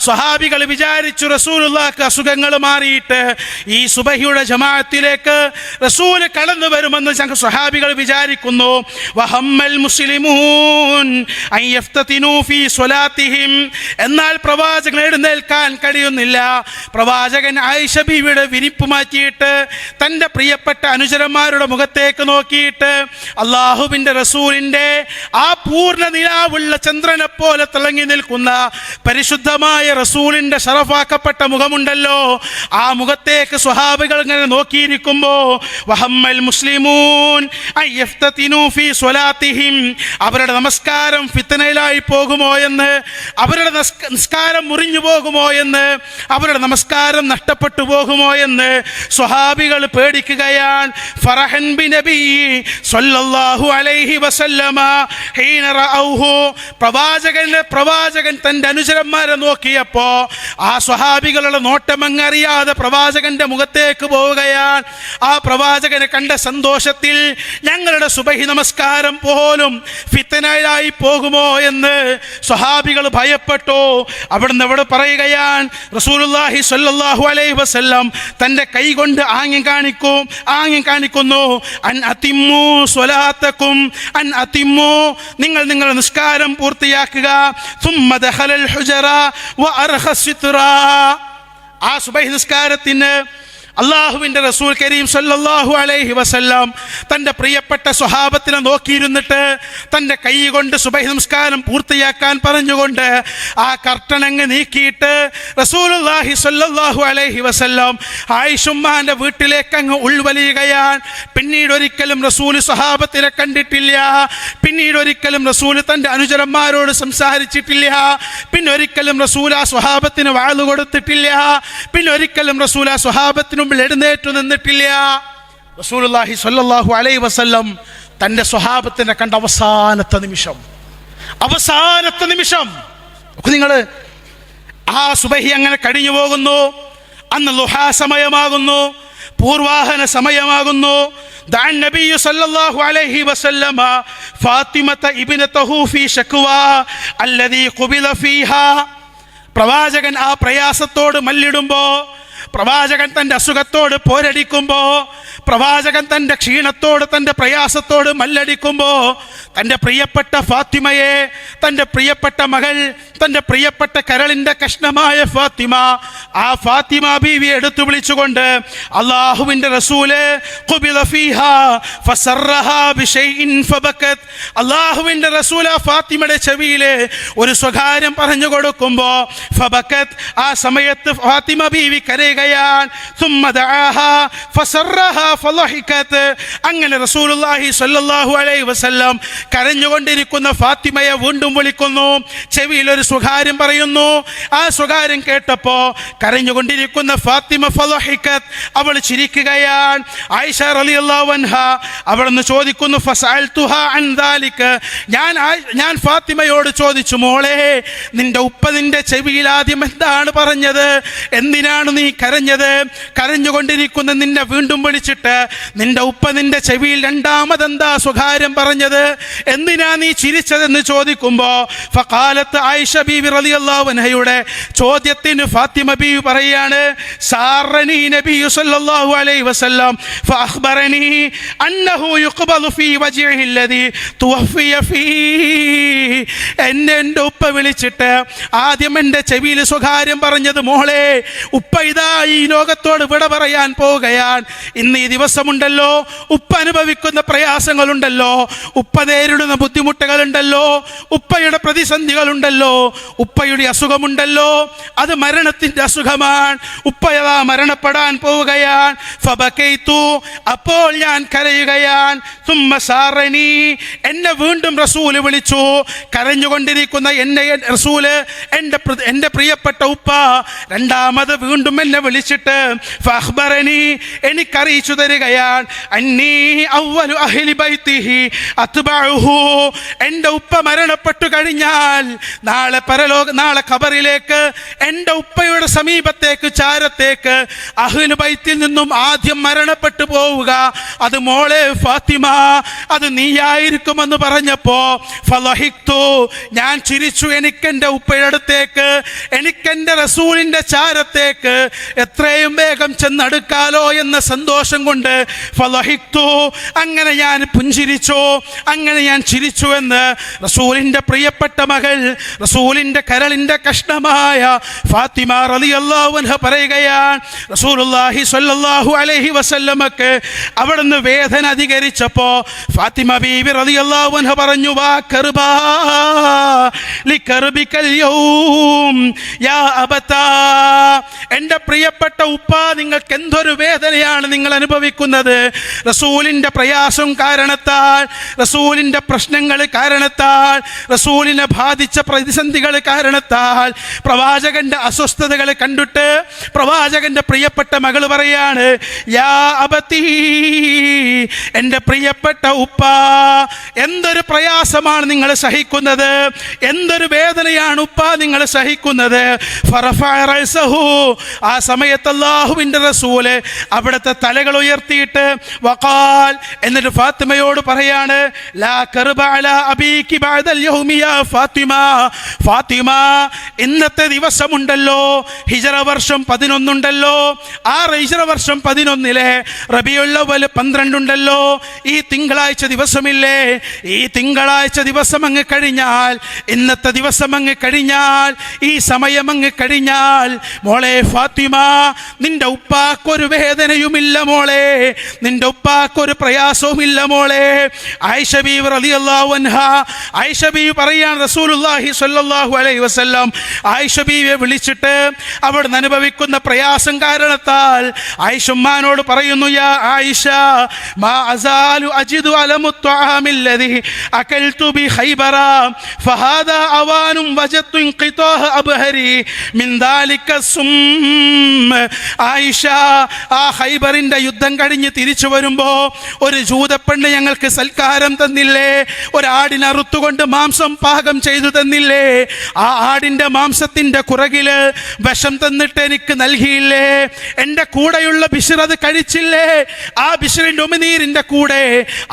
സ്വഹാബികൾ വിചാരിച്ചു റസൂലുള്ളാഹിക്ക് അസുഖങ്ങൾ മാറിയിട്ട് ഈ സുബഹിയുടെ ജമാഅത്തിലേക്ക് റസൂൽ കടന്നു വരുമെന്ന് സ്വഹാബികൾ വിചാരിക്കുന്നു. വഹമ്മൽ മുസ്ലിമൂൻ അൻ യഫ്തതിനു ഫീ സ്വലാത്തിഹിം. എന്നാൽ പ്രവാചകൻ എഴുന്നേൽക്കാൻ കഴിയുന്നില്ല. പ്രവാചകൻ ആയിഷ ബീവിയുടെ വിരിപ്പ് മാറ്റിയിട്ട് തൻ്റെ പ്രിയപ്പെട്ട അനുചരന്മാരുടെ മുഖത്തേക്ക് നോക്കിയിട്ട് അള്ളാഹുവിൻ്റെ റസൂലിൻ്റെ ആ പൂർണ്ണ നിലാവുള്ള ചന്ദ്രനെ പോലെ തിളങ്ങി നിൽക്കുന്ന പരിശുദ്ധമായ റസൂലിൻ്റെ ശറഫാക്കപ്പെട്ട മുഖമുണ്ടല്ലോ, ആ മുഖത്തേക്ക് സ്വഹാബികൾ ഇങ്ങനെ നോക്കിയിരിക്കുമ്പോൾ വഹമ്മൽ മുസ്ലിമൂൻ അൻ യഫ്തതിനു ഫീ സ്വലാത്തിഹിം. അവരുടെ നമസ്കാരം ഫിത്നയിലായി പോകുമോ എന്ന്, അവരുടെ നമസ്കാരം മുറിഞ്ഞു പോകുമോ എന്ന്, അവരുടെ നമസ്കാരം നഷ്ടപ്പെട്ടു പോകുമോ എന്ന് സ്വഹാബികൾ പേടിക്കുകയാണ്. ഫറഹൻ ബിനബി സ്വല്ലല്ലാഹു അലൈഹി വസല്ലമ ഹീന റഔഹു. പ്രവാചകൻ തൻ്റെ അനുചരന്മാരെ നോക്കിയപ്പോ ആ സ്വഹാബികളുടെ നോട്ടമങ്ങറിയാതെ പ്രവാചകന്റെ മുഖത്തേക്ക് പോവുകയാണ്. ആ പ്രവാചകനെ കണ്ട സന്തോഷത്തിൽ ഞങ്ങളുടെ സുബഹി നമസ്കാരം പോലും ഫിത്നയിലായി പോകുമോ എന്ന് സ്വഹാബികൾ ഭയപ്പെട്ടു. അവിടുന്ന് അവിടെ പറയുകയാണ്, റസൂലുള്ളാഹി സ്വല്ലല്ലാഹു അലൈഹി വസല്ലം തൻ്റെ കൈ കൊണ്ട് ആംഗ്യം കാണിക്കുന്നു. അൻ അതിമ്മു സ്വലാത്തക്കും, അൻ അതിമ്മു, നിങ്ങൾ നിങ്ങളുടെ നിസ്കാരം പൂർത്തിയാക്കുക. സുമ്മ ദഖലൽ ഹുജറ വഅർഖ സിത്റ. ആ സുബഹി നിസ്കാരത്തിന് അള്ളാഹുവിൻ്റെ റസൂൽ കരീം സല്ലല്ലാഹു അലൈഹി വസല്ലം തൻ്റെ പ്രിയപ്പെട്ട സ്വഹാബത്തിനെ നോക്കിയിരുന്നിട്ട് തൻ്റെ കൈ കൊണ്ട് സുബഹി നമസ്കാരം പൂർത്തിയാക്കാൻ പറഞ്ഞുകൊണ്ട് ആ കർട്ടനങ്ങ് നീക്കിയിട്ട് റസൂലുള്ളാഹി സല്ലല്ലാഹു അലൈഹി വസല്ലം ആയിഷുമ്മാൻ്റെ വീട്ടിലേക്ക് അങ്ങ് ഉൾവലിയുകയാണ്. പിന്നീട് ഒരിക്കലും റസൂൽ സ്വഹാബത്തിനെ കണ്ടിട്ടില്ല. പിന്നീട് ഒരിക്കലും റസൂൽ തൻ്റെ അനുചരന്മാരോട് സംസാരിച്ചിട്ടില്ല. പിന്നെ ഒരിക്കലും റസൂൽ ആ സ്വഹാബത്തിന് വാള് കൊടുത്തിട്ടില്ല. പിന്നെ ഒരിക്കലും റസൂൽ ആ സ്വഹാബത്തിന് എഴുന്നേറ്റു നിന്നിട്ടില്ല. റസൂലുള്ളാഹി സ്വല്ലല്ലാഹു അലൈഹി വസല്ലം തൻ്റെ സ്വഹാബത്തിനെ കണ്ട അവസാനത്തെ നിമിഷം നിങ്ങൾ ആ സുബഹി അങ്ങനെ കഴിഞ്ഞു പോകുന്നു. അന്ന് ളുഹാ സമയമാകുന്നു, പൂർവാഹന സമയമാകുന്നു. ദഅൻ നബിയ്യു സല്ലല്ലാഹു അലൈഹി വസല്ലമ ഫാത്തിമത ഇബ്നതഹു ഫീ ശക്വാ അല്ലദീ ഖുബില ഫീഹാ. പ്രവാചകൻ ആ പ്രയാസത്തോട് മല്ലിടുമ്പോൾ, പ്രവാചകൻ തൻ്റെ അസുഖത്തോട് പോരടിക്കുമ്പോൾ, പ്രവാചകൻ തൻ്റെ ക്ഷീണത്തോട് തൻ്റെ പ്രയാസത്തോട് മല്ലടിക്കുമ്പോൾ തൻ്റെ പ്രിയപ്പെട്ട ഫാത്തിമയെ, തൻ്റെ പ്രിയപ്പെട്ട മകൾ, തൻ്റെ പ്രിയപ്പെട്ട കരളിൻ്റെ കഷ്ണമായ ഫാത്തിമ, ആ ഫാത്തിമ ബീവിയെ എടുത്തു വിളിച്ചുകൊണ്ട് അല്ലാഹുവിന്റെ റസൂല് ഖുബില ഫീഹാ ഫസറഹാ ബിശൈഇൻ ഫബകത്, അല്ലാഹുവിന്റെ റസൂൽ ആ ഫാത്തിമയുടെ ചെവിയിലെ ഒരു സ്വകാര്യം പറഞ്ഞു കൊടുക്കുമ്പോ ഫബകത്, ആ സമയത്ത് ഫാത്തിമ ബീവി കരയുകയാണ്. സുമ്മ ദഅഹാ ഫസറഹാ ഫളഹികത്, അങ്ങനെ റസൂലുള്ളാഹി സ്വല്ലല്ലാഹു അലൈഹി വസല്ലം കരഞ്ഞുകൊണ്ടിരിക്കുന്ന ഫാത്തിമയെ വീണ്ടും വിളിക്കുന്നു, ചെവിയിൽ ഒരു സ്വകാര്യം പറയുന്നു. ആ സ്വകാര്യം കേട്ടപ്പോ കരഞ്ഞുകൊണ്ടിരിക്കുന്ന ഫാത്തിമ ഫളഹികത്, അവൾ ചിരിക്കുകയാണ്. ആയിഷ റളിയല്ലാഹു അൻഹ അവളെന്ന് ചോദിക്കുന്നു, ഫസഅൽതുഹാ അൻ ദാലിക, ഞാൻ ഫാത്തിമയോട് ചോദിച്ചു, മോളെ നിന്റെ ഉപ്പ നിന്റെ ചെവിയിൽ ആദ്യം എന്താണ് പറഞ്ഞത്, എന്തിനാണ് നീ കരഞ്ഞത്, കരഞ്ഞുകൊണ്ടിരിക്കുന്ന നിന്നെ വീണ്ടും വിളിച്ചിട്ട് നിന്റെ ഉപ്പ നിന്റെ ചെവിയിൽ രണ്ടാമതെന്താ സ്വകാര്യം പറഞ്ഞത്, എന്തിനാ നീ ചിരിച്ചതെന്ന് ചോദിക്കുമ്പോ ഫഖാലത്ത് ആയിഷ ബീവി റളിയല്ലാഹു അൻഹയുടെ ചോദ്യത്തിന് ഫാത്തിമ ബീവി പറയാണ്, സാറനി നബി സല്ലല്ലാഹു അലൈഹി വസല്ലം ഫഅഖ്ബറനി അന്നഹു യുഖ്ബലു ഫീ വജ്ഹിഹി അല്ലദി തുവഫിയ ഫീ, എൻ്റെ ഉപ്പ വിളിച്ചിട്ട് ആദ്യം എൻ്റെ ചെവിയിൽ സ്വകാര്യം പറഞ്ഞത്, മോളെ ഉപ്പ ഇതാ ഈ ലോകത്തോട് വിട പറയാൻ പോവുകയാണ്, ഇന്ന് ഈ ദിവസമുണ്ടല്ലോ, ഉപ്പ അനുഭവിക്കുന്ന പ്രയാസങ്ങളുണ്ടല്ലോ, ഉപ്പ നേരിടുന്ന ബുദ്ധിമുട്ടുകളുണ്ടല്ലോ, ഉപ്പയുടെ പ്രതിസന്ധികളുണ്ടല്ലോ, ഉപ്പയുടെ അസുഖമുണ്ടല്ലോ, അത് മരണത്തിൻ്റെ അസുഖമാണ്, ഉപ്പയതാ മരണപ്പെടാൻ പോവുകയാണ്. ഫബകൈതു, അപ്പോൾ ഞാൻ കരയുകയാണ്. സുമ്മ സാറനി, എന്നെ വീണ്ടും റസൂല് വിളിച്ചു, കരഞ്ഞുകൊണ്ടിരിക്കുന്ന എന്നെ റസൂല് എൻ്റെ പ്രിയപ്പെട്ട ഉപ്പ രണ്ടാമത് വീണ്ടും എന്നെ വിളിച്ചിട്ട് ഫഅഖ്ബറനി, എനിക്കറിയിച്ചു തരികയാണ്, അന്നീ അവ്വലു അഹ്ലി ബൈതിഹി അത്ബഉഹു, എൻ്റെ ഉപ്പ മരണപ്പെട്ടു കഴിഞ്ഞാൽ നാളെ ഖബറിലേക്ക് എൻ്റെ ഉപ്പയുടെ സമീപത്തേക്ക് ചാരത്തേക്ക് അഹ്ലു ബൈത്തിൽ നിന്നും ആദ്യം മരണപ്പെട്ടു പോവുക അത് മോളെ ഫാത്തിമ, അത് നീയായിരിക്കുമെന്ന് പറഞ്ഞപ്പോ ഫളഹിഖ്തു, ഞാൻ ചിരിച്ചു. എനിക്കെൻ്റെ ഉപ്പയുടെ അടുത്തേക്ക്, എനിക്കെൻ്റെ റസൂലിൻ്റെ ചാരത്തേക്ക് എത്രയും വേഗം ചെന്നടുക്കാലോ എന്ന സന്തോഷം കൊണ്ട് ഫളഹിഖ്തു, അങ്ങനെ ഞാൻ പുഞ്ചിരിച്ചു, അങ്ങനെ ഞാൻ ചിരിച്ചു എന്ന് റസൂലിൻ്റെ പ്രിയപ്പെട്ട മകൾ, റസൂലിൻ്റെ കരളിൻ്റെ കഷ്ണമായ ഫാത്തിമ റളിയല്ലാഹു അൻഹ പറയുകയാണ്. റസൂലുള്ളാഹി സ്വല്ലല്ലാഹു അലൈഹി വസല്ലമക്ക് അവിടുന്ന് വേദന അധികരിച്ചപ്പോ ഫാത്തിമ ബീബി റളിയല്ലാഹു അൻഹ പറഞ്ഞു, വാ കർബാ ലികർബികൽ യൗം യാ അബതാ, എൻ്റെ പ്രിയപ്പെട്ട ഉപ്പ, നിങ്ങൾക്ക് എന്തൊരു വേദനയാണ് നിങ്ങൾ അനുഭവിക്കുന്നത്, റസൂലിൻ്റെ പ്രയാസം കാരണത്താൽ, റസൂലിൻ്റെ പ്രശ്നങ്ങൾ കാരണത്താൽ, റസൂലിനെ ബാധിച്ച പ്രതിസന്ധികൾ കാരണത്താൽ, പ്രവാചകന്റെ അസ്വസ്ഥതകൾ കണ്ടിട്ട് പ്രവാചകന്റെ പ്രിയപ്പെട്ട മകൾ പറയാണ്, യാ അബതീ, എൻ്റെ പ്രിയപ്പെട്ട ഉപ്പ, എന്തൊരു പ്രയാസമാണ് നിങ്ങൾ സഹിക്കുന്നത്, എന്തൊരു വേദനയാണ് ഉപ്പ നിങ്ങൾ സഹിക്കുന്നത്. ഫറഫഅ റഅസഹു, ആ സമയത്ത് അല്ലാഹുവിൻ്റെ റസൂല് അവിടുത്തെ തലകൾ ഉയർത്തിയിട്ട് വഖാൽ, എന്നിട്ട് ഫാത്തിമയോട് പറയാണ്, ലാ കർബ അലാ അബീകി ബഅദൽ യൗമി യാ ഫാത്തിമ, ഫാത്തിമ, ഇന്നത്തെ ദിവസമുണ്ടല്ലോ, ഹിജറ വർഷം 11 ഉണ്ടല്ലോ, ആ ഹിജറ വർഷം 11 റബീഉൽ അവ്വൽ 12 ഉണ്ടല്ലോ, ഈ തിങ്കളാഴ്ച ദിവസമില്ലേ, ഈ തിങ്കളാഴ്ച ദിവസം അങ്ങ് കഴിഞ്ഞാൽ, ഇന്നത്തെ ദിവസം അങ്ങ് കഴിഞ്ഞാൽ, ഈ സമയം അങ്ങ് കഴിഞ്ഞാൽ, മോളെ ഫാത്തിമ, നിന്റെ ഉപ്പാക്കൊരു വേദനയുമില്ല മോളെ, നിന്റെ ഉപ്പാക്കൊരു പ്രയാസവുമില്ല മോളെ. ആയിഷ ബീവി റളിയല്ലാഹു അൻഹ, ആയിഷ ബീവി പറയാൻ, റസൂലുള്ളാഹി സ്വല്ലല്ലാഹു അലൈഹി വസല്ലം ആയിഷ ബീവിയെ വിളിച്ചിട്ട് അവിടുന്ന് അനുഭവിക്കുന്ന പ്രയാസം കാരണത്താൽ ആയിഷ ഉമ്മാനോട് പറയുന്നു, യാ ആയിഷ, മാ അസാലു അജിദു അലമു ത്വആമില്ലദി അകൽതു ബി ഖൈബറ ഫഹാദാ അവാനും വജത്തു ഇൻഖിതാഹ അബ്ഹരി മിൻ ദാലിക സും. ആയിഷ, ആ ഖൈബറിന്റെ യുദ്ധം കഴിഞ്ഞ് തിരിച്ചു വരുമ്പോ ഒരു ജൂതപ്പെണ്ണ് ഞങ്ങൾക്ക് സൽക്കാരം തന്നില്ലേ, ഒരാടിനെ അറുത്തുകൊണ്ട് മാംസം പാകം ചെയ്തു തന്നില്ലേ, ആ ആടിന്റെ മാംസത്തിന്റെ കുറകില് വിഷം തന്നിട്ട് എനിക്ക് നൽകിയില്ലേ, എൻ്റെ കൂടെയുള്ള ബിശ്ർ അത് കഴിച്ചില്ലേ, ആ ബിശ്റിന്റെ ഉമിനീരിന്റെ കൂടെ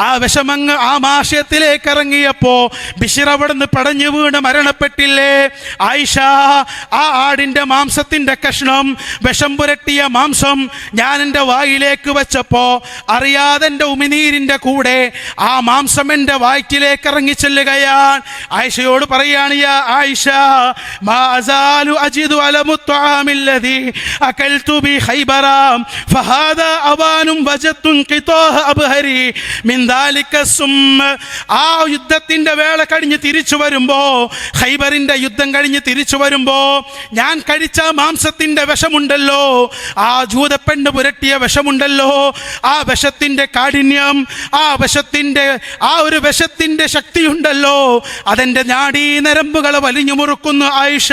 ആ വിഷമങ്ങ് ആ മാശയത്തിലേക്ക് ഇറങ്ങിയപ്പോ ബിശ്ർ അവിടുന്ന് പടഞ്ഞു വീണ് മരണപ്പെട്ടില്ലേ. ആയിഷ, ആ ആടിന്റെ മാംസത്തിന്റെ കഷ്ണം, വിഷം പുരട്ടിയ മാംസം ഞാൻ എൻ്റെ വായിലേക്ക് വെച്ചപ്പോ അറിയാതെ എൻ്റെ ഉമിനീരിന്റെ കൂടെ ആ മാംസം എൻ്റെ വയറ്റിലേക്ക് ഇറങ്ങി ചെല്ലുകയാണ്. ആയിഷയോട് പറയാണ്, യാ ആയിഷ, മാ അസാലു അജിദു അലമു ത്വആ തആമില്ലദീ അകൽതു ബി ഖൈബറ ഫഹാദാ അവാനും വജത്തുൻ ഖിതാഹ അബ്ഹരി മിൻ ദാലിക സുമ്മ. ആ യുദ്ധത്തിന്റെ വേള കഴിഞ്ഞ് തിരിച്ചു വരുമ്പോ, ഖൈബറിന്റെ യുദ്ധം കഴിഞ്ഞ് തിരിച്ചു വരുമ്പോ ഞാൻ കഴിച്ച മാംസത്തിന്റെ വിഷമുണ്ടല്ലോ, ആ ജൂതപ്പെണ്ണ് പുരട്ടിയ വിഷമുണ്ടല്ലോ, ആ വിഷത്തിന്റെ കാഠിന്യം, ആ ഒരു വിഷത്തിന്റെ ശക്തിയുണ്ടല്ലോ, അതെന്റെ നാഡീ നരമ്പുകളെ വലിഞ്ഞു മുറുക്കുന്നു ആയിഷ.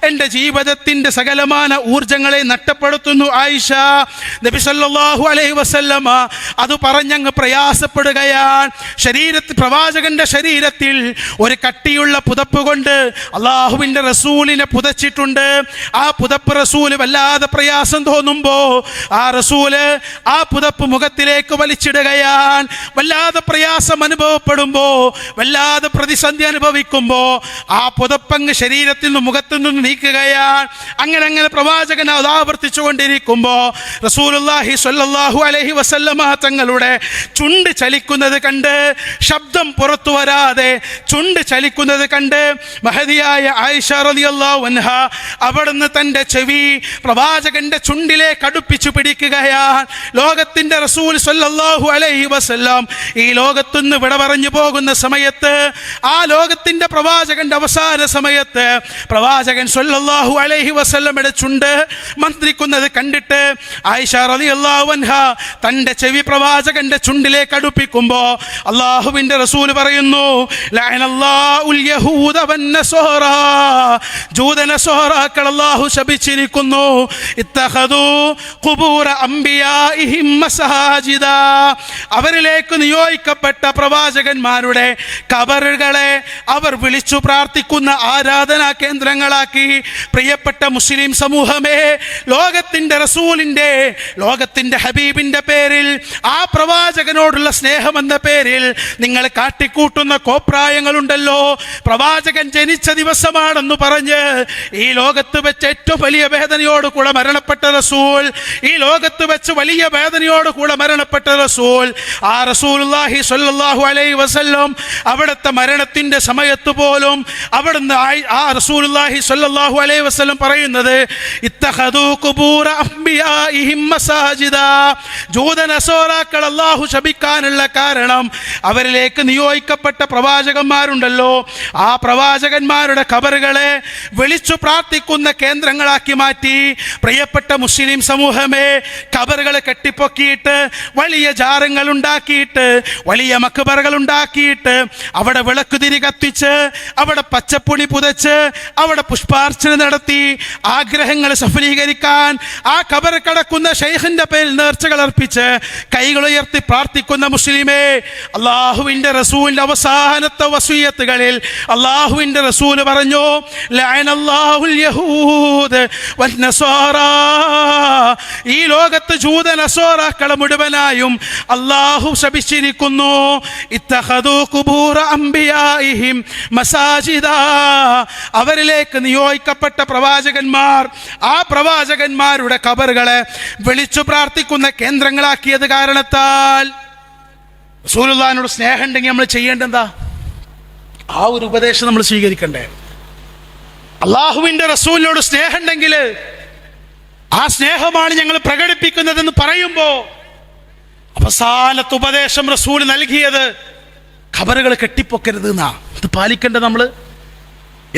എൻ്റെ ജീവിതത്തിന്റെ സകലമാന ഊർജങ്ങളെ നഷ്ടപ്പെടുത്തുന്നു ആയിഷ. നബി സല്ലല്ലാഹു അലൈഹി വസല്ലമ അത് പറഞ്ഞങ്ങ് പ്രയാസപ്പെടുകയാണ്. പ്രവാചകന്റെ ശരീരത്തിൽ ഒരു കട്ടിയുള്ള പുതപ്പ് കൊണ്ട് അള്ളാഹുവിന്റെ റസൂലിനെ പുതച്ചിട്ടുണ്ട്. ആ പുതപ്പ് റസൂല് വല്ലാതെ പ്രയാസം തോന്നുമ്പോ ആ പുതപ്പ് മുഖത്തിലേക്ക് വലിച്ചിടുകയാണ്. വല്ലാതെ പ്രയാസം അനുഭവപ്പെടുമ്പോ, വല്ലാതെ പ്രതിസന്ധി അനുഭവിക്കുമ്പോ ആ പുതപ്പങ്ങ് ശരീരത്തിൽ നിന്ന് മുഖത്തു നിന്ന് നീക്കുകയാണ്. അങ്ങനെ പ്രവാചകൻ അത് ആവർത്തിച്ചു കൊണ്ടിരിക്കുമ്പോ റസൂലുള്ളാഹി സ്വല്ലല്ലാഹു അലൈഹി വസല്ലമ തങ്ങളുടെ ചുണ്ട് ചലിക്കുന്നത് കണ്ട്, ശബ്ദം പുറത്തു വരാതെ ചുണ്ട് ചലിക്കുന്നത് കണ്ട് മഹദിയായ ആയിഷ റളിയല്ലാഹു അൻഹ അവിടുന്ന് തൻ്റെ ചെവി പ്രവാചകന്റെ ചുണ്ടിലേക്ക് അടുപ്പിച്ചു പിടിക്കുകയാണ്. ലോകത്തിന്റെ റസൂൽ സ്വല്ലല്ലാഹു അലൈഹി വസല്ലം ഈ ലോകത്തുനിന്ന് വിട പറഞ്ഞു പോകുന്ന സമയത്ത്, ആ ലോകത്തിന്റെ പ്രവാചകന്റെ അവസാന സമയത്ത് പ്രവാചകൻ സ്വല്ലല്ലാഹു അലൈഹി വസല്ലമയുടെ ചുണ്ട് മന്ത്രിക്കുന്നത് കണ്ടിട്ട് ആയിഷ റളിയല്ലാഹു അൻഹ തൻ്റെ ചെവി പ്രവാചകന്റെ ചുണ്ടിലേക്ക് അടുപ്പിക്കുമ്പോ അള്ളാഹുവിന്റെ റസൂൽ പറയുന്നു, ലഅനല്ലാഹുൽ യഹൂദ വന്നസ്വാറ, ജൂതനസ്വാറാക്കൾ അല്ലാഹു ശപിച്ചിരിക്കുന്നു. ഇത്തഖദു ഖുബൂറ അംബിയാഇഹിം മസാജിദ, അവരിലേക്ക് നിയോഗിക്കപ്പെട്ട പ്രവാചകന്മാരുടെ കബറുകളെ അവർ വിളിച്ചു പ്രാർത്ഥിക്കുന്ന ആരാധനാ കേന്ദ്രങ്ങളാക്കി. പ്രിയപ്പെട്ട മുസ്ലിം സമൂഹമേ, ലോകത്തിന്റെ റസൂലിന്റെ, ലോകത്തിന്റെ ഹബീബിന്റെ പേരിൽ, ആ പ്രവാചകനോടുള്ള സ്നേഹമെന്ന പേരിൽ നിങ്ങൾ കാട്ടിക്കൂട്ടുന്ന കോപ്രായങ്ങളുണ്ടല്ലോ. പ്രവാചകൻ ജനിച്ച ദിവസമാണെന്ന് പറഞ്ഞ് ഈ ലോകത്ത് വെച്ച് ഏറ്റവും വലിയ വേദനയോട് കൂടെ മരണപ്പെട്ട റസൂൽ, ഈ ലോകത്ത് വെച്ച് വലിയ വേദനയോട് കൂടെ മരണപ്പെട്ട റസൂൽ, ആ റസൂലുള്ളാഹി സ്വല്ലല്ലാഹു അലൈഹി വസല്ലം അവിടുത്തെ മരണത്തിന്റെ സമയത്ത് പോലും അവിടുന്ന് ആ റസൂലുള്ളാഹി സ്വല്ലല്ലാഹു അലൈഹി വസല്ലം പറയുന്നത്, ഇത്തഖദു ഖുബൂറ അംബിയാഇഹിം മസാജിദ, ജൂതനസ്വാറാക്കൾ അല്ലാഹു ശപിക്കാനുള്ള കാരണം അവരിലേക്ക് നിയോഗിക്കപ്പെട്ട പ്രവാചകന്മാരുണ്ടല്ലോ, ആ പ്രവാചകന്മാരുടെ ഖബറുകളെ വിളിച്ചു പ്രാർത്ഥിക്കുന്ന കേന്ദ്രങ്ങളാക്കി മാറ്റി. പ്രിയപ്പെട്ട മുസ്ലിം സമൂഹമേ, ഖബറുകളെ കെട്ടിപ്പൊക്കിയിട്ട് വലിയ ജാറങ്ങൾ ഉണ്ടാക്കിയിട്ട്, വലിയ മക്ബറകൾ ഉണ്ടാക്കിയിട്ട്, അവിടെ വിളക്കുതിരി കത്തിച്ച്, അവിടെ പച്ചപ്പുണി പുതച്ച്, അവിടെ പുഷ്പാർച്ചന നടത്തി ആഗ്രഹങ്ങൾ സഫലീകരിക്കാൻ ആ ഖബർ കടക്കുന്ന ശൈഖിന്റെ പേരിൽ നേർച്ചകൾ അർപ്പിച്ച് കൈകൾ ഉയർത്തി പ്രാർത്ഥിക്കുന്ന മുസ്ലിമേ, അള്ളാഹുവിന്റെ റസൂലിന്റെ അവസാനത്തെ വസിയത്തുകളിൽ അള്ളാഹുവിന്റെ റസൂൽ പറഞ്ഞു, ലഅനല്ലാഹുൽ യഹൂദ വന്നസ്വാറ, ഈ ലോകത്ത് ജൂത നസ്വാറാക്കളെ മുഴുവനായും അള്ളാഹു ശപിച്ചിരിക്കുന്നു. ഇത്തഖദു ഖുബൂറ അംബിയാഇഹിം മസാജിദ, അവരിലേക്ക് നിയോഗിക്കപ്പെട്ട പ്രവാചകന്മാർ ആ പ്രവാചകന്മാരുടെ ഖബറുകളെ വിളിച്ചു പ്രാർത്ഥിക്കുന്ന കേന്ദ്രങ്ങളാക്കിയത് കാരണത്താൽ റസൂലുള്ളാഹിനോട് സ്നേഹം ഉണ്ടെങ്കിൽ നമ്മൾ ചെയ്യേണ്ടതെന്താ? ആ ഒരു ഉപദേശം നമ്മൾ സ്വീകരിക്കണ്ടേ? അള്ളാഹുവിന്റെ റസൂലിനോട് സ്നേഹം ഉണ്ടെങ്കിൽ ആ സ്നേഹമാണ് ഞങ്ങൾ പ്രകടിപ്പിക്കുന്നതെന്ന് പറയുമ്പോ അവസാനത്തെ ഉപദേശം റസൂൽ നൽകിയത് ഖബറുകൾ കെട്ടിപ്പൊക്കരുത് എന്നാ. ഇത് പാലിക്കേണ്ട, നമ്മൾ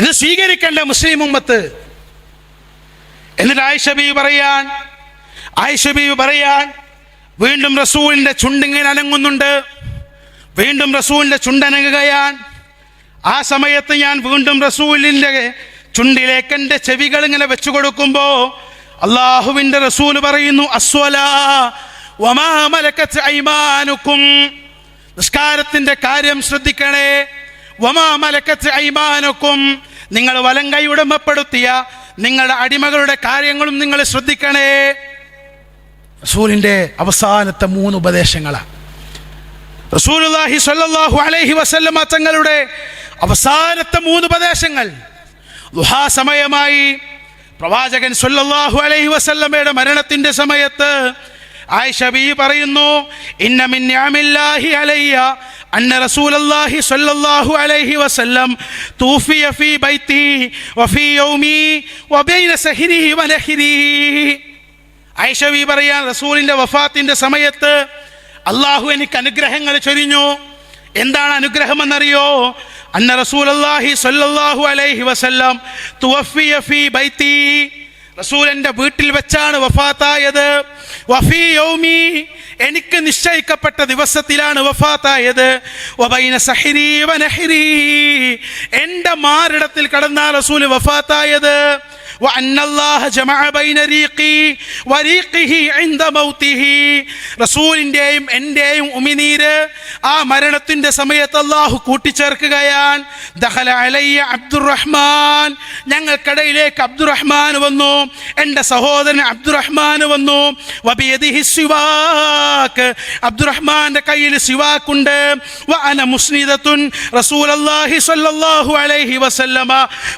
ഇത് സ്വീകരിക്കേണ്ട മുസ്ലിം ഉമ്മത്ത്. എന്നിട്ട് ആയിഷ ബീവി പറയാൻ വീണ്ടും റസൂലിന്റെ ചുണ്ടിങ്ങനെ അനങ്ങുന്നുണ്ട്, വീണ്ടും റസൂലിന്റെ ചുണ്ടനങ്ങുകയാണ്. ആ സമയത്ത് ഞാൻ വീണ്ടും റസൂലിന്റെ ചുണ്ടിലേക്ക് എൻ്റെ ചെവികൾ ഇങ്ങനെ വെച്ചു കൊടുക്കുമ്പോ അള്ളാഹുവിന്റെ റസൂൽ പറയുന്നു, അസ്വലാ വമാ മലക്കത്ത് ഐമാനുക്കും, നിസ്കാരത്തിന്റെ കാര്യം ശ്രദ്ധിക്കണേ. വമാ മലക്കത്ത് ഐമാനുക്കും, നിങ്ങൾ വലങ്കൈ ഉടമപ്പെടുത്തിയ നിങ്ങളുടെ അടിമകളുടെ കാര്യങ്ങളും നിങ്ങൾ ശ്രദ്ധിക്കണേ. റസൂലിന്റെ അവസാനത്തെ 3 ഉപദേശങ്ങളാണ്. റസൂലുള്ളാഹി സ്വല്ലല്ലാഹു അലൈഹി വസല്ലമ തങ്ങളുടെ അവസാനത്തെ 3 ഉപദേശങ്ങൾ. ദുഹാ സമയമായി പ്രവാചകൻ സ്വല്ലല്ലാഹു അലൈഹി വസല്ലമയുടെ മരണത്തിന്റെ സമയത്ത് ആയിഷ ബീവി പറയുന്നു, ഇന്ന മിൻ നിഅമില്ലാഹി അലയ്യ അന്ന റസൂലല്ലാഹി സ്വല്ലല്ലാഹു അലൈഹി വസല്ലം തൂഫിയ ഫീ ബൈതി വഫീ യൗമി വബൈന സഹ്രി വനഹ്രി. ആയിഷ ബീവി പറയാൻ, റസൂലിന്റെ വഫാത്തിന്റെ സമയത്ത് അള്ളാഹു എനിക്ക് അനുഗ്രഹങ്ങൾ ചൊരിഞ്ഞു. എന്താണ് അനുഗ്രഹം എന്നറിയോ? അന്ന റസൂലല്ലാഹി സ്വല്ലല്ലാഹു അലൈഹി വസല്ലം തുവഫിയ ഫീ ബൈതി, റസൂലിന്റെ വീട്ടിൽ വെച്ചാണ് വഫാത്തായത്. വഫീ യൗമി, എനിക്ക് നിശ്ചയിക്കപ്പെട്ട ദിവസത്തിലാണ് വഫാത്തായത്. വബൈന സഹ്രി വനഹ്രി, എൻ്റെ മാറിടത്തിൽ കടന്ന റസൂൽ വഫാത്തായത്. وأن الله جمع بين ريقي وريقه عند موته, റസൂലിന്റെയും എന്റെയും ഉമിനീര് ആ മരണത്തിന്റെ സമയത്ത് അല്ലാഹു കൂട്ടിച്ചേർക്കുകയാണ്. ദഖല അലയ്യ അബ്ദുറഹ്മാൻ, ഞങ്ങൾക്കിടയിലേക്ക് അബ്ദുറഹ്മാൻ വന്നു, എൻ്റെ സഹോദരൻ അബ്ദുറഹ്മാൻ വന്നു. വബിയദിഹി സിവാക്ക്, അബ്ദുറഹ്മാന്റെ കയ്യിൽ സിവാക്കുണ്ട്. വഅന മുസ്നിദത്തുൻ റസൂലല്ലാഹി സ്വല്ലല്ലാഹു അലൈഹി വസല്ലമ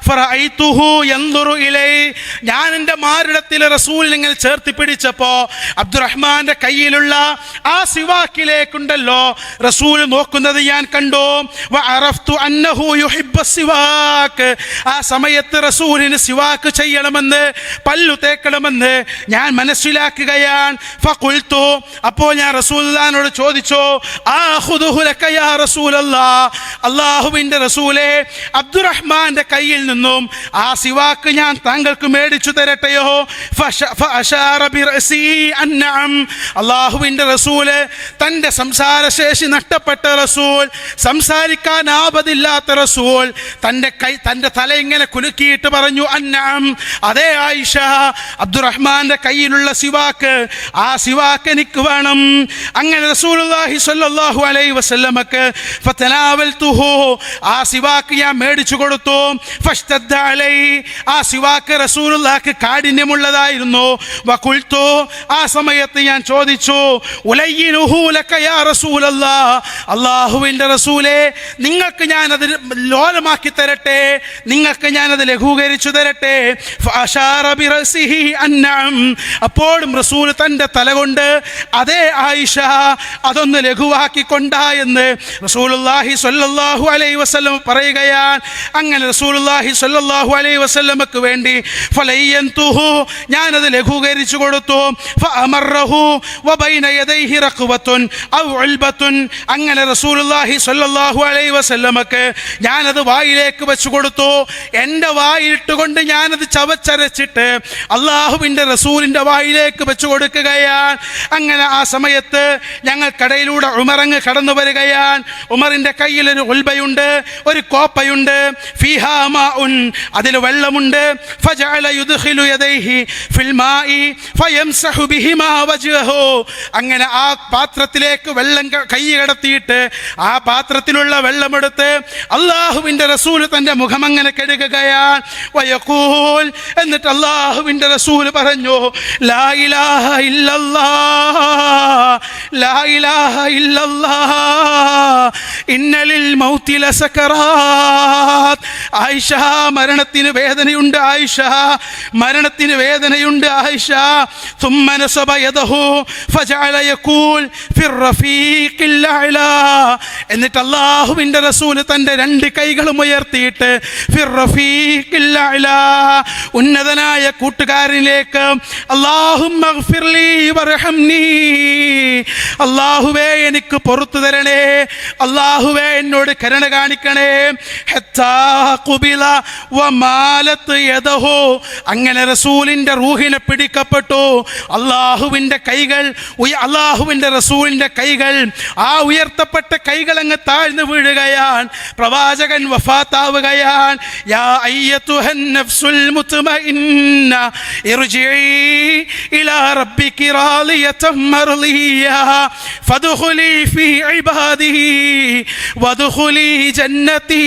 ഫറഅയ്തുഹു യൻദുറു ഇലൈ, ഞാൻ എൻ്റെ മാറിടത്തിൽ റസൂലിനെ ഇങ്ങനെ ചേർത്തി പിടിച്ചപ്പോ അബ്ദുറഹ്മാന്റെ കയ്യിലുള്ള ആ സിവാക്കിലേക്കുണ്ടല്ലോ റസൂൽ നോക്കുന്നത് ഞാൻ കണ്ടു. വഅറഫ്തു അന്നഹു യുഹിബ്ബു സിവാക്ക്, ആ സമയത്ത് റസൂലിന് സിവാക്ക് ചെയ്യണമെന്ന്, പല്ലു തേക്കണമെന്ന് ഞാൻ മനസ്സിലാക്കുകയാണ്. ഫഖുൽതു, അപ്പോൾ ഞാൻ റസൂലുള്ളാഹിനോട് ചോദിച്ചു, ആഖുദുഹു ലക യാ റസൂലല്ലാഹ്, അല്ലാഹുവിൻ്റെ റസൂലേ, അബ്ദുറഹ്മാന്റെ കയ്യിൽ നിന്നും ആ സിവാക്ക് ഞാൻ താങ്കൾക്ക് മേടിച്ചു തരട്ടെയോ? ഫഅശാറ ബിറഅസി അന്നഅം, അല്ലാഹുവിൻ്റെ റസൂല്, തൻ്റെ സംസാരശേഷി നഷ്ടപ്പെട്ട റസൂൽ, സംസാരിക്കാൻ ആപതില്ലാത്ത റസൂൽ, തൻ്റെ തല ഇങ്ങനെ കുലുക്കിയിട്ട് പറഞ്ഞു, അന്നഅം, അതേ ആയിഷ, അബ്ദുറഹ്മാന്റെ കയ്യിലുള്ള സിവാക്ക്, ആ സിവാക്ക് എനിക്ക് വേണം. അങ്ങനെ റസൂലുള്ളാഹി സ്വല്ലല്ലാഹു അലൈഹി വസല്ലമക്ക് ഫതനാവൽതുഹു, ആ സിവാക്ക് ഞാൻ മേടിച്ചു കൊടുത്തു. ഫഷ്തദ്ദ അലൈ, ആ സിവാക്ക് റസൂലുള്ളാഹിക്ക് കാഠിന്യമുള്ളതായിരുന്നു. വഖുൽതു, ആ സമയത്ത് ഞാൻ ചോദിച്ചു, ഉലയ്യിനുഹു ലക യാ റസൂലല്ലാഹ്, അല്ലാഹുവിൻ്റെ റസൂലേ, നിങ്ങൾക്ക് ഞാനത് ലോലമാക്കി തരട്ടെ, നിങ്ങൾക്ക് ഞാനത് ലഘൂകരിച്ചു തരട്ടെ. ഫഅശാറ ബിറഅസിഹി അന്നഅം, അപ്പോഴും റസൂൽ തൻ്റെ തല കൊണ്ട് അതേ ആയിഷ അതൊന്ന് ലഘുവാക്കിക്കൊണ്ടാ എന്ന് റസൂലുള്ളാഹി സ്വല്ലല്ലാഹു അലൈഹി വസല്ലം പറയുകയാണ്. അങ്ങനെ റസൂലുള്ളാഹി സ്വല്ലല്ലാഹു അലൈഹി വസല്ലമക്ക് വേണ്ടി ഫലയ്യൻതുഹു, ഞാനത് ലഘൂകരിച്ചു കൊടുത്തു. ഫഅമറഹു വബൈന യദൈഹി റഖ്വത്തുൻ ഔ ഉൽബത്തുൻ, അങ്ങനെ റസൂലുള്ളാഹി സ്വല്ലല്ലാഹു അലൈഹി വസല്ലമക്ക് ഞാനത് വായിലേക്ക് വെച്ചു കൊടുത്തു. എൻ്റെ വായിലിട്ടുകൊണ്ട് ഞാനത് ചവച്ചരച്ചിട്ട് അള്ളാഹുവിൻ്റെ റസൂലിൻ്റെ വായിലേക്ക് വെച്ചു കൊടുക്കുകയാണ്. അങ്ങനെ ആ സമയത്ത് ഞങ്ങൾക്കിടയിലൂടെ ഉമറങ്ങ് കടന്നു വരികയാണ്. ഉമറിൻ്റെ കയ്യിൽ ഒരു ഉൽബയുണ്ട്, ഒരു കോപ്പയുണ്ട്. ഫീഹാ മാഉൻ, അതിൽ വെള്ളമുണ്ട്. ഫജഅല യുദ്ഖിലു യദൈഹി ഫിൽ മാഇ ഫയംസഹു ബിഹിമാ വജ്ഹഹു, അങ്ങനെ ആ പാത്രത്തിലേക്ക് വെള്ളം കൈ കടത്തിയിട്ട് ആ പാത്രത്തിലുള്ള വെള്ളമെടുത്ത് അള്ളാഹുവിൻ്റെ റസൂൽ തൻ്റെ മുഖം അങ്ങനെ കഴുകുകയാണ്. വയഖൂൽ, എന്നിട്ട് അള്ളാഹുവിൻ്റെ റസൂൽ പറഞ്ഞു, ലാ ഇലാഹ ഇല്ലല്ലാഹ്, ലാ ഇലാഹ ഇല്ലല്ലാഹ്, ഇന്ന ലിൽ മൗതി ലസകറാത്ത്. ആയിഷ, മരണത്തിന് വേദനയുണ്ട് ആയിഷ, മരണത്തിന് വേദനയുണ്ട് ആയിഷ. ثم نصب يده فجعل يقول في الرفيق الاعلى, എന്നിട്ട് അല്ലാഹുവിൻ്റെ റസൂൽ തൻ്റെ രണ്ട് കൈകളും ഉയർത്തിയിട്ട് ഫിർ റഫീഖിൽ അഅ്ലാ, ഉന്നതനായ കൂട്ടുകാരനിലേക്ക്, അല്ലാഹുമ്മഗ്ഫിർലി വർഹംനി, അല്ലാഹുവേ എനിക്ക് പുറത്തു തരണേ, അല്ലാഹുവേ എന്നോട് കരുണ കാണിക്കണേ. ഹത്താ ഖുബില വമാലത് യദഹു, അങ്ങനെ റസൂലിൻ്റെ റൂഹിനെ പിടിക്കപ്പെട്ടു. അല്ലാഹുവിൻ്റെ കൈകൾ, അല്ലാഹുവിൻ്റെ റസൂലിൻ്റെ കൈകൾ, ആ ഉയർത്തപ്പെട്ട കൈകൾ അങ്ങ് താഴ്ന്നു വീഴുകയാണ്. പ്രവാചകൻ വഫാത്താവുകയാണ്. യാ അയ്യതുഹൻ നഫ്സുൽ മുത്മഇന്ന ഇർജിഇ ഇലാ റബ്ബികി റാളിയതൻ മർളിയ ഫദ്ഖുലി ഫീ ഇബാദിഹി വദ്ഖുലി ജന്നതി.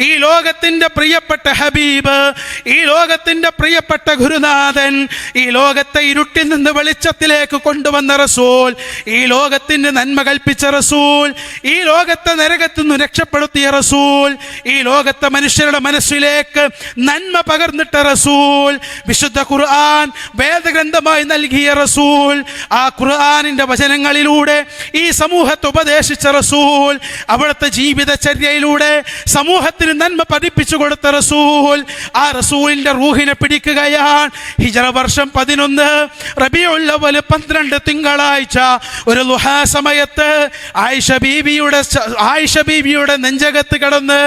ഈ ലോകത്തിന്റെ പ്രിയപ്പെട്ട ഹബീബ്, ഈ ലോകത്തിന്റെ പ്രിയപ്പെട്ട ഗുരുനാഥൻ, ഈ ലോകത്തെ ഇരുട്ടിൽ നിന്ന് വെളിച്ചത്തിലേക്ക് കൊണ്ടുവന്ന റസൂൽ, ഈ ലോകത്തിന് നന്മ കൽപ്പിച്ച റസൂൽ, ഈ ലോകത്തെ നരകത്തിൽ നിന്ന് രക്ഷപ്പെടുത്തിയ റസൂൽ, ഈ ലോകത്തെ മനുഷ്യരുടെ മനസ്സിലേക്ക് നന്മ പകർന്നിട്ട റസൂൽ, വിശുദ്ധ ഖുർആൻ വേദഗ്രന്ഥമായി നൽകിയ റസൂൽ, ആ ഖുർആനിന്റെ വചനങ്ങളിലൂടെ ഈ സമൂഹത്തെ ഉപദേശിച്ച റസൂൽ, അവിടുത്തെ ജീവിതചര്യയിലൂടെ സമൂഹത്തിന് നന്മ പഠിപ്പിച്ചു കൊടുത്ത റസൂൽ, ആ റസൂലിന്റെ റൂഹിനെ പിടിക്കുകയാണ്. ഹിജ്റ വർഷം 11 റബീഉൽ അവ്വൽ 12 തിങ്കളാഴ്ച ഒരു ളുഹാ സമയത്ത് ആയിഷ ബീവിയുടെ നെഞ്ചകത്ത് കിടന്ന്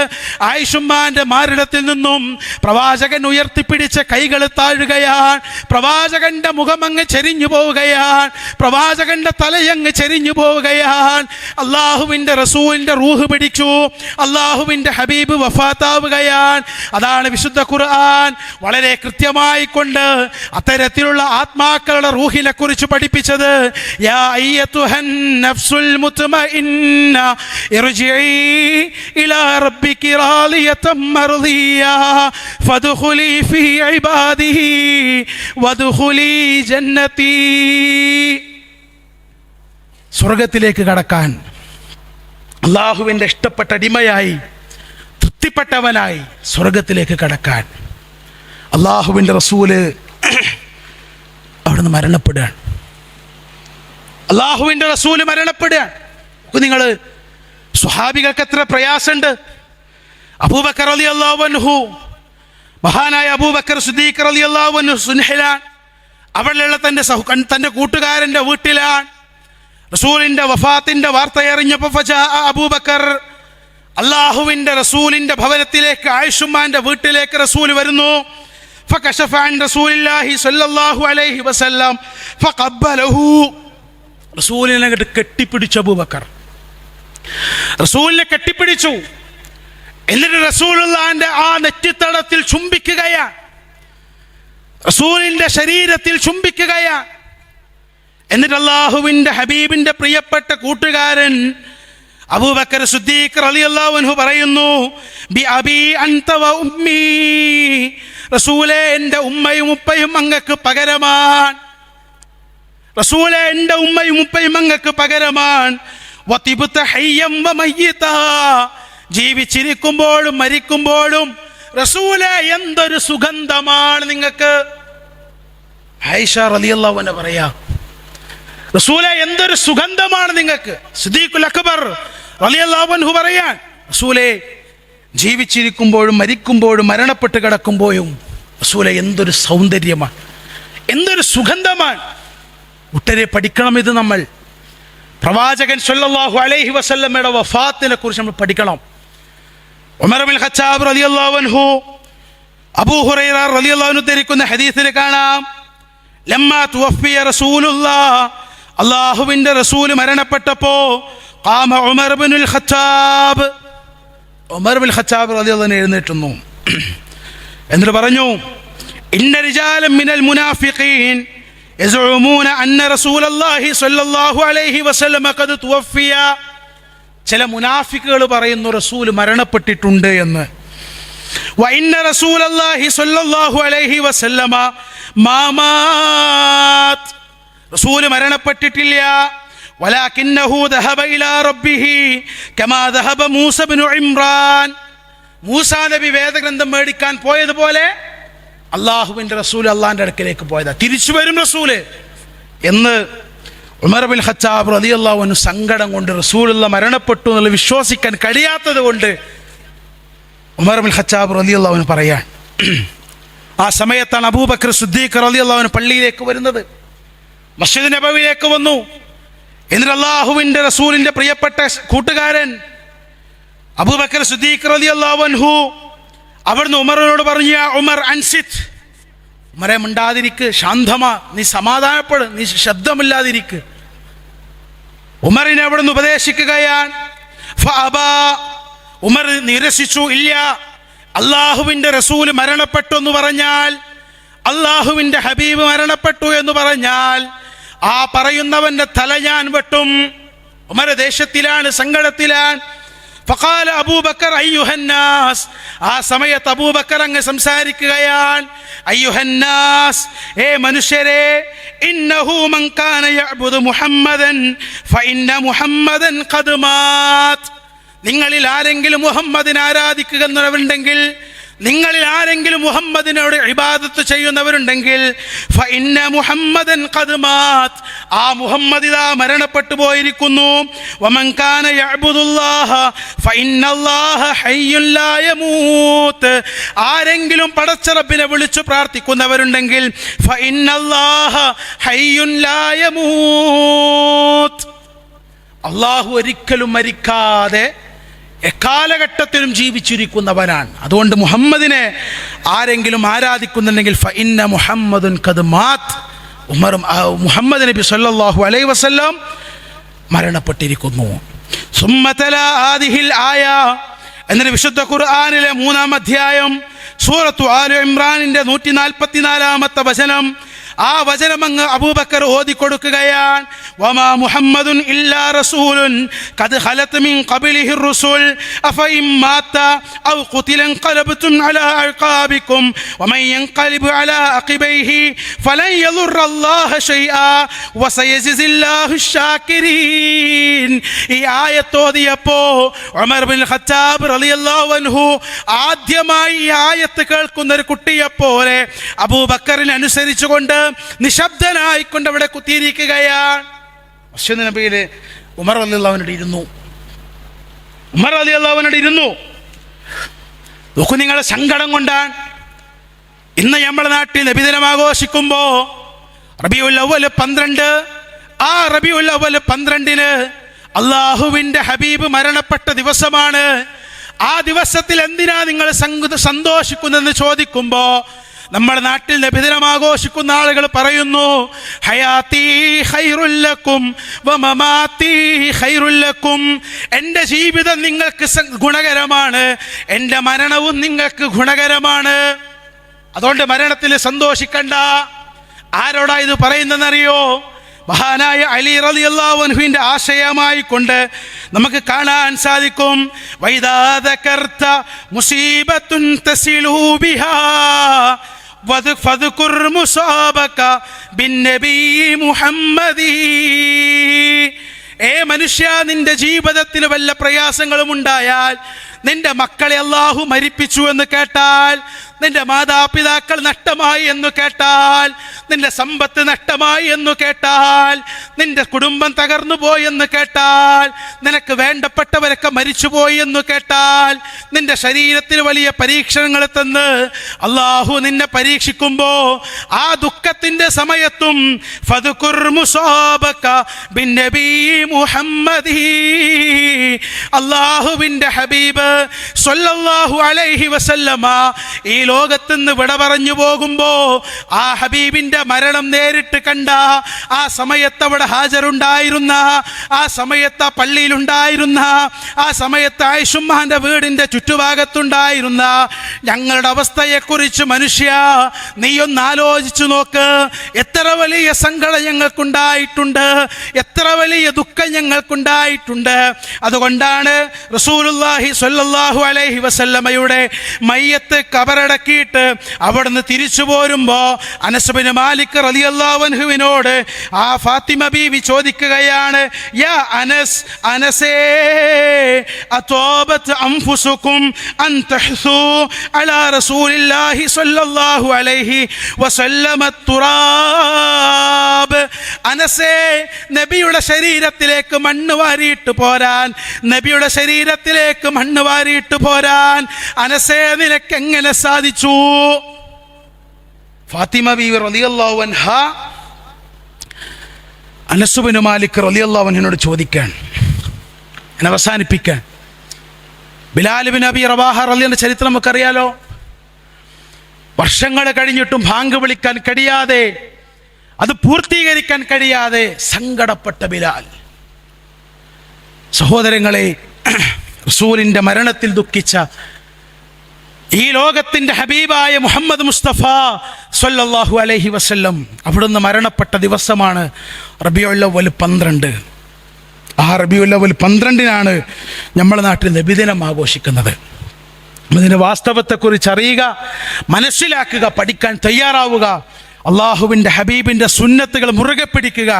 ആയിഷുമ്മാന്റെ മാറിടത്തിൽ നിന്നും പ്രവാചകൻ ഉയർത്തിപ്പിടിച്ച കൈകൾ താഴുകയാണ്. പ്രവാചകന്റെ മുഖമങ്ങ് ചെരിഞ്ഞു പോവുകയാണ്, പ്രവാചകന്റെ തലയങ്ങ് ചെരിഞ്ഞു പോവുകയാണ്. അള്ളാഹുവിന്റെ റസൂലിന്റെ റൂഹ് പിടിച്ചു, അള്ളാഹുവിന്റെ ഹബീബ് വഫാത്താവുകയാണ്. അതാണ് വിശുദ്ധ ഖുർആൻ വളരെ കൃത്യമായി കൊണ്ട് അത്തരത്തിലുള്ള ആത്മാക്കളുടെ റൂഹിനെ കുറിച്ച് പഠിപ്പിച്ചത്. യാ അയ്യതുഹൻ നഫ്സുൽ മുത്മഇന്ന ഇർജിഇ ഇലാ റബ്ബികി റാളിയതൻ മർദിയ ഫദ്ഖുലി ഫീ ഇബാദിഹി വദ്ഖുലി ജന്നതി. സ്വർഗത്തിലേക്ക് കടക്കാൻ, അള്ളാഹുവിൻ്റെ ഇഷ്ടപ്പെട്ട അടിമയായി തൃപ്തിപ്പെട്ടവനായി സ്വർഗത്തിലേക്ക് കടക്കാൻ അള്ളാഹുവിൻ്റെ റസൂല് അവിടുന്ന് മരണപ്പെടുകയാണ്. അള്ളാഹുവിൻ്റെ റസൂല് മരണപ്പെടുകയാണ്. നിങ്ങൾ സ്വഹാബികൾക്ക് എത്ര പ്രയാസമുണ്ട്. അബൂബക്കർ റളിയല്ലാഹു അൻഹു, മഹാനായ അബൂബക്കർ സിദ്ദീഖ് റളിയല്ലാഹു അൻഹു സുൻഹിലാൻ, അവിടെയുള്ള തൻ്റെ കൂട്ടുകാരൻ്റെ വീട്ടിലാണ്. റസൂലിൻ്റെ വഫാത്തിൻ്റെ വാർത്ത അറിഞ്ഞപ്പോൾ ഫജാ അബൂബക്കർ, അള്ളാഹുവിൻ്റെ റസൂലിൻ്റെ ഭവനത്തിലേക്ക്, ആയിഷുമ്മാൻ്റെ വീട്ടിലേക്ക് റസൂൽ വരുന്നു. ഫകശഫ അൻ റസൂലില്ലാഹി സ്വല്ലല്ലാഹു അലൈഹി വസല്ലം ഫഖബ്ബലഹു. റസൂലിനെ കെട്ടിപ്പിടിച്ചു അബൂബക്കർ, റസൂലിനെ കെട്ടിപ്പിടിച്ചു. എന്നിട്ട് റസൂലുള്ളാഹിന്റെ ആ നെറ്റിത്തടത്തിൽ ചുംബിക്കുകയാണ്, റസൂലിന്റെ ശരീരത്തിൽ ചുംബിക്കുകയാണ്. എന്നിട്ട് അള്ളാഹുവിൻ്റെ ഹബീബിൻ്റെ പ്രിയപ്പെട്ട കൂട്ടുകാരൻ അബൂബക്കർ സിദ്ദീഖ് റളിയല്ലാഹു അൻഹു പറയുന്നു, ബി അബി അൻത വ ഉമ്മി, റസൂലേ എൻ്റെ ഉമ്മയും ഉപ്പയും അങ്ങക്ക് പകരമാണ്, റസൂലേ എൻ്റെ ഉമ്മയും ഉപ്പയും അങ്ങക്ക് പകരമാണ്. വതിബ്ത ഹയ്യം വ മയ്യിതാ, ജീവിച്ചിരിക്കുമ്പോഴും മരിക്കുമ്പോഴും റസൂലേ എന്തൊരു സുഗന്ധമാണ് നിങ്ങൾക്ക്. ആയിഷ റളിയല്ലാഹു അൻഹ പറയാ, റസൂലേ എന്തൊരു സുഗന്ധമാണ് നിങ്ങൾക്ക്. സിദ്ദീഖുൽ അക്ബർ റളിയല്ലാഹു അൻഹു പറയാൻ, റസൂലേ ജീവിച്ചിരിക്കുമ്പോഴും മരിക്കുമ്പോഴും മരണപ്പെട്ട് കിടക്കുമ്പോഴും റസൂലേ എന്തൊരു സൗന്ദര്യമാണ്, എന്തൊരു സുഗന്ധമാണ്. ഒട്ടേറെ പഠിക്കണം ഇത് നമ്മൾ. പ്രവാചകൻ സ്വല്ലല്ലാഹു അലൈഹി വസല്ലമയുടെ വഫാത്തിനെ കുറിച്ച് നമ്മൾ പഠിക്കണം. ഉമർ ഇബ്നുൽ ഖത്താബ് റളിയല്ലാഹു അൻഹു, അബൂ ഹുറൈറ റളിയല്ലാഹു അൻഹു ധരിക്കുന്ന ഹദീസിൽ കാണാം, ലമ്മാ തുവഫിയ റസൂലുള്ളാഹ്, അള്ളാഹുവിൻ്റെ റസൂല് മരണപ്പെട്ടപ്പോ ഖാമ ഉമർ ഇബ്നുൽ ഖത്താബ്, ഉമർ ഇബ്നുൽ ഖത്താബ് റളിയല്ലാഹു അൻഹു എഴുന്നേറ്റുന്നു. എന്നിട്ട് പറഞ്ഞു, ഇന്ന റിജാലൻ മിനൽ മുനാഫിഖീൻ യസ്ഉമൂന അന്ന റസൂലല്ലാഹി സ്വല്ലല്ലാഹു അലൈഹി വസല്ലമ ഖദ് തുവഫിയ. ചില മുനാഫിക്കുകൾ പറയുന്നു റസൂൽ മരണപ്പെട്ടിട്ടുണ്ട് എന്ന്. വ ഇന്ന റസൂലല്ലാഹി സ്വല്ലല്ലാഹു അലൈഹി വസല്ലമ മാമാത്, റസൂൽ മരണപ്പെട്ടിട്ടില്ല. വലാകിന്നഹു ദഹബ ഇലാ റബ്ബിഹി കമാ ദഹബ മൂസ ഇബ്നു ഇമ്രാൻ, മൂസാ നബി വേദഗ്രന്ഥം മേടിക്കാൻ പോയതുപോലെ അള്ളാഹുവിൻ്റെ റസൂൽ അള്ളാഹിൻ്റെ അടുക്കലേക്ക് പോയതാ, തിരിച്ചു വരും റസൂല് എന്ന് ഉമർ ഇബ്നുൽ ഖത്താബ് റളിയല്ലാഹു അൻഹു സങ്കടം കൊണ്ട് റസൂലുള്ള മരണപ്പെട്ടു എന്നുള്ളത് വിശ്വസിക്കാൻ കഴിയാത്തത് കൊണ്ട് ഉമർ ഇബ്നുൽ ഖത്താബ് റളിയല്ലാഹു അൻഹു പറയാൻ. ആ സമയത്താണ് അബൂബക്കർ സിദ്ദീഖ് റളിയല്ലാഹു അൻഹു പള്ളിയിലേക്ക് വരുന്നത്, മസ്ജിദ് നബവിയിലേക്ക് വന്നു. എന്നിട്ട് അള്ളാഹുവിൻ്റെ റസൂലിൻ്റെ പ്രിയപ്പെട്ട കൂട്ടുകാരൻ അബൂബക്കർ സിദ്ദീഖ് റളിയല്ലാഹു അൻഹു അവിടുന്ന് ഉമറിനോട് പറഞ്ഞു, ഉമർ അൻസിത്, ഉമറെ മിണ്ടാതിരിക്ക്, ശാന്തമാ, നീ സമാധാനപ്പെട്, നീ ശബ്ദമില്ലാതിരിക്ക്. ഉമറിനെ അവിടുന്ന് ഉപദേശിക്കുകയാണ്. ഫഅബാ, ഉമർ നിരസിച്ചു. ഇല്ല, അള്ളാഹുവിൻ്റെ റസൂല് മരണപ്പെട്ടു എന്ന് പറഞ്ഞാൽ, അള്ളാഹുവിൻ്റെ ഹബീബ് മരണപ്പെട്ടു എന്ന് പറഞ്ഞാൽ ആ പറയുന്നവന്റെ തല ഞാൻ വെട്ടും. ഉമർ ദേഷ്യത്തിലാണ്, സങ്കടത്തിലാണ്. ഫഖാല അബൂബക്കർ അയ്യുഹന്നാസ്, ആ സമയത്ത് അബൂബക്കർ അങ്ങ് സംസാരിക്കുകയാണ്. അയ്യുഹന്നാസ്, ഏ മനുഷ്യരെ, ഇന്നഹു മൻ കാന യഅ്ബുദു മുഹമ്മദൻ ഫഇന്ന മുഹമ്മദൻ ഖദ് മാത്. നിങ്ങളിൽ ആരെങ്കിലും മുഹമ്മദിനെ ആരാധിക്കുന്നവരുണ്ടെങ്കിൽ, നിങ്ങളിൽ ആരെങ്കിലും മുഹമ്മദിനോട് ഇബാദത്ത് ചെയ്യുന്നവരുണ്ടെങ്കിൽ ഫഇന്ന മുഹമ്മദൻ ഖദ് മാത്, ആ മുഹമ്മദ് ഇതാ മരണപ്പെട്ടു പോയിരിക്കുന്നു. വമൻ കാന യഅ്ബുദുല്ലാഹ ഫഇന്നല്ലാഹ ഹയ്യുൻ ലാ യമൂത്ത്, ആരെങ്കിലും പടച്ച റബ്ബിനെ വിളിച്ചു പ്രാർത്ഥിക്കുന്നവരുണ്ടെങ്കിൽ ഫഇന്നല്ലാഹ ഹയ്യുൻ ലാ യമൂത്ത്, അല്ലാഹു ഒരിക്കലും മരിക്കാതെ എക്കാലഘട്ടത്തിലും ജീവിച്ചിരിക്കുന്നവനാണ്. അതുകൊണ്ട് മുഹമ്മദിനെ ആരെങ്കിലും ആരാധിക്കുന്നുണ്ടെങ്കിൽ ഫഇന്ന മുഹമ്മദുൻ ഖദ് മാത്, മുഹമ്മദ് നബി സല്ലല്ലാഹു അലൈഹി വസല്ലം മരണപ്പെട്ടിരിക്കുന്നു. സുമ്മ തലാ ഹാദിഹിൽ ആയ, എന്നിട്ട് വിശുദ്ധ ഖുർആനിലെ 3-ാം അധ്യായം സൂറത്തു ആല ഇംറാനിന്റെ 144-ാമത്തെ വചനം, ആ വചനം അങ്ങ് അബൂബക്കർ ഓതിക്കൊടുക്കുകയാണ്. വമാ മുഹമ്മദുൻ ഇല്ലാ റസൂലുൻ ഖദ് ഖലത് മിൻ ഖബ്ലിഹി റുസുൽ അഫഇൻ മാത ഔ ഖുതില ഖലബ്തും അലാ അഖാബികും വമൻ യൻഖലിബ് അലാ അഖിബൈഹി ഫലൻ യദുറല്ലാഹ ഷൈആ വസയജിസില്ലാഹു ശാകിരീൻ. ഈ ആയത്ത് ഓതിയപ്പോൾ ഉമർ ബിൻ ഖത്താബ് റളിയല്ലാഹു അൻഹു ആദ്യമായി ഈ ആയത്ത് കേൾക്കുന്ന ഒരു കുട്ടിയെപ്പോലെ അബൂബക്കറിനെ അനുസരിച്ചുകൊണ്ട് നിശബ്ദനായിക്കൊണ്ട് അവിടെ കുത്തിയിരിക്കുകയാണ്. മസ്ജിദ് നബിയിൽ ഉമർ റളിയല്ലാഹു അൻഹു ഇരുന്നു. നോക്കൂ, നിങ്ങളെ സങ്കടം കൊണ്ടാണ് ഇന്ന് നമ്മുടെ നാട്ടിൽ നബിദിനം ആഘോഷിക്കുമ്പോൾ റബീഉൽ അവ്വൽ 12, ആ റബീഉൽ അവ്വൽ 12-ന് അള്ളാഹുവിൻ്റെ ഹബീബ് മരണപ്പെട്ട ദിവസമാണ്. ആ ദിവസത്തിൽ എന്തിനാ നിങ്ങൾ സന്തോഷിക്കുന്നതെന്ന് ചോദിക്കുമ്പോൾ നമ്മുടെ നാട്ടിൽ നബിദിനം ആഘോഷിക്കുന്ന ആളുകൾ പറയുന്നു, ഹയാത്തി ഖൈറുൽ ലക്കും വമമാതി ഖൈറുൽ ലക്കും, എൻ്റെ ജീവിതം നിങ്ങൾക്ക് ഗുണകരമാണ്, എൻ്റെ മരണവും നിങ്ങൾക്ക് ഗുണകരമാണ്. അതുകൊണ്ട് മരണത്തിൽ സന്തോഷിക്കണ്ട. ആരോടാ ഇത് പറയുന്നതെന്നറിയോ? മഹാനായ അലി റളിയല്ലാഹു അൻഹുവിൻ്റെ ആശയമായി കൊണ്ട് നമുക്ക് കാണാൻ സാധിക്കും. വൈദാ ദകർത മുസീബത്തുൻ തസിലു ബിഹാ ഫദ്കുർ മുസാബക ബിന്നബി മുഹമ്മദി. ഏ മനുഷ്യ, നിന്റെ ജീവിതത്തിൽ വല്ല പ്രയാസങ്ങളും ഉണ്ടായാൽ, നിന്റെ മക്കളെ അല്ലാഹു മരിപ്പിച്ചു എന്ന് കേട്ടാൽ, നിന്റെ മാതാപിതാക്കൾ നഷ്ടമായി എന്ന് കേട്ടാൽ, നിന്റെ സമ്പത്ത് നഷ്ടമായി എന്ന് കേട്ടാൽ, നിന്റെ കുടുംബം തകർന്നു പോയി എന്ന് കേട്ടാൽ, നിനക്ക് വേണ്ടപ്പെട്ടവരൊക്കെ മരിച്ചുപോയി എന്ന് കേട്ടാൽ, നിന്റെ ശരീരത്തിൽ വലിയ പരീക്ഷണങ്ങൾ തന്ന് അള്ളാഹു നിന്നെ പരീക്ഷിക്കുമ്പോൾ ആ ദുഃഖത്തിന്റെ സമയത്തും ഫദ്കുർ മുസാബക ബിന്നബി മുഹമ്മദി, അള്ളാഹുവിൻ്റെ ഹബീബ് സ്വല്ലല്ലാഹു അലൈഹി വസല്ലമ ഈ ലോകത്ത് നിന്ന് വിട പറഞ്ഞു പോകുമ്പോ ആ ഹബീബിന്റെ മരണം നേരിട്ട് കണ്ട, ആ സമയത്ത് അവിടെ ഹാജറുണ്ടായിരുന്ന, ആ സമയത്ത് ആ പള്ളിയിലുണ്ടായിരുന്ന, ആ സമയത്ത് ആയിഷുമ്മാന്റെ വീടിന്റെ ചുറ്റുഭാഗത്തുണ്ടായിരുന്ന ഞങ്ങളുടെ അവസ്ഥയെക്കുറിച്ച് മനുഷ്യ നീയൊന്ന് ആലോചിച്ചു നോക്ക്. എത്ര വലിയ സങ്കടം ഞങ്ങൾക്കുണ്ടായിട്ടുണ്ട്, എത്ര വലിയ ദുഃഖം ഞങ്ങൾക്കുണ്ടായിട്ടുണ്ട്. അതുകൊണ്ടാണ് റസൂലുള്ളാഹി സ്വല്ലല്ലാഹു അലൈഹി വസല്ലമയുടെ മയ്യത്ത് കബറടക്കിയിട്ട് അവിടുന്ന് തിരിച്ചു പോരുമ്പോ അനസ് ബിൻ മാലിക് റളിയല്ലാഹു അൻഹുവിനോട് ആ ഫാത്തിമ ബീവി ചോദിക്കുകയാണ്, യാ അനസ്, അനസേ അതോബത് അൻഫുസുകും അൻ തഹ്സു അലാ റസൂലില്ലാഹി സ്വല്ലല്ലാഹു അലൈഹി വസല്ലമ തുറാബ്. അനസേ, നബിയുടെ ശരീരത്തിലേക്ക് മണ്ണ് വാരിയിട്ട് പോരാൻ, നബിയുടെ ശരീരത്തിലേക്ക് മണ്ണ് വാരിയിട്ട് പോരാൻ അനസേ നിനക്ക് എങ്ങനെ സാധിച്ചു? ഫാത്തിമ ബീവി റളിയല്ലാഹു അൻഹ അനസ് ബിൻ മാലിക് റളിയല്ലാഹു അൻഹുവിനോട് ചോദിക്കാൻ, എന്നെ അവസാനിപ്പിക്കാൻ. ബിലാൽ ബിൻ അബി റബാഹ റളിയല്ലാഹുവിന്റെ ചരിത്രം നമുക്കറിയാലോ. വർഷങ്ങൾ കഴിഞ്ഞിട്ടും ബാങ്ക് വിളിക്കാൻ കഴിയാതെ, അത് പൂർത്തീകരിക്കാൻ കഴിയാതെ സങ്കടപ്പെട്ട ബിലാൽ. സഹോദരങ്ങളെ, റസൂലിന്റെ മരണത്തിൽ ദുഃഖിച്ച ഈ ലോകത്തിൻ്റെ ഹബീബായ മുഹമ്മദ് മുസ്തഫ സ്വല്ലല്ലാഹു അലൈഹി വസല്ലം അവിടുന്ന് മരണപ്പെട്ട ദിവസമാണ് റബീഉൽ അവ്വൽ 12. ആ റബീഉൽ അവ്വൽ 12-നാണ് നമ്മുടെ നാട്ടിൽ നബിദിനം ആഘോഷിക്കുന്നത്. അതിൻ്റെ വാസ്തവത്തെക്കുറിച്ച് അറിയുക, മനസ്സിലാക്കുക, പഠിക്കാൻ തയ്യാറാവുക, അള്ളാഹുവിൻ്റെ ഹബീബിൻ്റെ സുന്നത്തുകൾ മുറുകെ പിടിക്കുക,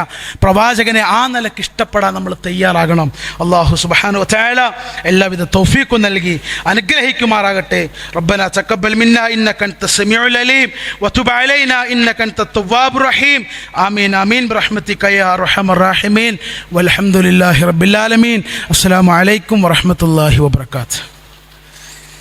പ്രവാചകനെ ആ നിലക്ക് ഇഷ്ടപ്പെടാൻ നമ്മൾ തയ്യാറാകണം. അള്ളാഹു സുബ്ഹാനഹു വ തആല എല്ലാവിധ തൗഫീഖും നൽകി അനുഗ്രഹിക്കുമാറാകട്ടെ. റബ്ബനാ തഖബ്ബൽ മിന്നാ ഇന്നക അൻത സമീഉൽ അലീം വതുബ് അലൈനാ ഇന്നക അൻത തവ്വാബുർ റഹീം. ആമീൻ ആമീൻ ബിറഹ്മതിക യാ അർഹമർ റഹീമീൻ. വൽഹംദുലില്ലാഹി റബ്ബിൽ ആലമീൻ. അസ്സലാമു അലൈക്കും വറഹ്മത്തുള്ളാഹി വബറകാതുഹു.